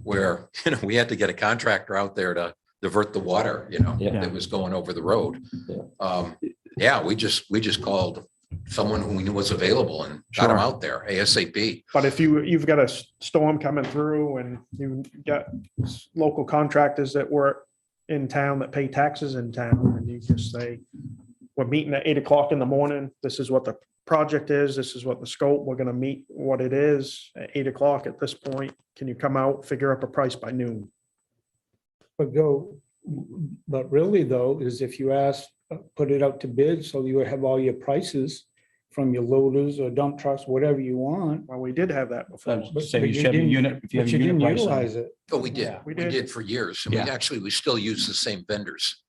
where, we had to get a contractor out there to divert the water, that was going over the road. We just called someone who we knew was available and got him out there ASAP. But if you've got a storm coming through and you got local contractors that work in town that pay taxes in town, and you just say, we're meeting at 8 o'clock in the morning. This is what the project is. This is what the scope. We're gonna meet what it is at 8 o'clock at this point. Can you come out, figure up a price by noon? But really though, is if you put it out to bid, so you have all your prices from your loaders or dump trucks, whatever you want. Well, we did have that before. Say you have a unit, if you have But a you unit didn't pricing. utilize it, Oh, we did. Yeah. We did for years. And we still use the same vendors.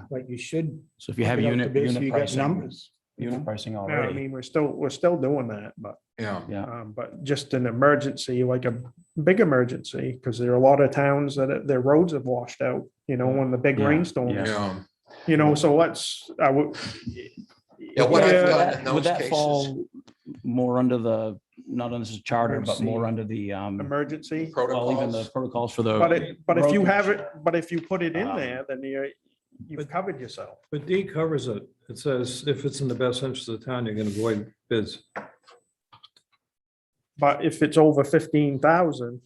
like you should. So if you have put it out to unit bid so you got pricing, numbers. unit pricing Yeah, I already. mean, we're still doing that, but, Yeah. but just an emergency, like a big emergency, because there are a lot of towns that their roads have washed out, when the big Yeah, rainstorms, Yeah. so I would. What I've done in Would those that cases. fall more under the, not under this charter, but more under the, Emergency. well, even the Protocols. protocols for the. But if you road have commission. it, but if you put it in Um, there, then you've covered yourself. But D covers it. It says if it's in the best interest of the town, you can avoid bids. But if it's over 15,000,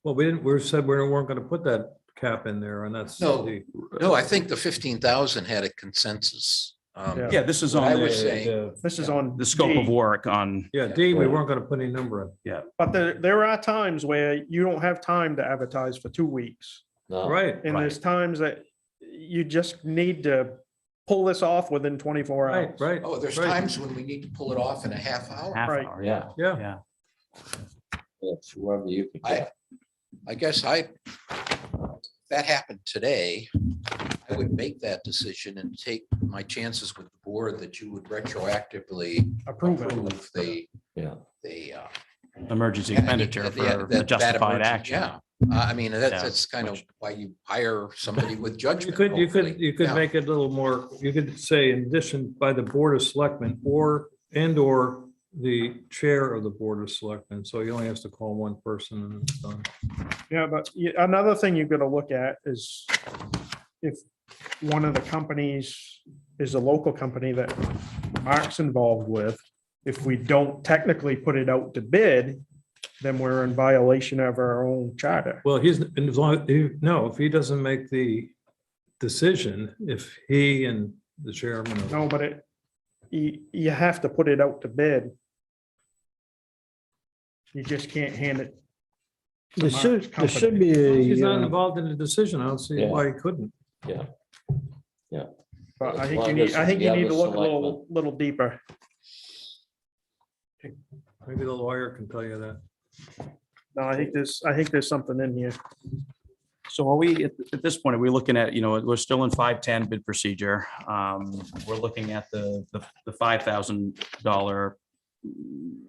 Well, we said we weren't going to put that cap in there, and that's. No. the- No, I think the 15,000 had a consensus. Yeah, this is What on I the, would say- this is on. the scope of D. work on, Yeah, D, we weren't going to put any number in. But there are times where you don't have time to advertise for 2 weeks. No. Right, And there's times that you just need to pull this off within 24 right, hours. right. Oh, there's right. times when we need to pull it off in a half hour. half Right. hour, Yeah. Yeah. yeah. It's whoever you can get. I guess that happened today, I would make that decision and take my chances with the board that you would retroactively Approve it. approve the, Yeah. the. Emergency Yeah, expenditure that- for that- the that justified emergency- action. Yeah, I mean, Yeah, that's kind of which- why you hire somebody with judgment. You could hopefully. Yeah. make it a little more, you could say in addition by the Board of Selectmen or the chair of the Board of Selectmen. So he only has to call one person and it's done. Yeah, but another thing you've got to look at is if one of the companies is a local company that Mark's involved with, if we don't technically put it out to bid, then we're in violation of our own charter. Well, if he doesn't make the decision, if he and the chairman. of- No, but you have to put it out to bid. You just can't hand it. to Mark's company. be He's not a, involved in the decision. I don't see Yeah. why he couldn't. Yeah. But I As think long you need, as I think the you other need to look a selectmen- little deeper. Maybe the lawyer can tell you that. No, I think there's something in here. So are we, at this point, are we looking at, we're still in 510 bid procedure. We're looking at the $5,000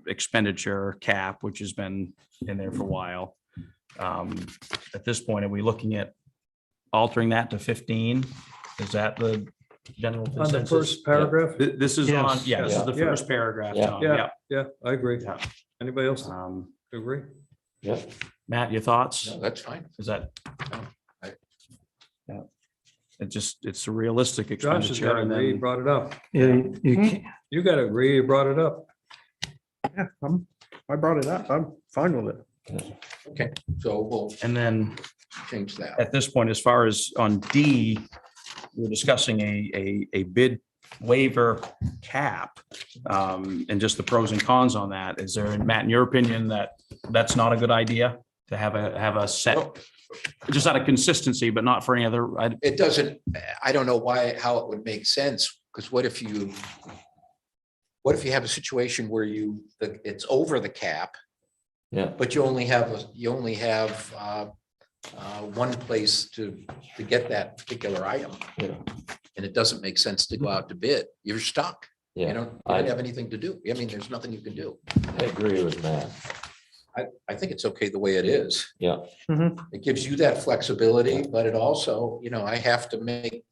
expenditure cap, which has been in there for a while. At this point, are we looking at altering that to 15? Is that the general On the consensus? first paragraph? This is on, Yes. this is the Yeah. first paragraph. Yeah. Tom. Yeah, yeah, I agree. Yeah. Anybody else Um, agree? Yeah. Matt, your thoughts? No, that's fine. Is that? I- Yeah. It's a realistic Josh has expenditure got to and agree, he then, brought it up. you can't, You got to agree, you brought it up. Yeah, I brought it up. I'm fine with it. Okay, so we'll and then change that. at this point, as far as on D, we're discussing a bid waiver cap. And just the pros and cons on that. Is there, Matt, in your opinion, that's not a good idea to have a set, just out of consistency, but not for any other, It doesn't, I don't know how it would make sense, because what if you have a situation where it's over the cap, Yeah. but you only have one place to get that particular item. Yeah. And it doesn't make sense to go out to bid. You're stuck. You Yeah. don't have anything to do. I mean, there's nothing you can do. I agree with that. I think it's okay the way it is. Yeah. It gives you that flexibility, but it also, I have to make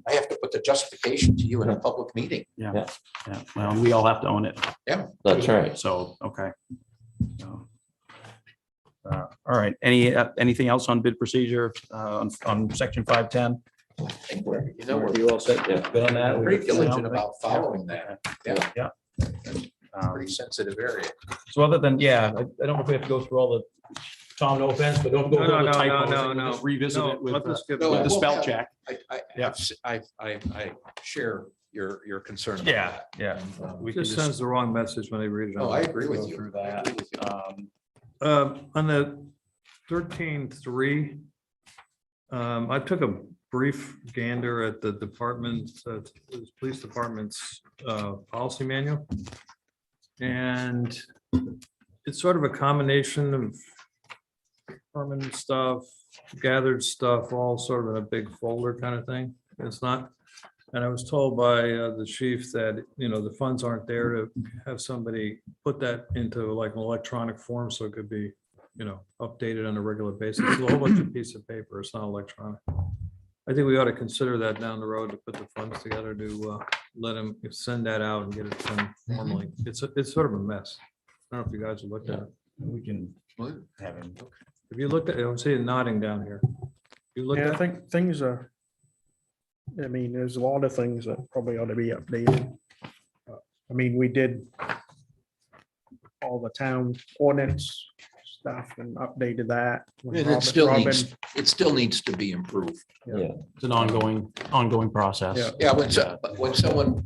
I have to put the justification to you in a public meeting. Yeah, well, we all have to own it. That's right. So, okay. So, all right, anything else on bid procedure, on section 510? You know, we're You all set? Good on that? very diligent about following that. Yeah. Yeah. Pretty sensitive area. So other than, I don't know if we have to go through all the, Tom, no offense, but don't go through all the typos. I think we'll just revisit it with the spell check. I share your concern. about Yeah, that. yeah. And, We can Just just, sends the wrong message when they read it. Oh, I agree with Go you. through I that. agree with you. On the 13.3, I took a brief gander at the department's, police department's policy manual. And it's sort of a combination of permanent stuff, gathered stuff, all sort of in a big folder kind of thing. It's not, and I was told by the chief that, the funds aren't there to have somebody put that into like an electronic form, so it could be, updated on a regular basis. It's a whole bunch of piece of paper. It's not electronic. I think we ought to consider that down the road to put the funds together to let him send that out and get it done formally. It's sort of a mess. I don't know if you guys have looked at it. we can have him. If you looked at it, I'm seeing nodding down here. You looked Yeah, I at, think things are, I mean, there's a lot of things that probably ought to be updated. I mean, we did all the town ordinance stuff and updated that. when And Robin- it still Robin- needs to be improved. It's an ongoing process. Yeah. Yeah, when someone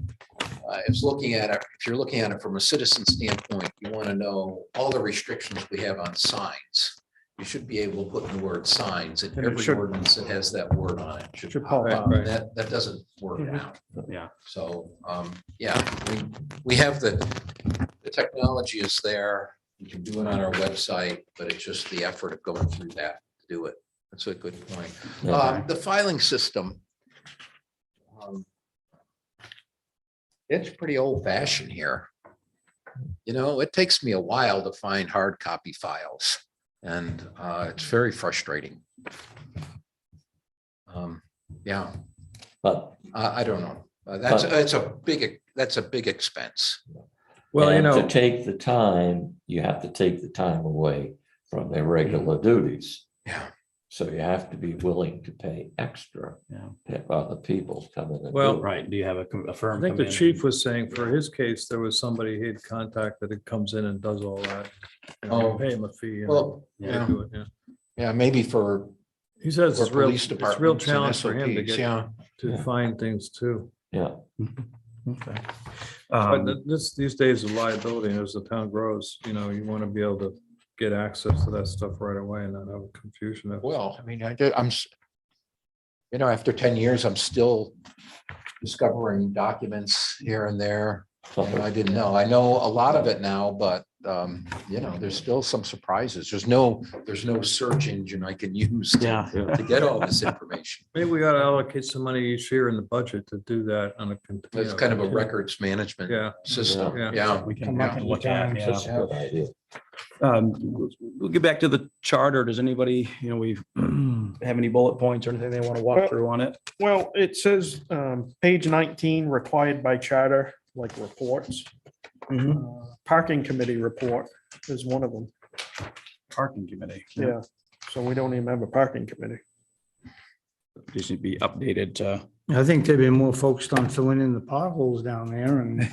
is looking at it, if you're looking at it from a citizen standpoint, you want to know all the restrictions we have on signs. You should be able to put in the word signs in And it every should- ordinance that has that word on it. Should pop Right, up. right. That doesn't work Mhm. out. Yeah. So, we have the technology is there. You can do it on our website, but it's just the effort of going through that to do it. That's a good point. The filing system. It's pretty old fashioned here. It takes me a while to find hard copy files and it's very frustrating. But I don't know. That's a big expense. well, and to take the time, you have to take the time away from their regular duties. Yeah. So you have to be willing to pay extra. Yeah. If other people come in. and Well, do it. Right, do you have a firm? I think come the in? chief was saying for his case, there was somebody he'd contacted that comes in and does all that. Oh. Pay him a fee. and Well, they yeah, do it, yeah. yeah, maybe for He says for it's real, police it's real departments and challenge for him to SOPs, get, yeah. to Yeah. find things too. Yeah, Okay. But these days of liability, and as the town grows, you want to be able to get access to that stuff right away and not have confusion. of- Well, I mean, after 10 years, I'm still discovering documents here and there. And I didn't know. I know a lot of it now, but there's still some surprises. There's no search engine I can use to get all this information. Maybe we ought to allocate some money each year in the budget to do that on a. It's kind of a records management Yeah. system. Yeah. Yeah. We can Come up with look at, times, yeah. that's a good idea. We'll get back to the charter. Does anybody, we have any bullet points or anything they want to walk through on it? Well, it says, page 19, required by charter, like reports. Parking committee report is one of them. Parking committee. Yeah. So we don't even have a parking committee. These need to be updated. I think they've been more focused on filling in the potholes down there and,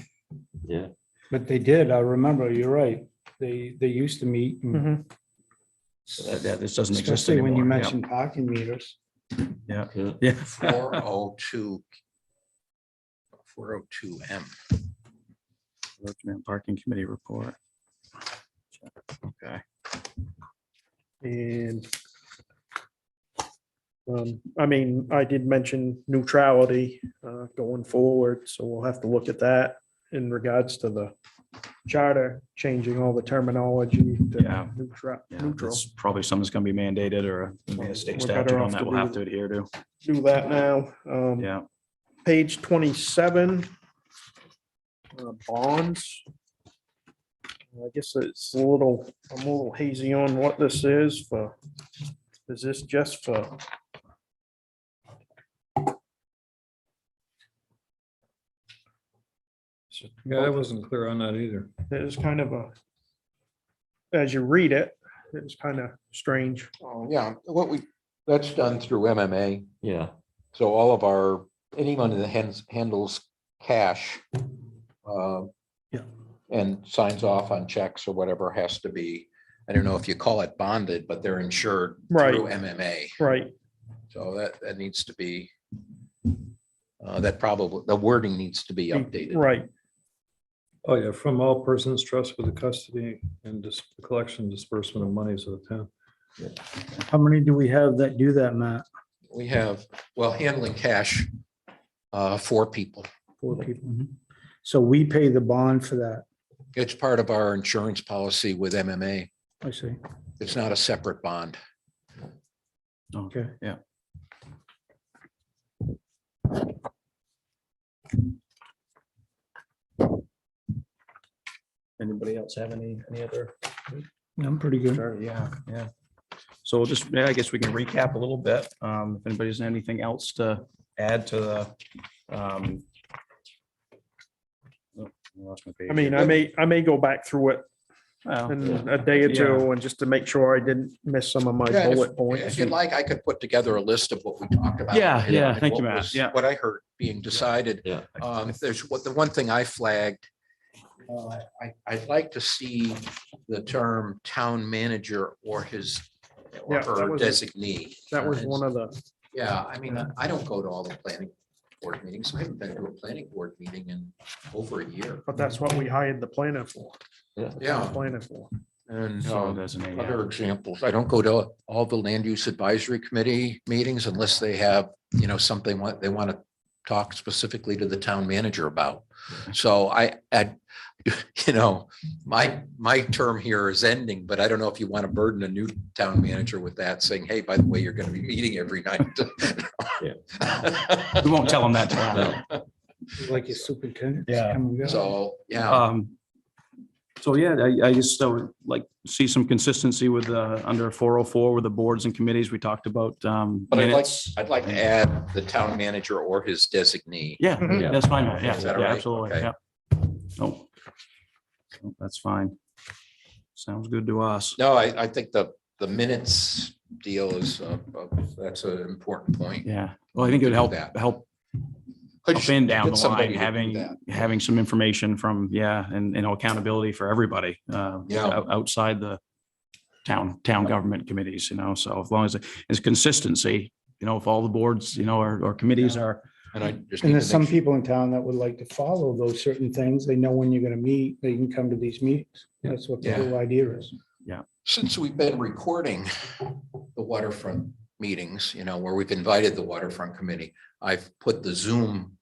Yeah, but they did. I remember, you're right. They used to meet. and This doesn't exist Especially when you anymore. Yeah. mentioned parking meters. Yeah. yeah. Yeah. 402M. Parking committee report. Okay. And I mean, I did mention neutrality going forward, so we'll have to look at that in regards to the charter, changing all the terminology to Yeah. neutral. That's probably something's gonna be mandated or a state We're statute better on off that to we'll have do- to adhere to. Do that now. Yeah. Page 27. Bonds. I guess it's I'm a little hazy on what this is for. Is this just for Yeah, I wasn't clear on that either. It was kind of as you read it, it's kind of strange. Oh, yeah, that's done through MMA. Yeah, So all of anyone that handles cash. Yeah. And signs off on checks or whatever has to be, I don't know if you call it bonded, but they're insured Right. through MMA. Right. So that needs to be, the wording needs to be updated. Right. Oh, yeah, from all persons trusted with the custody and collection disbursement of monies of the town. How many do we have that do that, Matt? We have, handling cash, 4 people. 4 people. So we pay the bond for that. It's part of our insurance policy with MMA. I see. It's not a separate bond. Okay. Yeah. Anybody else have any other? I'm pretty good. Sure, yeah. So we'll just, I guess we can recap a little bit. If anybody has anything else to add to the. oh, I lost my page. I mean, I may go back through it Well, in a day or two and just to make sure I didn't miss some of my Yeah, bullet If points. you'd like, I could put together a list of what we talked about. Yeah, and- yeah, and thank you, what Matt. was- Yeah. What I heard being decided. yeah. If there's the one thing I flagged, I'd like to see the term town manager or his or Yeah, that her was- designee. That was one of the, Yeah, I mean, I don't go to all the planning board meetings. I haven't been to a planning board meeting in over a year. but that's what we hired the planner for. Yeah. Planner for. And So designate, yeah. other examples, I don't go to all the land use advisory committee meetings unless they have, something what they want to talk specifically to the town manager about. So my term here is ending, but I don't know if you want to burden a new town manager with that, saying, hey, by the way, you're going to be meeting every night. We won't tell them that tomorrow. Like your superintendent. Yeah. So, yeah. So, yeah, I just would like to see some consistency with under 404 with the boards and committees we talked about. But Minutes. I'd like to add the town manager or his designee. Yeah, Mhm. that's fine. Yeah, Is that yeah, all right? absolutely. Okay. Yeah. No, that's fine. Sounds good to us. No, I think the minutes deal is, that's an important point. Yeah. Well, I think it would help Could up and down get the somebody line, to do having that. some information from, and accountability for everybody. Outside the town government committees, so as long as there's consistency, if all the boards, or committees are. And I just. And there's some people in town that would like to follow those certain things. They know when you're gonna meet, they can come to these meetings. That's what the Yeah. whole idea is. Since we've been recording the waterfront meetings, where we've invited the waterfront committee, I've put the Zoom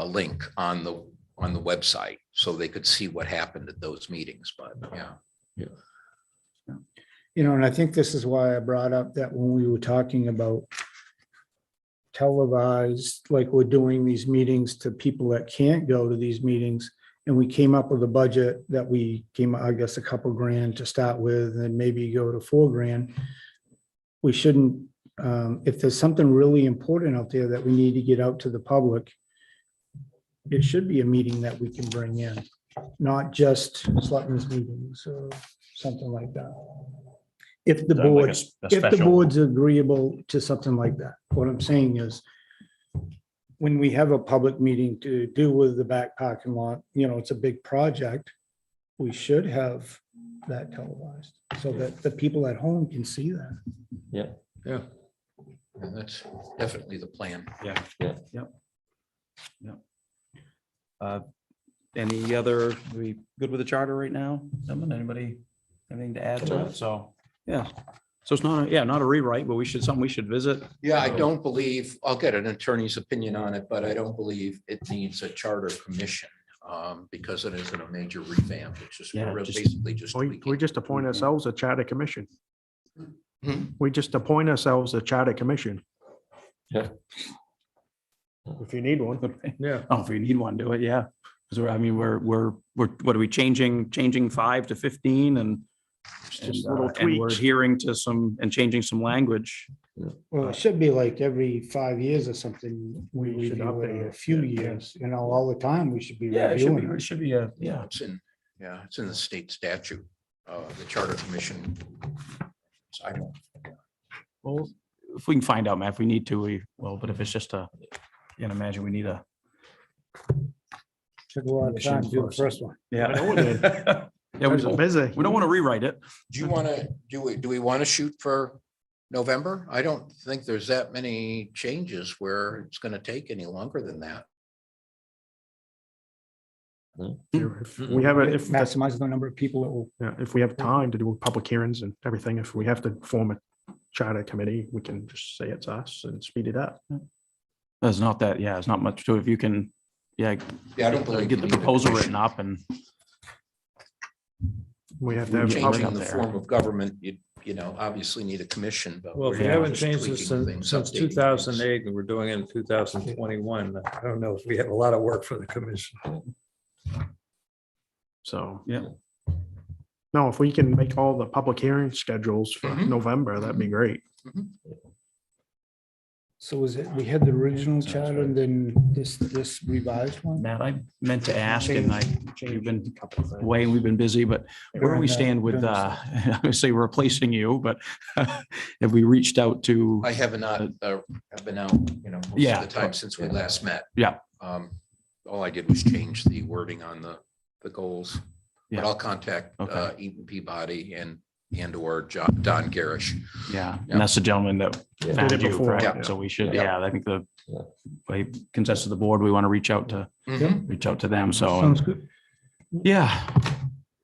link on the website so they could see what happened at those meetings, but yeah. And I think this is why I brought up that when we were talking about televised, like we're doing these meetings to people that can't go to these meetings. And we came up with a budget that we I guess, a couple grand to start with, and then maybe go to $4 grand. We shouldn't, if there's something really important out there that we need to get out to the public, it should be a meeting that we can bring in, not just selectmen's meetings or something like that. If the board's agreeable to something like that. What I'm saying is, when we have a public meeting to do with the back parking lot, it's a big project. We should have that televised so that the people at home can see that. Yeah. Yeah. And that's definitely the plan. Yeah. Yeah. Yep. Any other, we good with the charter right now? Anybody, anything to add to it? So, yeah. So it's not a rewrite, but something we should visit. Yeah, I don't believe, I'll get an attorney's opinion on it, but I don't believe it needs a charter commission because it isn't a major revamp. It's just basically just. We just appoint ourselves a charter commission. Hmm? We just appoint ourselves a charter commission. Yeah. If you need one. Yeah. Oh, if we need one, do it. Yeah. Because we're what are we changing 5 to 15 and just And, little and we're tweaks. adhering to some and changing some language. Well, it should be like every 5 years or something, we We should review it, update or a it, few yeah. years, all the time, we should be Yeah, reviewing. it should be a, yeah, it's in the state statute, the Charter Commission. So I don't. Well, if we can find out, Matt, if we need to, we will, but if it's just a, you can imagine we need a. Took a lot of time to do the first one. Yeah. I know it did. Yeah, Guys are busy. we don't want to rewrite it. Do you want to, do we want to shoot for November? I don't think there's that many changes where it's going to take any longer than that. If we have, if, Maximize the number of people that will. yeah, if we have time to do public hearings and everything, if we have to form a charter committee, we can just say it's us and speed it up. There's not that, yeah, there's not much to it. If you can, yeah, Yeah, I don't believe. get the you need a proposal commission. written up and. We have to have. Yeah, public- Changing the there. form of government, you know, obviously need a commission, but. Well, if we're you haven't just changed tweaking this since, things, since updating things. 2008 and we're doing it in 2021, I don't know if we have a lot of work for the commission. So. Yeah. No, if we can make all the public hearing schedules for Mhm. November, that'd be great. So was it, we had the original charter and then this revised one? Matt, I meant to ask and you've been a couple of things. away and we've been busy, but where do we During, stand with, during I would say replacing you, but have we reached out to? I have not, I've been out, most Yeah. of the time since we last met. Yeah. All I did was change the wording on the goals. Yeah. But I'll contact Okay. Eaton Peabody and or Don Garish. Yeah, Yeah. and that's the gentleman that Did found it you, before. right? Yeah. So we should, Yeah. yeah, I think the Yeah. by consensus of the board, we want to reach out to them. So, Sounds good. yeah.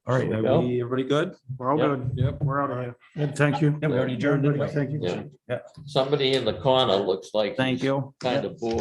All right, There we go. everybody good? We're all Yep. good. Yep, we're out of here. Thank you. Yeah, we already adjourned anyway. Thank you. Yeah. Somebody in the corner looks like. Thank he's you. Kind of bored.